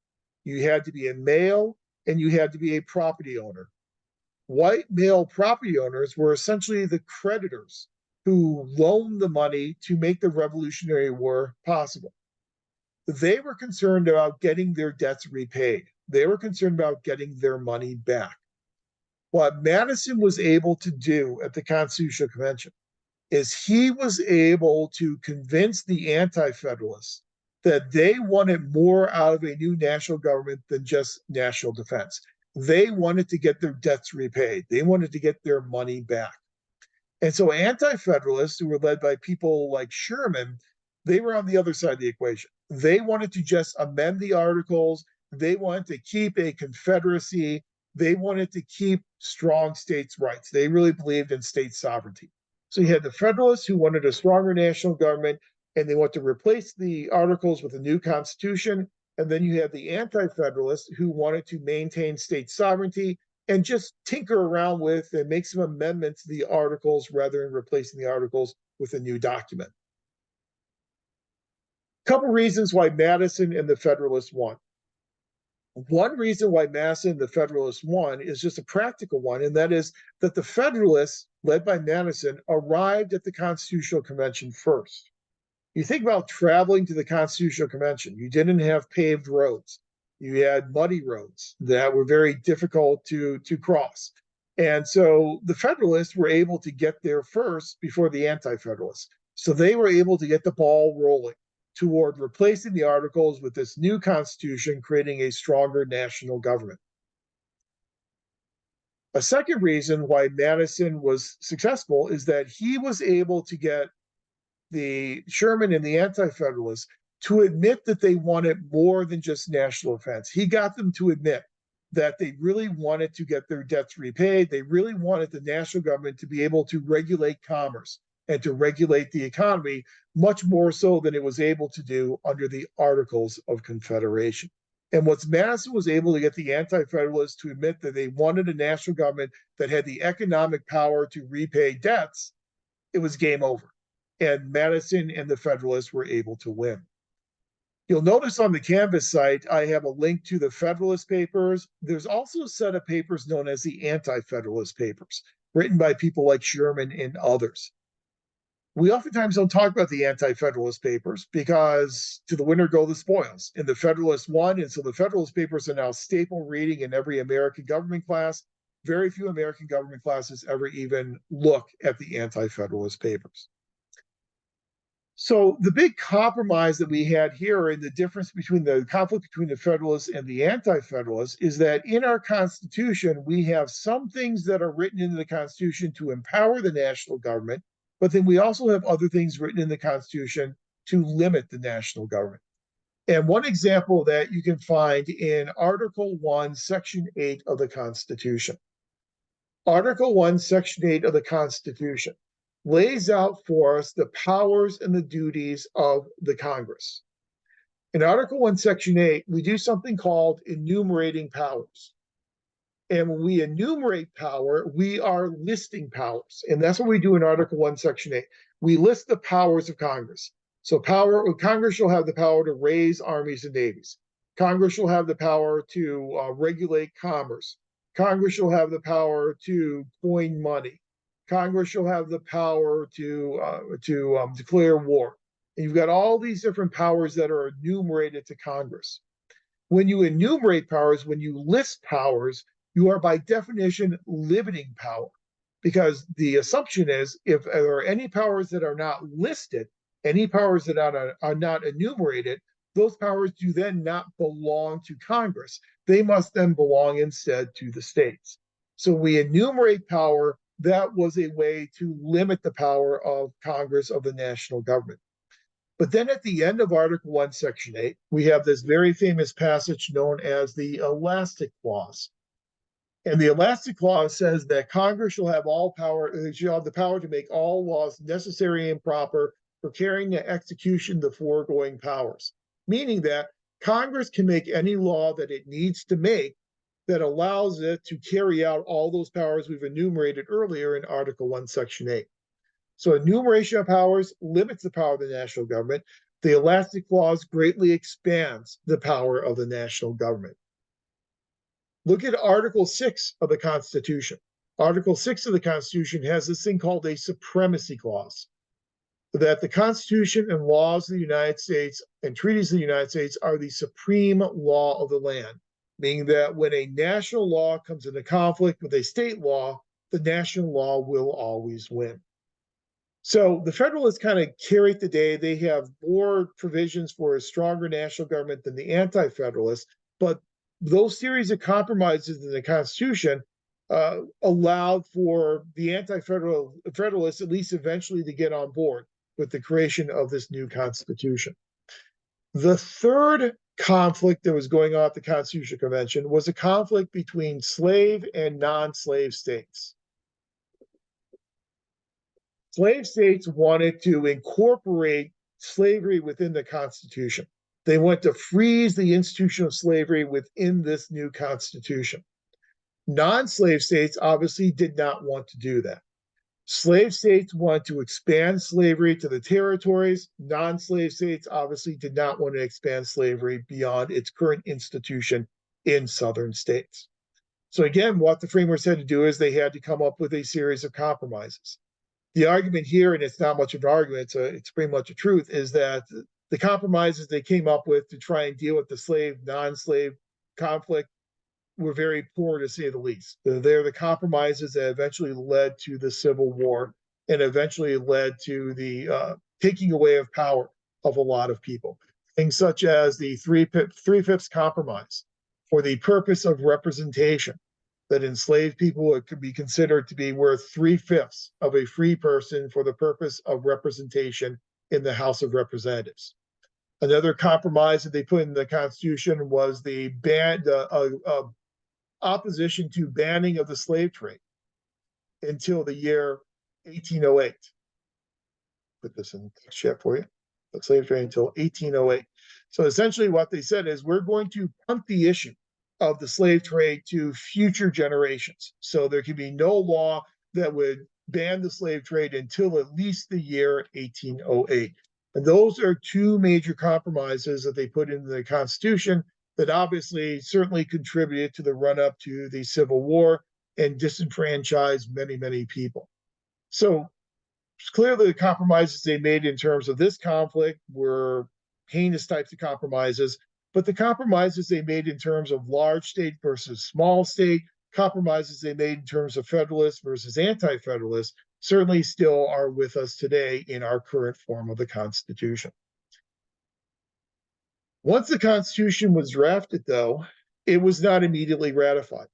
you had to be a male, and you had to be a property owner. White male property owners were essentially the creditors who loaned the money to make the Revolutionary War possible. They were concerned about getting their debts repaid. They were concerned about getting their money back. What Madison was able to do at the Constitutional Convention is he was able to convince the Anti-Federalists that they wanted more out of a new national government than just national defense. They wanted to get their debts repaid. They wanted to get their money back. And so Anti-Federalists, who were led by people like Sherman, they were on the other side of the equation. They wanted to just amend the Articles. They wanted to keep a confederacy. They wanted to keep strong states' rights. They really believed in state sovereignty. So you had the Federalists who wanted a stronger national government, and they want to replace the Articles with a new constitution. And then you have the Anti-Federalists who wanted to maintain state sovereignty and just tinker around with and make some amendments to the Articles rather than replacing the Articles with a new document. A couple reasons why Madison and the Federalists won. One reason why Madison and the Federalists won is just a practical one, and that is that the Federalists, led by Madison, arrived at the Constitutional Convention first. You think about traveling to the Constitutional Convention. You didn't have paved roads. You had muddy roads that were very difficult to cross. And so the Federalists were able to get there first before the Anti-Federalists. So they were able to get the ball rolling toward replacing the Articles with this new constitution, creating a stronger national government. A second reason why Madison was successful is that he was able to get the Sherman and the Anti-Federalists to admit that they wanted more than just national defense. He got them to admit that they really wanted to get their debts repaid. They really wanted the national government to be able to regulate commerce and to regulate the economy much more so than it was able to do under the Articles of Confederation. And what Madison was able to get the Anti-Federalists to admit that they wanted a national government that had the economic power to repay debts, it was game over. And Madison and the Federalists were able to win. You'll notice on the Canvas site, I have a link to the Federalist Papers. There's also a set of papers known as the Anti-Federalist Papers, written by people like Sherman and others. We oftentimes don't talk about the Anti-Federalist Papers because to the winner go the spoils. And the Federalist won, and so the Federalist Papers are now staple reading in every American government class. Very few American government classes ever even look at the Anti-Federalist Papers. So the big compromise that we had here, and the difference between the conflict between the Federalists and the Anti-Federalists, is that in our Constitution, we have some things that are written into the Constitution to empower the national government, but then we also have other things written in the Constitution to limit the national government. And one example that you can find in Article 1, Section 8 of the Constitution. Article 1, Section 8 of the Constitution lays out for us the powers and the duties of the Congress. In Article 1, Section 8, we do something called enumerating powers. And when we enumerate power, we are listing powers. And that's what we do in Article 1, Section 8. We list the powers of Congress. So Congress shall have the power to raise armies and navies. Congress shall have the power to regulate commerce. Congress shall have the power to coin money. Congress shall have the power to declare war. And you've got all these different powers that are enumerated to Congress. When you enumerate powers, when you list powers, you are by definition limiting power, because the assumption is if there are any powers that are not listed, any powers that are not enumerated, those powers do then not belong to Congress. They must then belong instead to the states. So we enumerate power. That was a way to limit the power of Congress, of the national government. But then at the end of Article 1, Section 8, we have this very famous passage known as the Elastic Clause. And the Elastic Clause says that Congress shall have all power, shall have the power to make all laws necessary and proper for carrying to execution the foregoing powers. Meaning that Congress can make any law that it needs to make that allows it to carry out all those powers we've enumerated earlier in Article 1, Section 8. So enumeration of powers limits the power of the national government. The Elastic Clause greatly expands the power of the national government. Look at Article 6 of the Constitution. Article 6 of the Constitution has this thing called a Supremacy Clause, that the Constitution and laws of the United States and treaties of the United States are the supreme law of the land, meaning that when a national law comes into conflict with a state law, the national law will always win. So the Federalists kind of carried the day. They have more provisions for a stronger national government than the Anti-Federalists, but those series of compromises in the Constitution allowed for the Anti-Federalists at least eventually to get on board with the creation of this new Constitution. The third conflict that was going on at the Constitutional Convention was a conflict between slave and non-slave states. Slave states wanted to incorporate slavery within the Constitution. They want to freeze the institution of slavery within this new Constitution. Non-slave states obviously did not want to do that. Slave states want to expand slavery to the territories. Non-slave states obviously did not want to expand slavery beyond its current institution in southern states. So again, what the framers had to do is they had to come up with a series of compromises. The argument here, and it's not much of an argument, it's pretty much a truth, is that the compromises they came up with to try and deal with the slave, non-slave conflict were very poor, to say the least. They're the compromises that eventually led to the Civil War and eventually led to the taking away of power of a lot of people. Things such as the Three-Fifths Compromise for the purpose of representation, that enslaved people could be considered to be worth 3/5 of a free person for the purpose of representation in the House of Representatives. Another compromise that they put in the Constitution was the opposition to banning of the slave trade until the year 1808. Put this in the chat for you. The slave trade until 1808. So essentially what they said is we're going to punt the issue of the slave trade to future generations. So there can be no law that would ban the slave trade until at least the year 1808. And those are two major compromises that they put into the Constitution that obviously certainly contributed to the run-up to the Civil War and disenfranchised many, many people. So clearly the compromises they made in terms of this conflict were heinous types of compromises, but the compromises they made in terms of large state versus small state, compromises they made in terms of federalists versus anti-federalists, certainly still are with us today in our current form of the Constitution. Once the Constitution was drafted, though, it was not immediately ratified.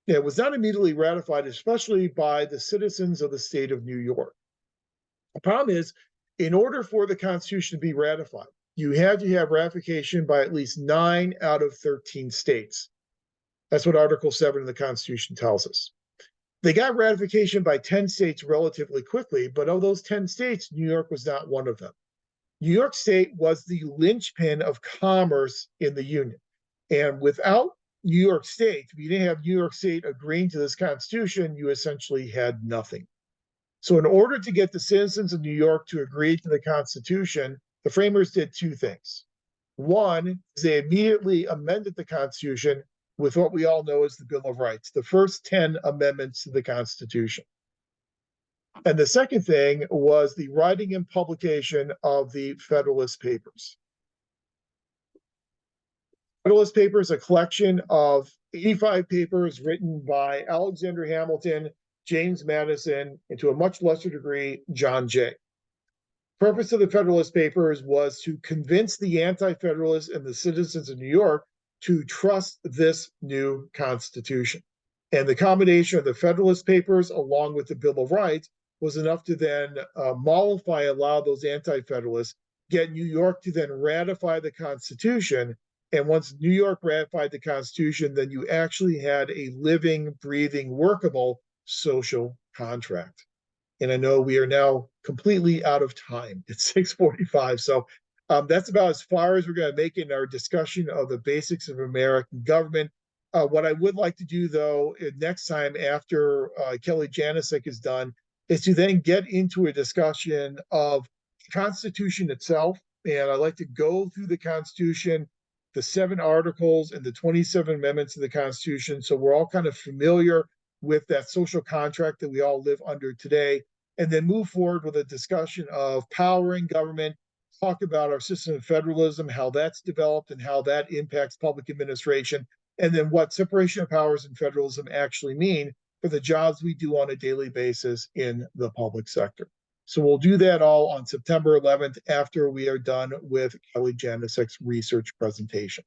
It was not immediately ratified, especially by the citizens of the state of New York. The problem is, in order for the Constitution to be ratified, you had to have ratification by at least 9 out of 13 states. That's what Article 7 of the Constitution tells us. They got ratification by 10 states relatively quickly, but of those 10 states, New York was not one of them. New York State was the linchpin of commerce in the Union. And without New York State, if you didn't have New York State agreeing to this Constitution, you essentially had nothing. So in order to get the citizens of New York to agree to the Constitution, the framers did two things. One is they immediately amended the Constitution with what we all know as the Bill of Rights, the first 10 amendments to the Constitution. And the second thing was the writing and publication of the Federalist Papers. Federalist Papers, a collection of 85 papers written by Alexander Hamilton, James Madison, and to a much lesser degree, John Jay. Purpose of the Federalist Papers was to convince the anti-federalists and the citizens of New York to trust this new Constitution. And the combination of the Federalist Papers along with the Bill of Rights was enough to then mollify, allow those anti-federalists, get New York to then ratify the Constitution. And once New York ratified the Constitution, then you actually had a living, breathing, workable social contract. And I know we are now completely out of time. It's 6:45. So that's about as far as we're going to make in our discussion of the basics of American government. What I would like to do, though, next time after Kelly Janasek is done, is to then get into a discussion of the Constitution itself. And I'd like to go through the Constitution, the 7 articles and the 27 amendments of the Constitution, so we're all kind of familiar with that social contract that we all live under today, and then move forward with a discussion of power in government, talk about our system of federalism, how that's developed and how that impacts public administration, and then what separation of powers and federalism actually mean for the jobs we do on a daily basis in the public sector. So we'll do that all on September 11th after we are done with Kelly Janasek's research presentation.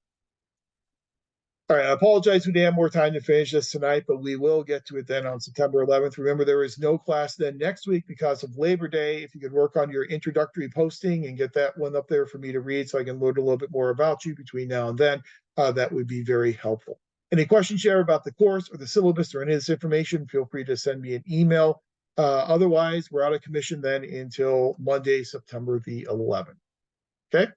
All right, I apologize we didn't have more time to finish this tonight, but we will get to it then on September 11th. Remember, there is no class then next week because of Labor Day. If you could work on your introductory posting and get that one up there for me to read so I can learn a little bit more about you between now and then, that would be very helpful. Any questions you have about the course or the syllabus or any of this information, feel free to send me an email. Otherwise, we're out of commission then until Monday, September the 11th. Okay?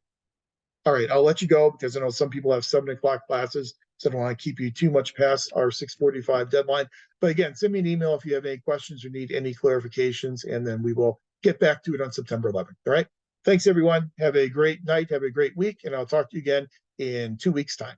All right, I'll let you go because I know some people have 7 o'clock classes, so I don't want to keep you too much past our 6:45 deadline. But again, send me an email if you have any questions or need any clarifications, and then we will get back to it on September 11th. All right? Thanks, everyone. Have a great night. Have a great week, and I'll talk to you again in 2 weeks' time.